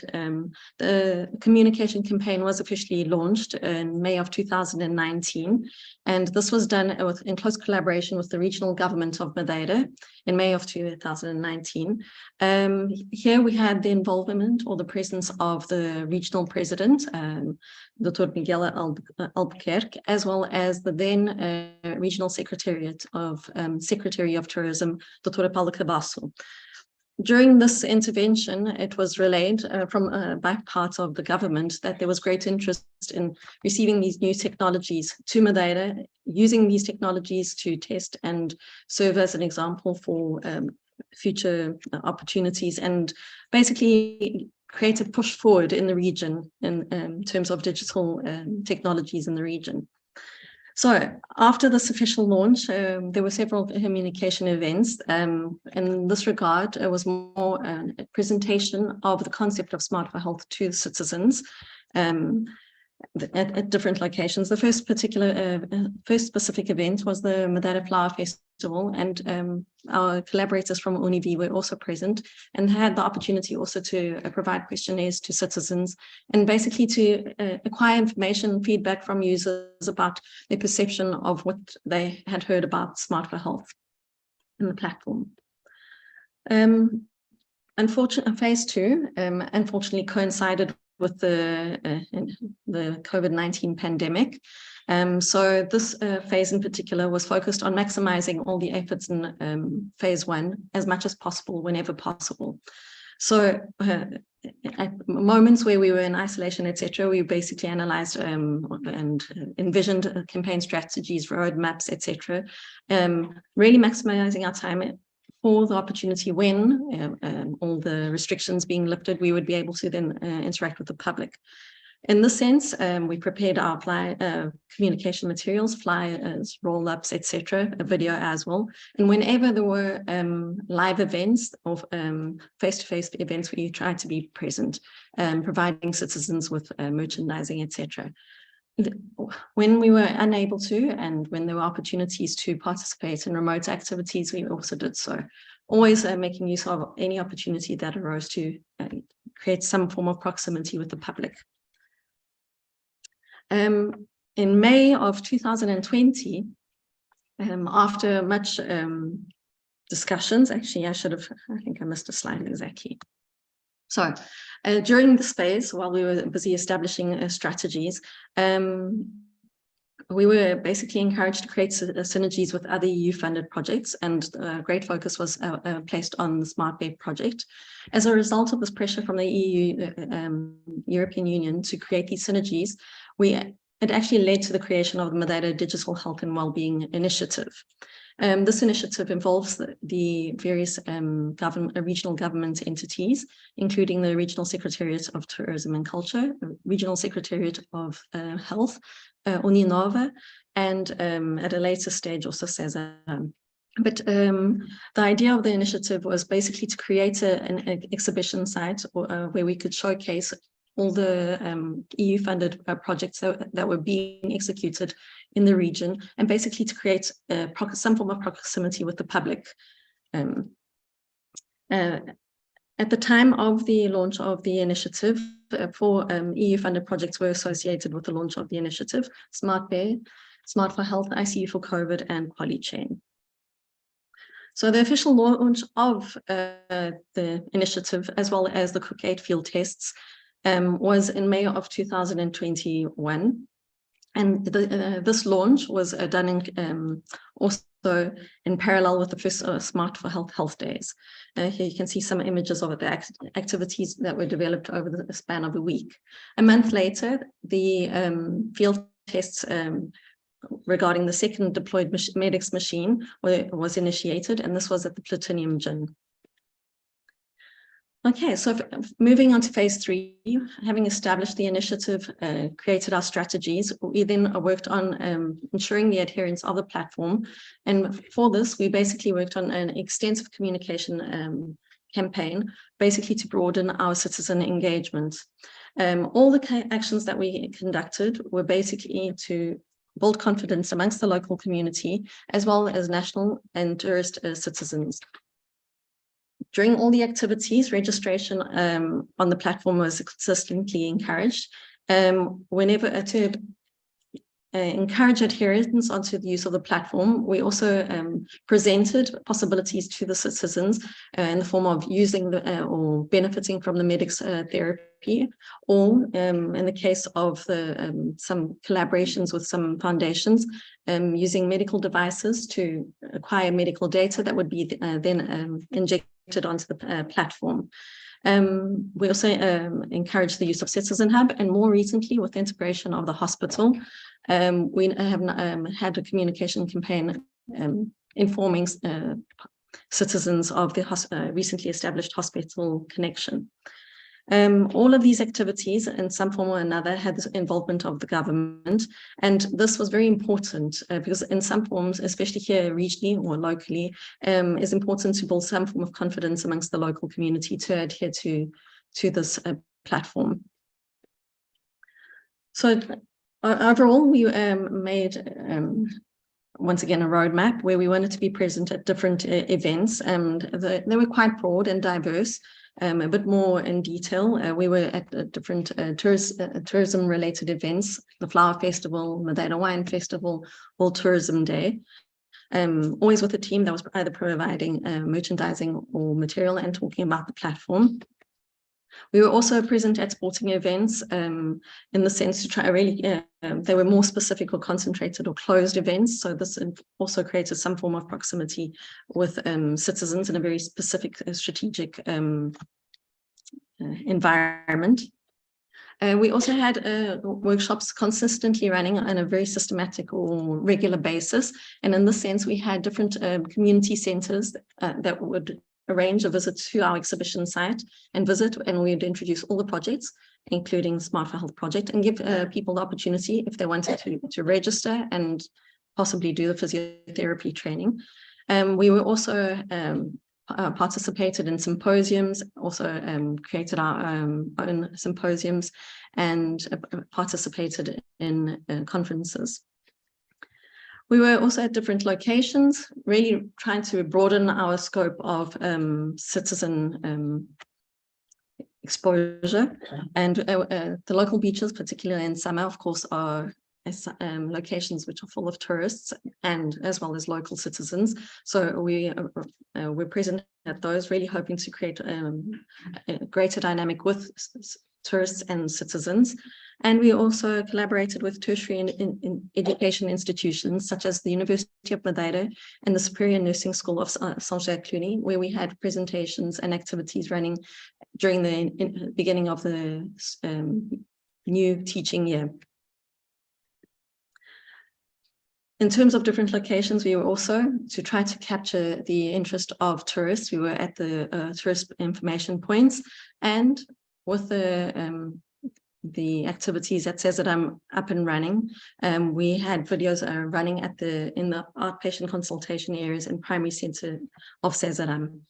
the communication campaign was officially launched in May of 2019. And this was done in close collaboration with the regional government of Madeira in May of 2019. Here we had the involvement or the presence of the regional president, Dr. Miguel Albuquerque, as well as the then regional secretariat of Secretary of Tourism, Dr. Paulo Cabasso. During this intervention, it was relayed by part of the government that there was great interest in receiving these new technologies to Madeira, using these technologies to test and serve as an example for future opportunities, and basically create a push forward in the region in terms of digital technologies in the region. So after this official launch, there were several communication events. In this regard, it was more a presentation of the concept of Smart4Health to citizens at different locations. The first specific event was the Madeira Flower Festival, and our collaborators from Unive were also present and had the opportunity also to provide questionnaires to citizens and basically to acquire information and feedback from users about their perception of what they had heard about Smart4Health in the platform. Phase 2 unfortunately coincided with the COVID-19 pandemic. So this phase in particular was focused on maximizing all the efforts in phase 1 as much as possible, whenever possible. So at moments where we were in isolation, etc., we basically analyzed and envisioned campaign strategies, roadmaps, etc., really maximizing our time for the opportunity when all the restrictions being lifted, we would be able to then interact with the public. In this sense, we prepared our communication materials, flyers, roll-ups, etc., a video as well. And whenever there were live events or face-to-face events, we tried to be present, providing citizens with merchandising, etc. When we were unable to, and when there were opportunities to participate in remote activities, we also did so. Always making use of any opportunity that arose to create some form of proximity with the public. In May of 2020, after much discussions, actually, I think I missed a slide exactly. So during this phase, while we were busy establishing strategies, we were basically encouraged to create synergies with other EU-funded projects, and great focus was placed on the Smart4Health project. As a result of this pressure from the European Union to create these synergies, it actually led to the creation of the Madeira Digital Health and Wellbeing Initiative. This initiative involves the various regional government entities, including the Regional Secretariat of Tourism and Culture, Regional Secretariat of Health, Uninova, and at a later stage also CESA. But the idea of the initiative was basically to create an exhibition site where we could showcase all the EU-funded projects that were being executed in the region, and basically to create some form of proximity with the public. At the time of the launch of the initiative, 4 EU-funded projects were associated with the launch of the initiative: Smart4Health, Smart4Health, ICU for COVID, and QualiChain. So the official launch of the initiative, as well as the Cook 8 field tests, was in May of 2021. And this launch was done also in parallel with the first Smart4Health Health Days. Here you can see some images of the activities that were developed over the span of a week. A month later, the field tests regarding the second deployed medics machine was initiated, and this was at the Platinum Gym. Okay, so moving on to phase 3, having established the initiative, created our strategies, we then worked on ensuring the adherence of the platform. And for this, we basically worked on an extensive communication campaign, basically to broaden our citizen engagement. All the actions that we conducted were basically to build confidence amongst the local community, as well as national and tourist citizens. During all the activities, registration on the platform was consistently encouraged. Whenever to encourage adherence onto the use of the platform, we also presented possibilities to the citizens in the form of using or benefiting from the medics therapy, or in the case of some collaborations with some foundations, using medical devices to acquire medical data that would be then injected onto the platform. We also encourage the use of Citizen Hub, and more recently with the integration of the hospital, we have had a communication campaign informing citizens of the recently established hospital connection. All of these activities in some form or another had the involvement of the government, and this was very important because in some forms, especially here regionally or locally, it's important to build some form of confidence amongst the local community to adhere to this platform. So overall, we made once again a roadmap where we wanted to be present at different events, and they were quite broad and diverse. A bit more in detail, we were at different tourism-related events: the Flower Festival, Madeira Wine Festival, World Tourism Day, always with a team that was either providing merchandising or material and talking about the platform. We were also present at sporting events in the sense to try really, they were more specific or concentrated or closed events. So this also created some form of proximity with citizens in a very specific strategic environment. We also had workshops consistently running on a very systematic or regular basis. And in this sense, we had different community centers that would arrange a visit to our exhibition site and we'd introduce all the projects, including Smart4Health project, and give people the opportunity if they wanted to register and possibly do the physiotherapy training. We were also participated in symposiums, also created our own symposiums, and participated in conferences. We were also at different locations, really trying to broaden our scope of citizen exposure. And the local beaches, particularly in summer, of course, are locations which are full of tourists and as well as local citizens. So we're present at those, really hoping to create a greater dynamic with tourists and citizens. And we also collaborated with tertiary education institutions such as the University of Madeira and the Superior Nursing School of Saint-Jacques-Cluny, where we had presentations and activities running during the beginning of the new teaching year. In terms of different locations, we were also, to try to capture the interest of tourists, we were at the tourist information points, and with the activities at Cesaram up and running, we had videos running in the outpatient consultation areas and primary center of Cesaram.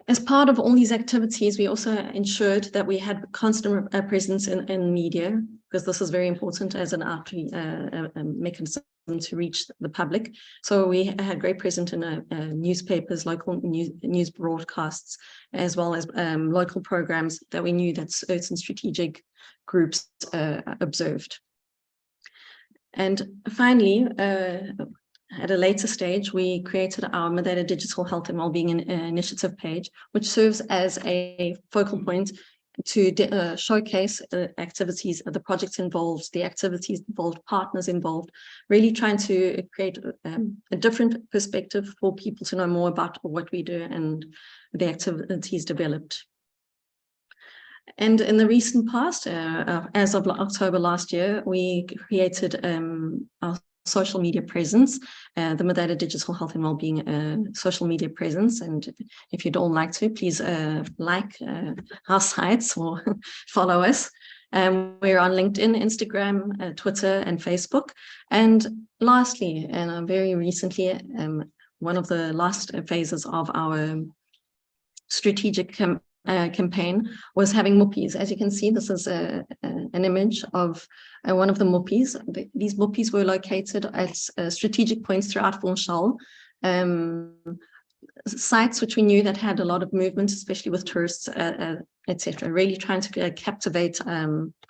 As part of all these activities, we also ensured that we had constant presence in media, because this is very important as an outreach mechanism to reach the public. So we had great presence in newspapers, local news broadcasts, as well as local programs that we knew that certain strategic groups observed. And finally, at a later stage, we created our Madeira Digital Health and Wellbeing Initiative page, which serves as a focal point to showcase activities, the projects involved, the activities involved, partners involved, really trying to create a different perspective for people to know more about what we do and the activities developed. And in the recent past, as of October last year, we created our social media presence, the Madeira Digital Health and Wellbeing social media presence. And if you'd all like to, please like our sites or follow us. We're on LinkedIn, Instagram, Twitter, and Facebook. And lastly, and very recently, one of the last phases of our strategic campaign was having muppies. As you can see, this is an image of one of the muppies. These muppies were located at strategic points throughout Funchal, sites which we knew that had a lot of movement, especially with tourists, etc. Really trying to captivate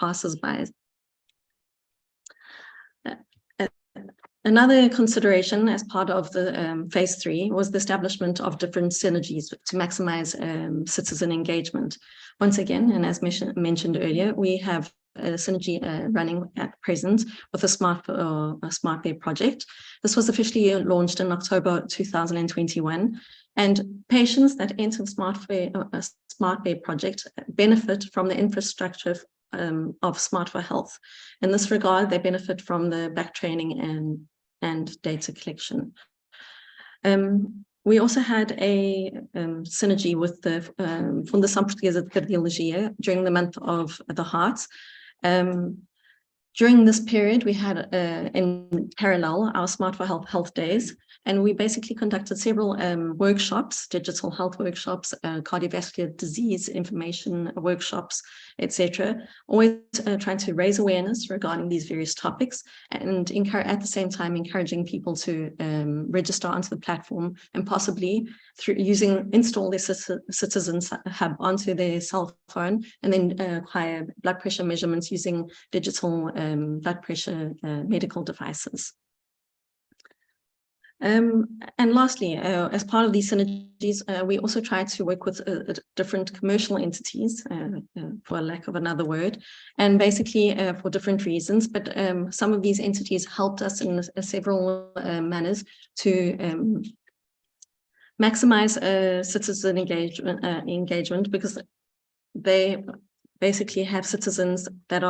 passers-by. Another consideration as part of the phase 3 was the establishment of different synergies to maximize citizen engagement. Once again, and as mentioned earlier, we have a synergy running at present with a Smart Bay project. This was officially launched in October 2021, and patients that enter the Smart Bay project benefit from the infrastructure of Smart4Health. In this regard, they benefit from the back training and data collection. We also had a synergy with the Fundação Portuguesa de Cardiologia during the month of the heart. During this period, we had in parallel our Smart4Health Health Days, and we basically conducted several workshops, digital health workshops, cardiovascular disease information workshops, etc. Always trying to raise awareness regarding these various topics, and at the same time encouraging people to register onto the platform and possibly through install their citizens hub onto their cell phone, and then acquire blood pressure measurements using digital blood pressure medical devices. And lastly, as part of these synergies, we also try to work with different commercial entities, for lack of another word, and basically for different reasons. But some of these entities helped us in several manners to maximize citizen engagement because they basically have citizens that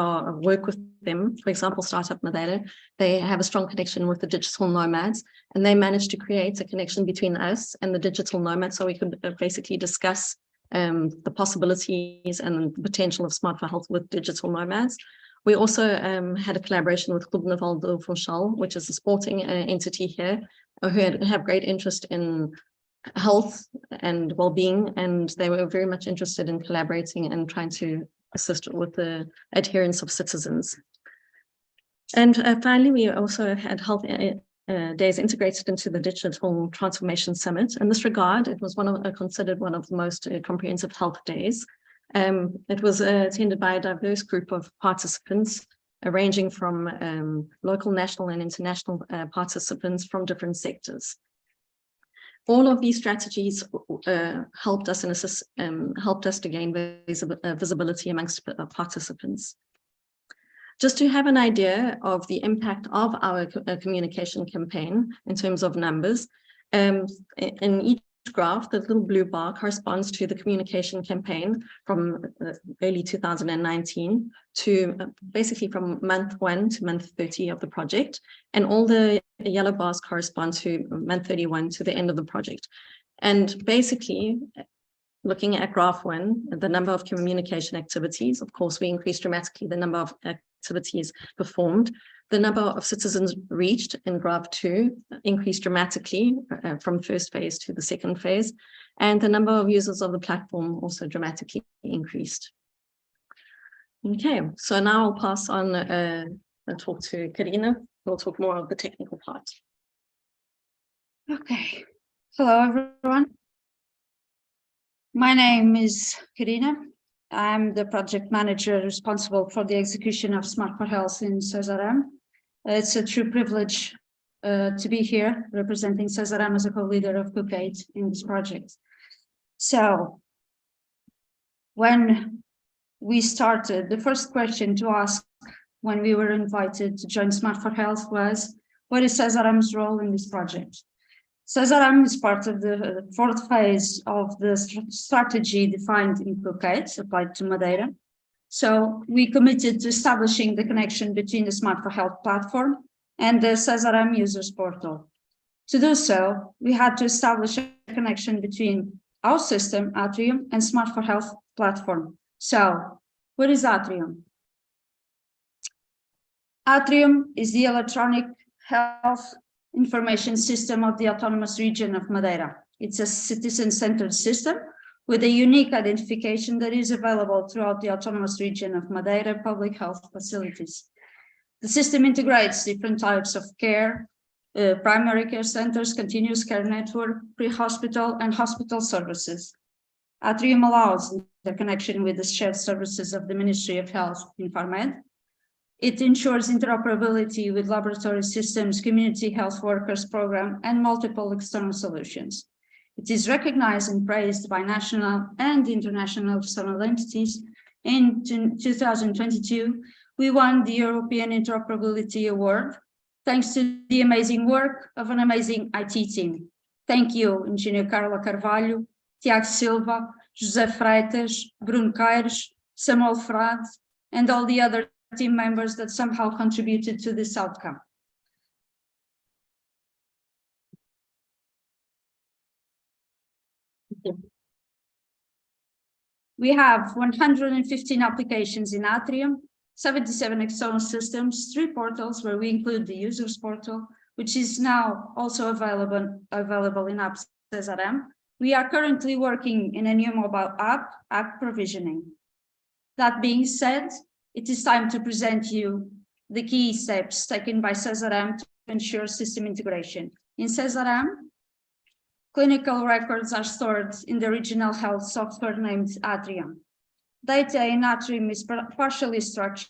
work with them. For example, Startup Madeira, they have a strong connection with the digital nomads, and they managed to create a connection between us and the digital nomads, so we could basically discuss the possibilities and the potential of Smart4Health with digital nomads. We also had a collaboration with Club Naval do Funchal, which is a sporting entity here, who have great interest in health and well-being, and they were very much interested in collaborating and trying to assist with the adherence of citizens. And finally, we also had health days integrated into the Digital Transformation Summit. In this regard, it was considered one of the most comprehensive health days. It was attended by a diverse group of participants, ranging from local, national, and international participants from different sectors. All of these strategies helped us to gain visibility amongst participants. Just to have an idea of the impact of our communication campaign in terms of numbers, in each graph, the little blue bar corresponds to the communication campaign from early 2019 to basically from month 1 to month 30 of the project. And all the yellow bars correspond to month 31 to the end of the project. And basically, looking at graph 1, the number of communication activities, of course, we increased dramatically the number of activities performed. The number of citizens reached in graph 2 increased dramatically from first phase to the second phase. And the number of users of the platform also dramatically increased. Okay, so now I'll pass on and talk to Karina. We'll talk more of the technical part. Okay. Hello, everyone. My name is Karina. I'm the project manager responsible for the execution of Smart4Health in Cesaram. It's a true privilege to be here representing Cesaram as a co-leader of COOK8 in this project. So when we started, the first question to ask when we were invited to join Smart4Health was, what is Cesaram's role in this project? Cesaram is part of the 4th phase of the strategy defined in COOK8, applied to Madeira. So we committed to establishing the connection between the Smart4Health platform and the Cesaram users portal. To do so, we had to establish a connection between our system, Atrium, and Smart4Health platform. So what is Atrium? Atrium is the electronic health information system of the autonomous region of Madeira. It's a citizen-centered system with a unique identification that is available throughout the autonomous region of Madeira public health facilities. The system integrates different types of care, primary care centers, continuous care network, pre-hospital and hospital services. Atrium allows the connection with the shared services of the Ministry of Health in Farmed. It ensures interoperability with laboratory systems, community health workers program, and multiple external solutions. It is recognized and praised by national and international external entities. In 2022, we won the European Interoperability Award, thanks to the amazing work of an amazing IT team. Thank you, Engineer Carla Carvalho, Tiago Silva, José Freitas, Bruno Caires, Samuel Frade, and all the other team members that somehow contributed to this outcome. We have 115 applications in Atrium, 77 external systems, 3 portals where we include the users portal, which is now also available in App Cesaram. We are currently working in a new mobile app provisioning. That being said, it is time to present you the key steps taken by Cesaram to ensure system integration. In Cesaram, clinical records are stored in the regional health software named Atrium. Data in Atrium is partially structured,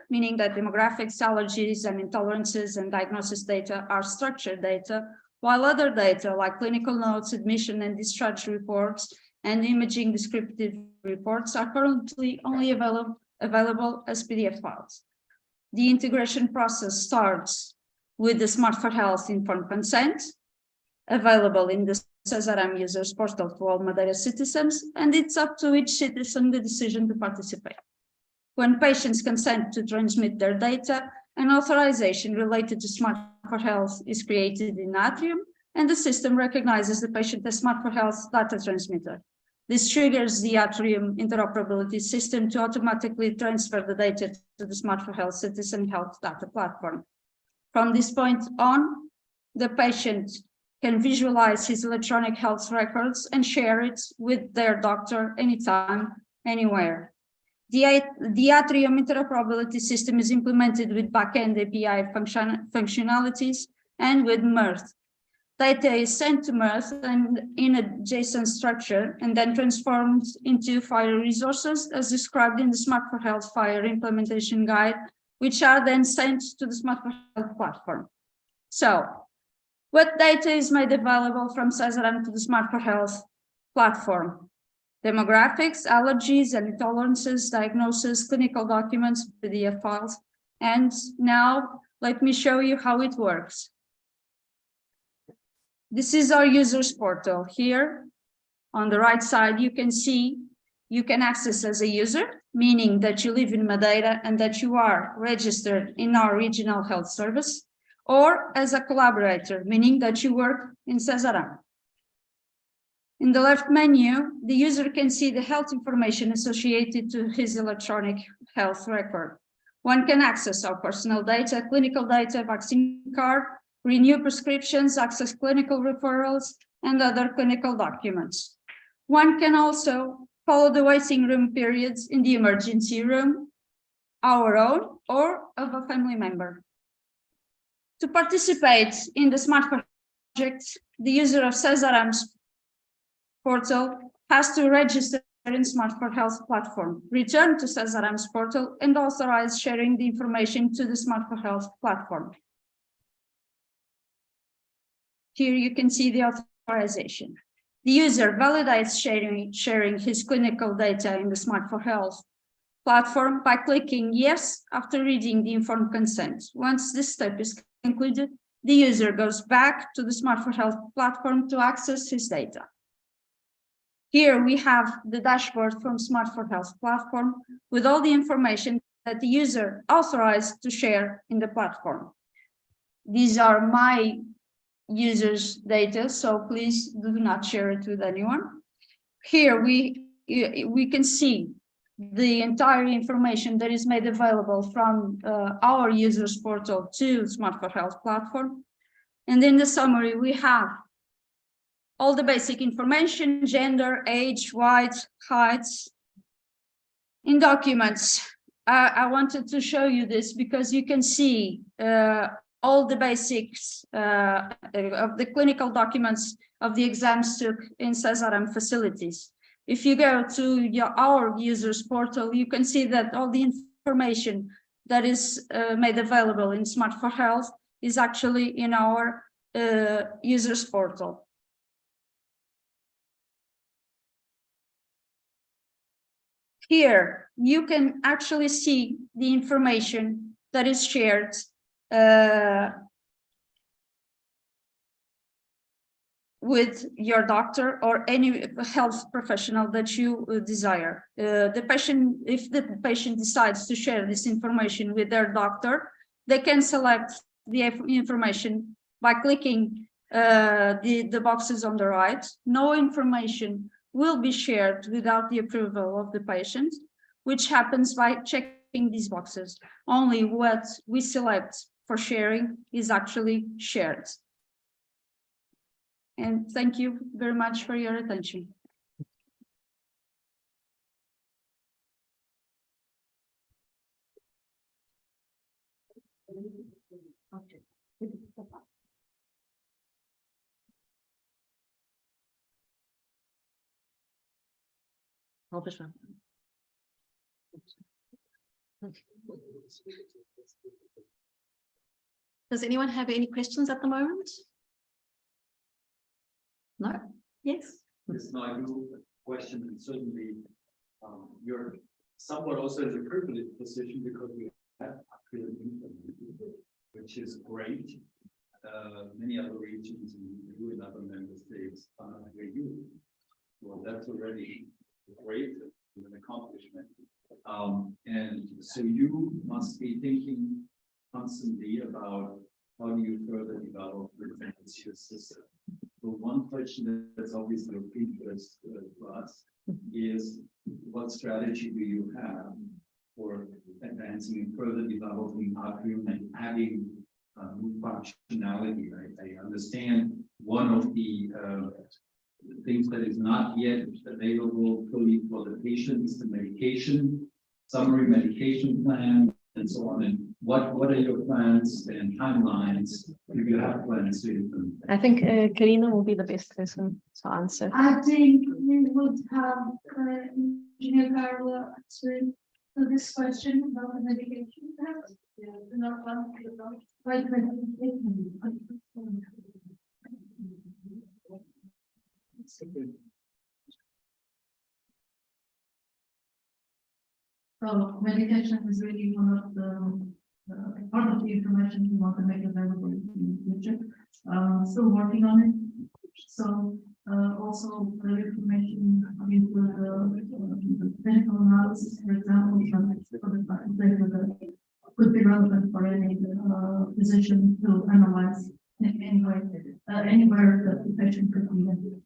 meaning that demographics, allergies, and intolerances and diagnosis data are structured data, while other data like clinical notes, admission and discharge reports, and imaging descriptive reports are currently only available as PDF files. The integration process starts with the Smart4Health informed consent, available in the Cesaram users portal to all Madeira citizens, and it's up to each citizen the decision to participate. When patients consent to transmit their data, an authorization related to Smart4Health is created in Atrium, and the system recognizes the patient as Smart4Health data transmitter. This triggers the Atrium interoperability system to automatically transfer the data to the Smart4Health citizen health data platform. From this point on, the patient can visualize his electronic health records and share it with their doctor anytime, anywhere. The Atrium interoperability system is implemented with backend API functionalities and with Mirth. Data is sent to Mirth and in a JSON structure and then transformed into FHIR resources as described in the Smart4Health FHIR implementation guide, which are then sent to the Smart4Health platform. So, what data is made available from Cesaram to the Smart4Health platform? Demographics, allergies and intolerances, diagnosis, clinical documents, PDF files. And now let me show you how it works. This is our users portal. Here on the right side, you can see you can access as a user, meaning that you live in Madeira and that you are registered in our regional health service, or as a collaborator, meaning that you work in Cesaram. In the left menu, the user can see the health information associated to his electronic health record. One can access our personal data, clinical data, vaccine card, renew prescriptions, access clinical referrals, and other clinical documents. One can also follow the waiting room periods in the emergency room, our own or of a family member. To participate in the Smart4Health project, the user of Cesaram's portal has to register in Smart4Health platform, return to Cesaram's portal, and authorize sharing the information to the Smart4Health platform. Here you can see the authorization. The user validates sharing his clinical data in the Smart4Health platform by clicking yes after reading the informed consent. Once this step is concluded, the user goes back to the Smart4Health platform to access his data. Here we have the dashboard from Smart4Health platform with all the information that the user authorized to share in the platform. These are my users' data, so please do not share it with anyone. Here we can see the entire information that is made available from our users portal to Smart4Health platform. And in the summary, we have all the basic information: gender, age, weight, heights. In documents, I wanted to show you this because you can see all the basics of the clinical documents of the exams took in Cesaram facilities. If you go to our users portal, you can see that all the information that is made available in Smart4Health is actually in our users portal. Here, you can actually see the information that is shared with your doctor or any health professional that you desire. The patient, if the patient decides to share this information with their doctor, they can select the information by clicking the boxes on the right. No information will be shared without the approval of the patient, which happens by checking these boxes. Only what we select for sharing is actually shared. And thank you very much for your attention. Does anyone have any questions at the moment? No? Yes. Yes, no, I do question, and certainly you're somewhat also in a privileged position because you have Atrium implemented, which is great. many other regions in other member states are where you. Well, that's already great, an accomplishment. And so you must be thinking constantly about how do you further develop the financial system. So one question that's obviously of interest to us is what strategy do you have for advancing and further developing Atrium and adding new functionality? I understand one of the things that is not yet available fully for the patient is the medication, summary medication plan, and so on. And what are your plans and timelines? If you have plans to implement? I think Karina will be the best person to answer. I think we would have Engineer Carla answer this question about the medication. So medication is really one of the part of the information we want to make available in the future. Still working on it. So also the information with the clinical analysis, for example, could be relevant for any physician to analyze anywhere that the patient could be in.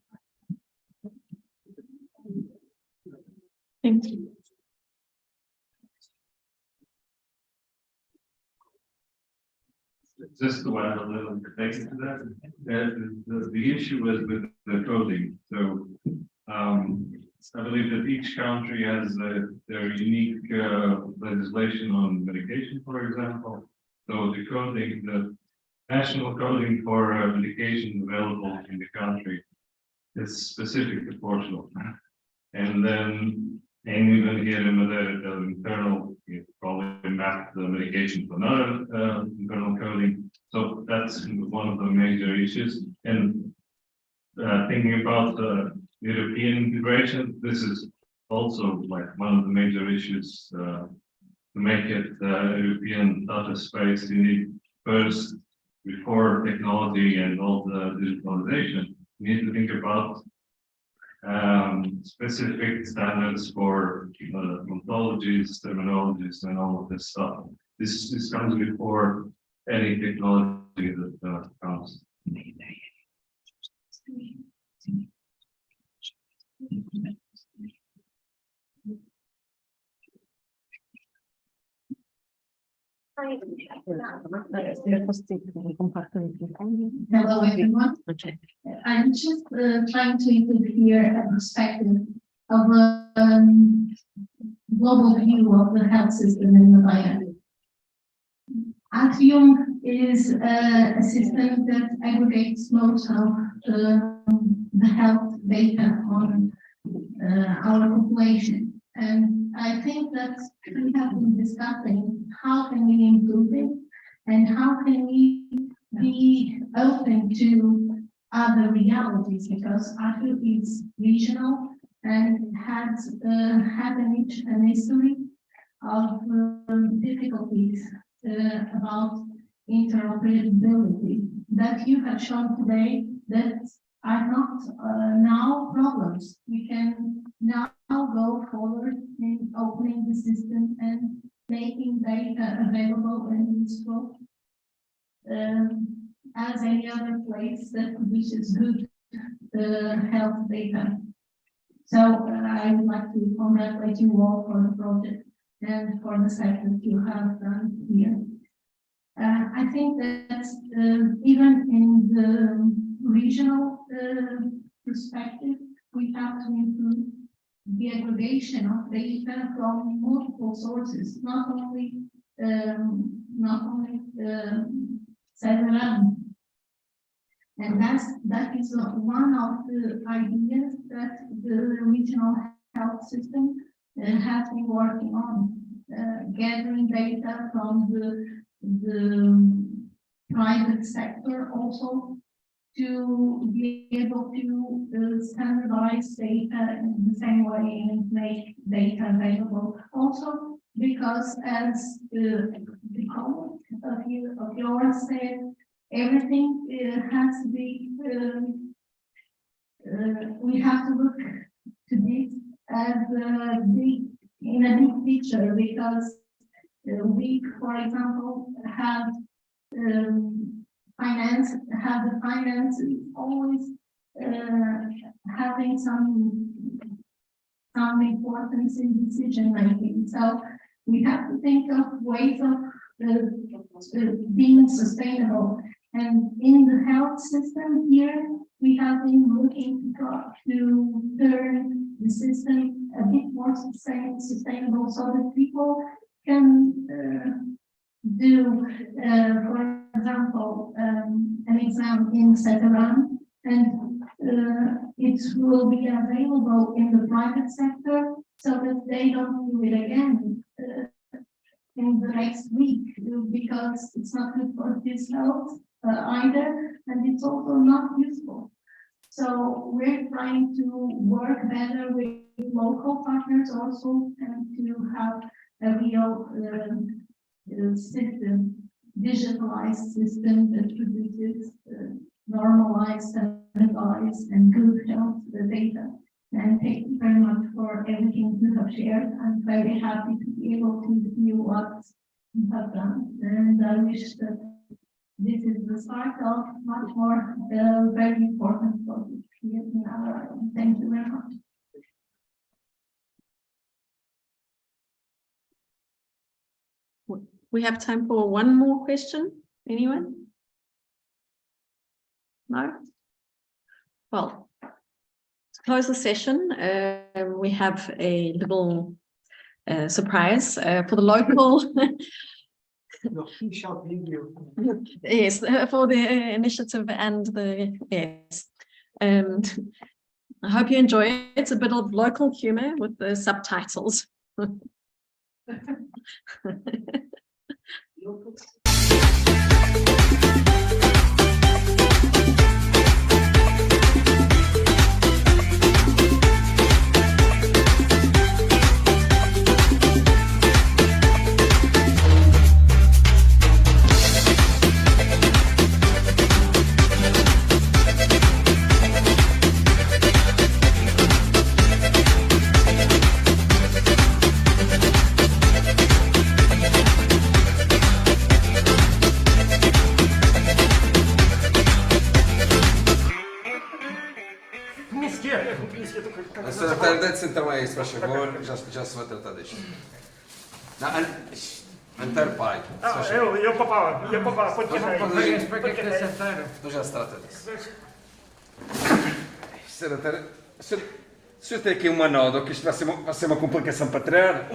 Thank you. Just to add a little bit to that, the issue is with the coding. So I believe that each country has their unique legislation on medication, for example. So the coding, the national coding for medication available in the country is specific to Portugal. And then, and even here in Madeira, the internal, you probably map the medication to another internal coding. So that's one of the major issues. And thinking about European integration, this is also like one of the major issues to make it European data space. You need first, before technology and all the digitalization, you need to think about specific standards for ontologies, terminologies, and all of this stuff. This comes before any technology that comes. Hello, everyone. Okay. I'm just trying to include here a perspective of a global view of the health system in Madeira. Atrium is a system that aggregates most of the health data on our population. And I think that we have been discussing how can we improve it and how can we be open to other realities, because Atrium is regional and has had an history of difficulties about interoperability that you have shown today that are not now problems. We can now go forward in opening the system and making data available and useful as any other place that produces good health data. So I would like to congratulate you all for the project and for the step that you have done here. I think that even in the regional perspective, we have to improve the aggregation of data from multiple sources, not only Cedram. And that is one of the ideas that the regional health system has been working on, gathering data from the private sector also to be able to standardize data in the same way and make data available. Also, because as the comment of yours said, everything has to be, we have to look to this as in a big picture, because we, for example, have the finance always having some importance in decision making. So we have to think of ways of being sustainable. And in the health system here, we have been looking to turn the system a bit more sustainable, so that people can do, for example, an exam in Setaran, and it will be available in the private sector, so that they don't do it again in the next week, because it's not good for this health either, and it's also not useful. So we're trying to work better with local partners also, and to have a real system, digitalized system that produces normalized, standardized, and good health data. And thank you very much for everything you have shared. I'm very happy to be able to hear what you have done, and I wish that this is the start of much more very important project here in our island. Thank you very much. We have time for one more question. Anyone? No? Well, to close the session, we have a little surprise for the local. Yes, for the initiative and the, yes. And I hope you enjoy it. It's a bit of local humor with the subtitles. A senhora deve sentar aí, se faz favor, já se vai tratar disto. Não, Antero pai. Eu papava, pode Então já se trata disso. Senhor Antero, o senhor tem aqui uma nota, que isto vai ser uma complicação para tirar.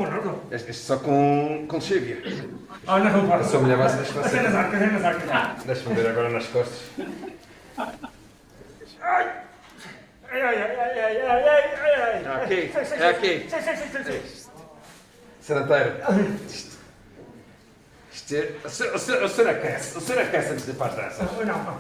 Isto só com lexívia. Não, a sua mulher vai ser. Deixa-me ver agora nas costas. Aqui, é aqui. Senhor Antero, o senhor aquece antes de ir para as danças? Não.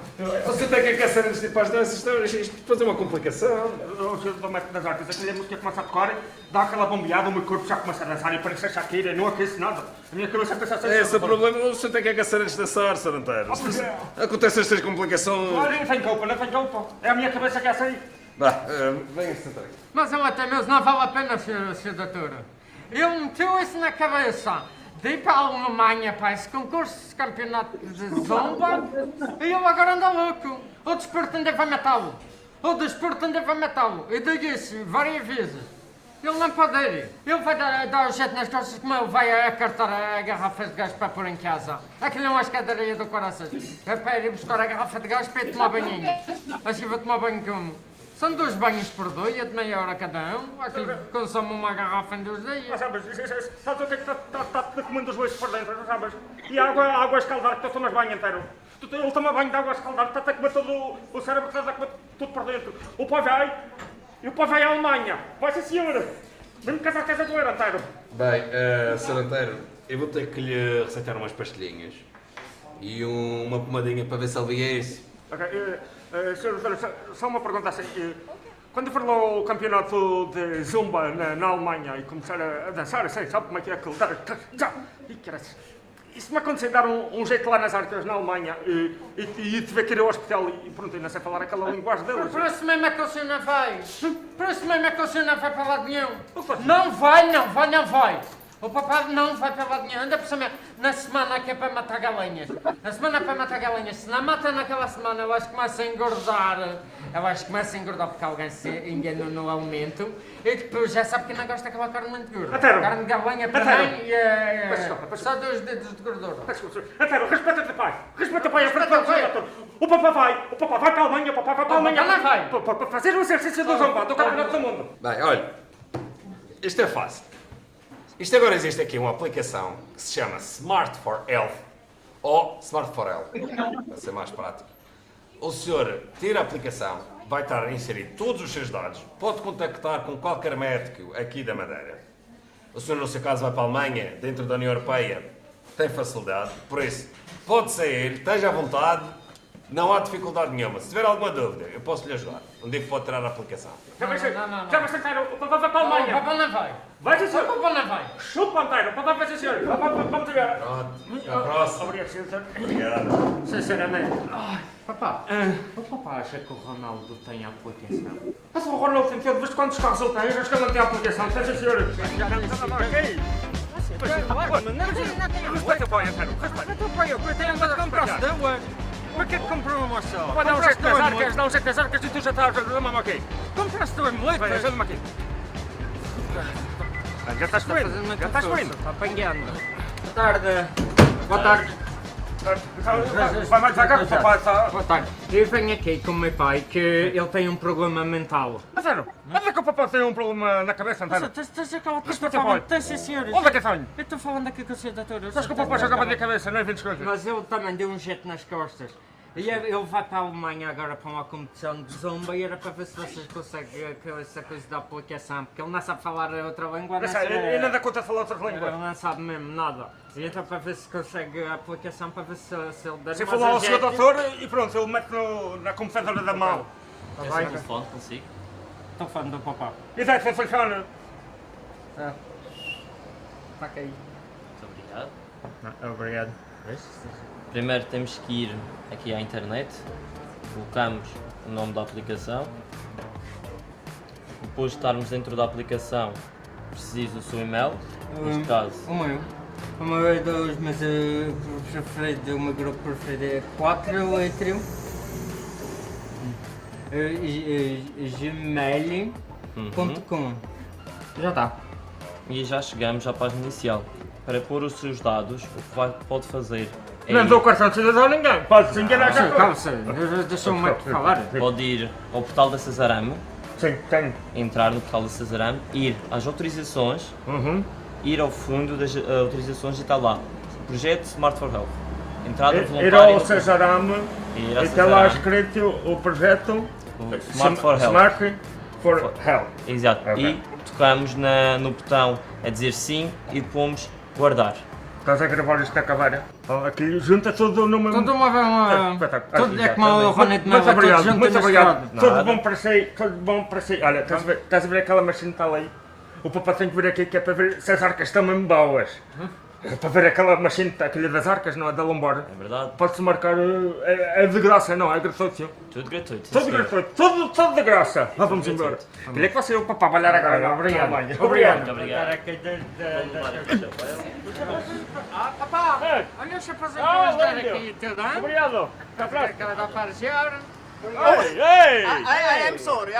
O senhor tem que aquecer antes de ir para as danças, isto depois é uma complicação. O senhor do método das artes, aquele música começa a tocar, dá aquela bombeada, o meu corpo já começa a dançar e parece a Shakira, não aquece nada. A minha cabeça pensa assim. Esse é o problema, o senhor tem que aquecer antes de dançar, Senhor Antero. Acontecem estas complicações. Não tem culpa. É a minha cabeça que é assim. Vá, venha sentar aqui. Mas eu até mesmo não vale a pena, senhor doutor. Ele meteu isso na cabeça de ir para a Alemanha para esse concurso de campeonato de zomba e ele agora anda louco. O desporto ainda vai matá-lo. Eu digo isso várias vezes. Ele não pode ir. Ele vai dar o jeito nas costas como ele vai acartar a garrafa de gás para pôr em casa. Aquilo é uma escadaria do coração. É para ir buscar a garrafa de gás para ir tomar banhinho. Assim vou tomar banho como? São 2 banhos por dia, de meia hora cada um. Aquilo consome uma garrafa em 2 dias. Sabes o que é que está comendo os bois por dentro, sabes? E a água a escaldar, que tu tomas banho inteiro. Ele toma banho de água a escaldar, está a comer todo o cérebro, está a comer tudo por dentro. O pai vai à Alemanha. Vai ser senhor. Vem-me casar a casa do Antero. Bem, Sr. Antero, eu vou ter que lhe receitar umas pastilhinhas. E uma pomadinha para ver se alivia isso. Ok, só uma pergunta assim. Quando for lá ao campeonato de zumba na Alemanha e começar a dançar, assim, sabe como é que é aquilo? E se me acontecer dar um jeito lá nas Arcas, na Alemanha, e tiver que ir ao hospital e pronto, eu não sei falar aquela linguagem deles. Por isso mesmo é que o senhor não vai. Por isso mesmo é que o senhor não vai para lado nenhum. Não vai, não vai, não vai. O papai não vai para lado nenhum. Anda por cima, na semana que é para matar galinhas. Na semana é para matar galinhas. Se não mata naquela semana, eu acho que começa a engordar. Eu acho que começa a engordar porque alguém se enganou no alimento. E depois já sabe que não gosta daquela carne muito gorda. Carne de galinha para mim é só 2 dedos de gordura. Antero, respeita-te, pai. Respeita o pai, o papai vai para a Alemanha, o papai vai para a Alemanha. Não vai. Para fazer o exercício do Zomba, do Campeonato do Mundo. Bem, olha, isto é fácil. Isto agora existe aqui uma aplicação que se chama Smart4Health ou Smart4Health, para ser mais prático. O senhor tira a aplicação, vai estar a inserir todos os seus dados, pode contactar com qualquer médico aqui da Madeira. O senhor, no seu caso, vai para a Alemanha, dentro da União Europeia, tem facilidade, por isso, pode sair, esteja à vontade, não há dificuldade nenhuma. Se tiver alguma dúvida, eu posso lhe ajudar. Onde é que pode tirar a aplicação? Já vai sentar, o papai vai para a Alemanha. O papai não vai. Vai, sim, senhor. O papai não vai. Chupa, Antero, o papai vai, sim, senhor. Vamos ver. Pronto, até à próxima. Obrigado, senhor. Obrigado. Sinceramente. Papá, o papai acha que o Ronaldo tem a aplicação? Mas o Ronaldo tem que ter visto quantos carros ele tem, eu acho que ele não tem a aplicação, sim, senhor. Respeita o pai, Antero, respeita. O pai, eu tenho que comprar duas. Por que comprou uma só? Vai dar um jeito nas arcas, dá um jeito nas arcas e tu já estás, dá-me aqui. Compraste duas moedas? Vai, ajuda-me aqui. Já estás fluindo, já estás fluindo. Está apanhando. Boa tarde. Boa tarde. Vai mais devagar, papai está... Boa tarde. Eu venho aqui com o meu pai que ele tem um problema mental. Antero, onde é que o papai tem um problema na cabeça, Antero? Tens aquela Respeita o pai. Tem sim, senhores. Onde é que tenho? Eu estou falando aqui com o senhor doutor. Sabes que o papai jogava na cabeça, não é 20 coisas. Mas ele também deu um jeito nas costas. E ele vai para a Alemanha agora para uma competição de zumba e era para ver se vocês conseguem essa coisa da aplicação, porque ele não sabe falar outra língua. Ele não dá conta de falar outras línguas. Ele não sabe mesmo nada. E então para ver se consegue a aplicação, para ver se ele der Se for lá ao senhor doutor e pronto, ele mete na computadora da mão. Está bem? Telefone consigo? Estou falando do papá. E daí, telefone. Está aqui. Muito obrigado. Obrigado. Primeiro temos que ir aqui à internet, colocamos o nome da aplicação, depois de estarmos dentro da aplicação, preciso do seu e-mail, neste caso. O meu é 2, mas o meu grupo preferido é 4 letras. Gmail.com. Já está. E já chegamos à página inicial. Para pôr os seus dados, o que pode fazer é... Não dou cartão de cidadão a ninguém, pode se enganar já. Calça, deixa-me falar. Pode ir ao portal da Cesarame. Sim, tenho. Entrar no portal da Cesarame, ir às autorizações, ir ao fundo das autorizações e está lá. Projeto Smart4Health. Entrada voluntária. Ir ao Cesarame e está lá escrito o projeto Smart4Health. Smart4Health. Exato. Okay. E tocamos no botão a dizer sim e pomos guardar. Estás a gravar isto a acabar? Aqui junta tudo numa... Tudo tudo é como o Ronaldo de Muito obrigado, muito obrigado. Tudo bom para si. Olha, estás a ver aquela máquina que está ali? O papai tem que vir aqui que é para ver se as arcas estão mesmo boas. Para ver aquela máquina que está aqui das arcas, não é da lombar. É verdade. Pode-se marcar, é de graça, não, é gratuito. Tudo gratuito. Tudo gratuito, tudo de graça. Vamos embora. Olha que você o papai vai olhar agora. Obrigado. Obrigado. Muito obrigado. Papá, olha deixa eu fazer aqui, tudo bem? Obrigado. Aquela da parcial. Hey! I'm sorry,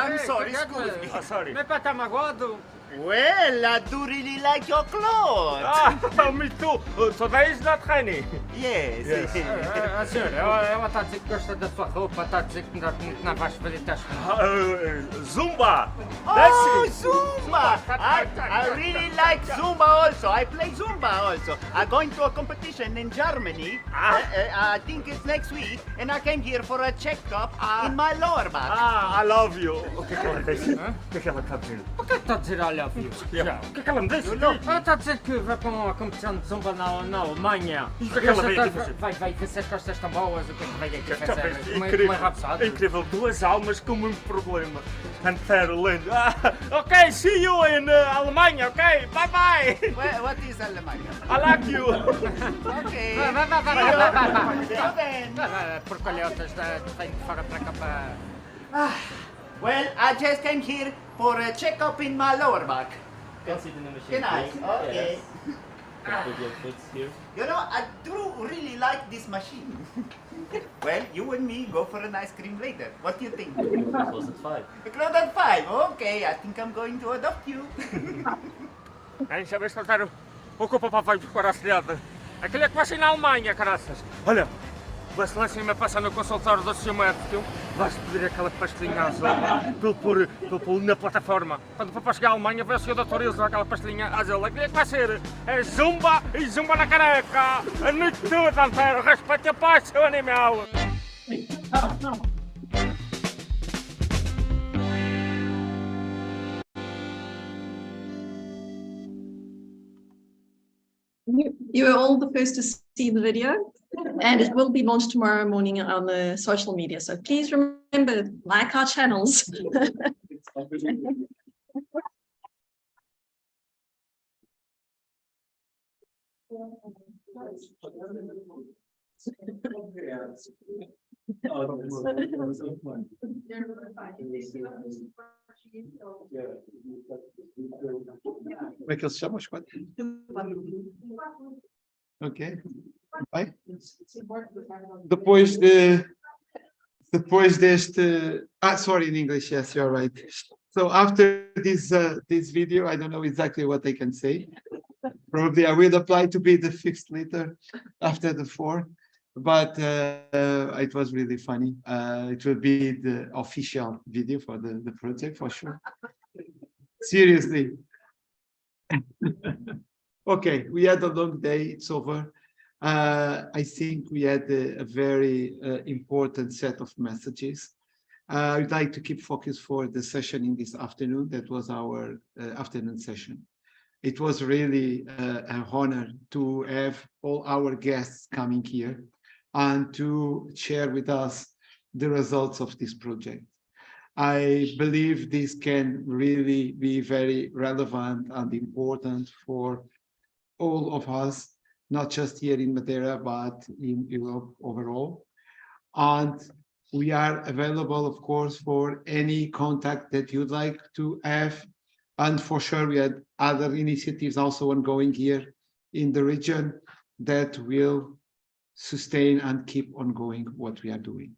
excuse me. Sorry. Meu pai está magoado. Well, I do really like your clothes. Me too. So that is not honey. Yes. A senhora, ela está a dizer que gosta da sua roupa, está a dizer que não vais fazer testes. Zumba. Oh, Zumba! I really like Zumba also. I play Zumba also. I'm going to a competition in Germany. I think it's next week. And I came here for a checkup in my lower back. I love you. O que é que ela está a dizer? O que está a dizer ali? olha, filho. O que é que ela me disse? Ela está a dizer que vai para uma competição de zumba na Alemanha. E o que é que ela veio aqui fazer? Vai ver se as costas estão boas, o que é que vai aqui fazer? Incrível, Uma rapsada. incrível, duas almas com um problema. Antero, lindo. Ok, see you in Alemanha, ok? Bye bye. What is Alemania? I like you. Okay. Vai, porcalhotas, vem de fora para cá para... Well, I just came here for a checkup in my lower back. Can sit in the machine. Can I? please? Okay. Yes. Can put your foot here. You know, I do really like this machine. Well, you and me go for an ice cream later. What do you think? Close at 5. Close at 5. Okay, I think I'm going to adopt you. Hein, sabes que o que o papai vai buscar a cidade? Aquele é que vai ser na Alemanha, caraças. Olha, vai se lá em cima passar no consultório do seu médico, vais pedir aquela pastilhinha azul para ele pôr na plataforma. Quando o papai chegar à Alemanha, vai ser o doutor e usar aquela pastilhinha azul. Aquele é que vai ser zumba e zumba na careca. A noite toda, Antero, respeita a paz, seu animal. You are all the first to see the video, and it will be launched tomorrow morning on the social media. So please remember, like our channels. Como é que eles chamam os quatro? Ok. Vai. Depois deste. Sorry, in English. Yes, you're right. So after this video, I don't know exactly what I can say. Probably I will apply to be the fifth leader after the 4, but it was really funny. It will be the official video for the project for sure. Seriously. Okay, we had a long day, it's over. I think we had a very important set of messages. I'd like to keep focus for the session in this afternoon. That was our afternoon session. It was really an honor to have all our guests coming here and to share with us the results of this project. I believe this can really be very relevant and important for all of us, not just here in Madeira, but in Europe overall. And we are available, of course, for any contact that you'd like to have. And for sure, we had other initiatives also ongoing here in the region that will sustain and keep on going what we are doing.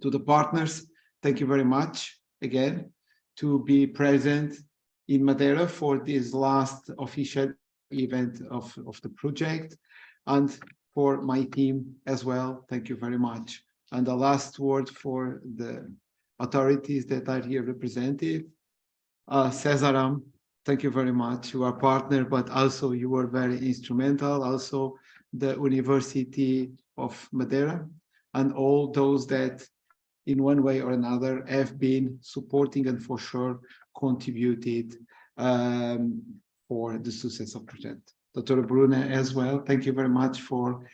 To the partners, thank you very much again to be present in Madeira for this last official event of the project, and for my team as well. Thank you very much. And the last word for the authorities that are here represented. Cesaram, thank you very much. You are partner, but also you were very instrumental. Also the University of Madeira and all those that in one way or another have been supporting and for sure contributed for the success of the project. Dr. Brune as well, thank you very much for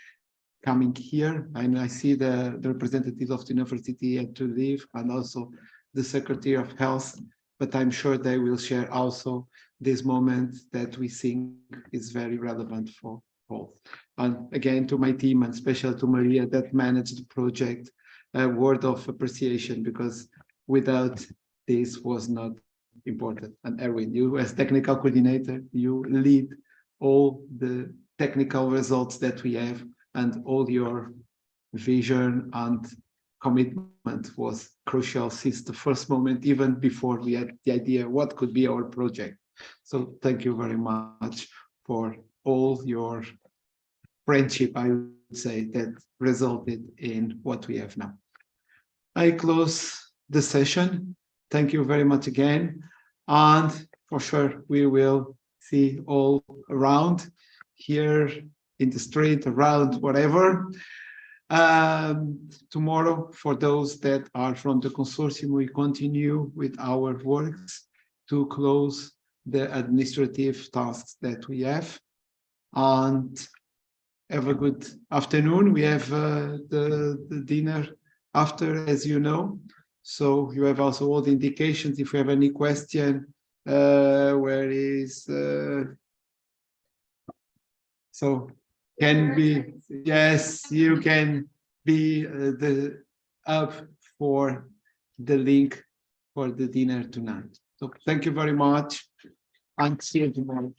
coming here. And I see the representatives of the university had to leave, and also the Secretary of Health, but I'm sure they will share also this moment that we think is very relevant for both. And again, to my team, and especially to Maria that managed the project, a word of appreciation, because without this was not important. And Erwin, you as technical coordinator, you lead all the technical results that we have, and all your vision and commitment was crucial since the first moment, even before we had the idea what could be our project. So thank you very much for all your friendship, I would say, that resulted in what we have now. I close the session. Thank you very much again. And for sure, we will see all around here in the street, around whatever. Tomorrow, for those that are from the consortium, we continue with our works to close the administrative tasks that we have. And have a good afternoon. We have the dinner after, as you know. So you have also all the indications. If you have any question, where is so can be, yes, you can be up for the link for the dinner tonight. So thank you very much and see you tomorrow.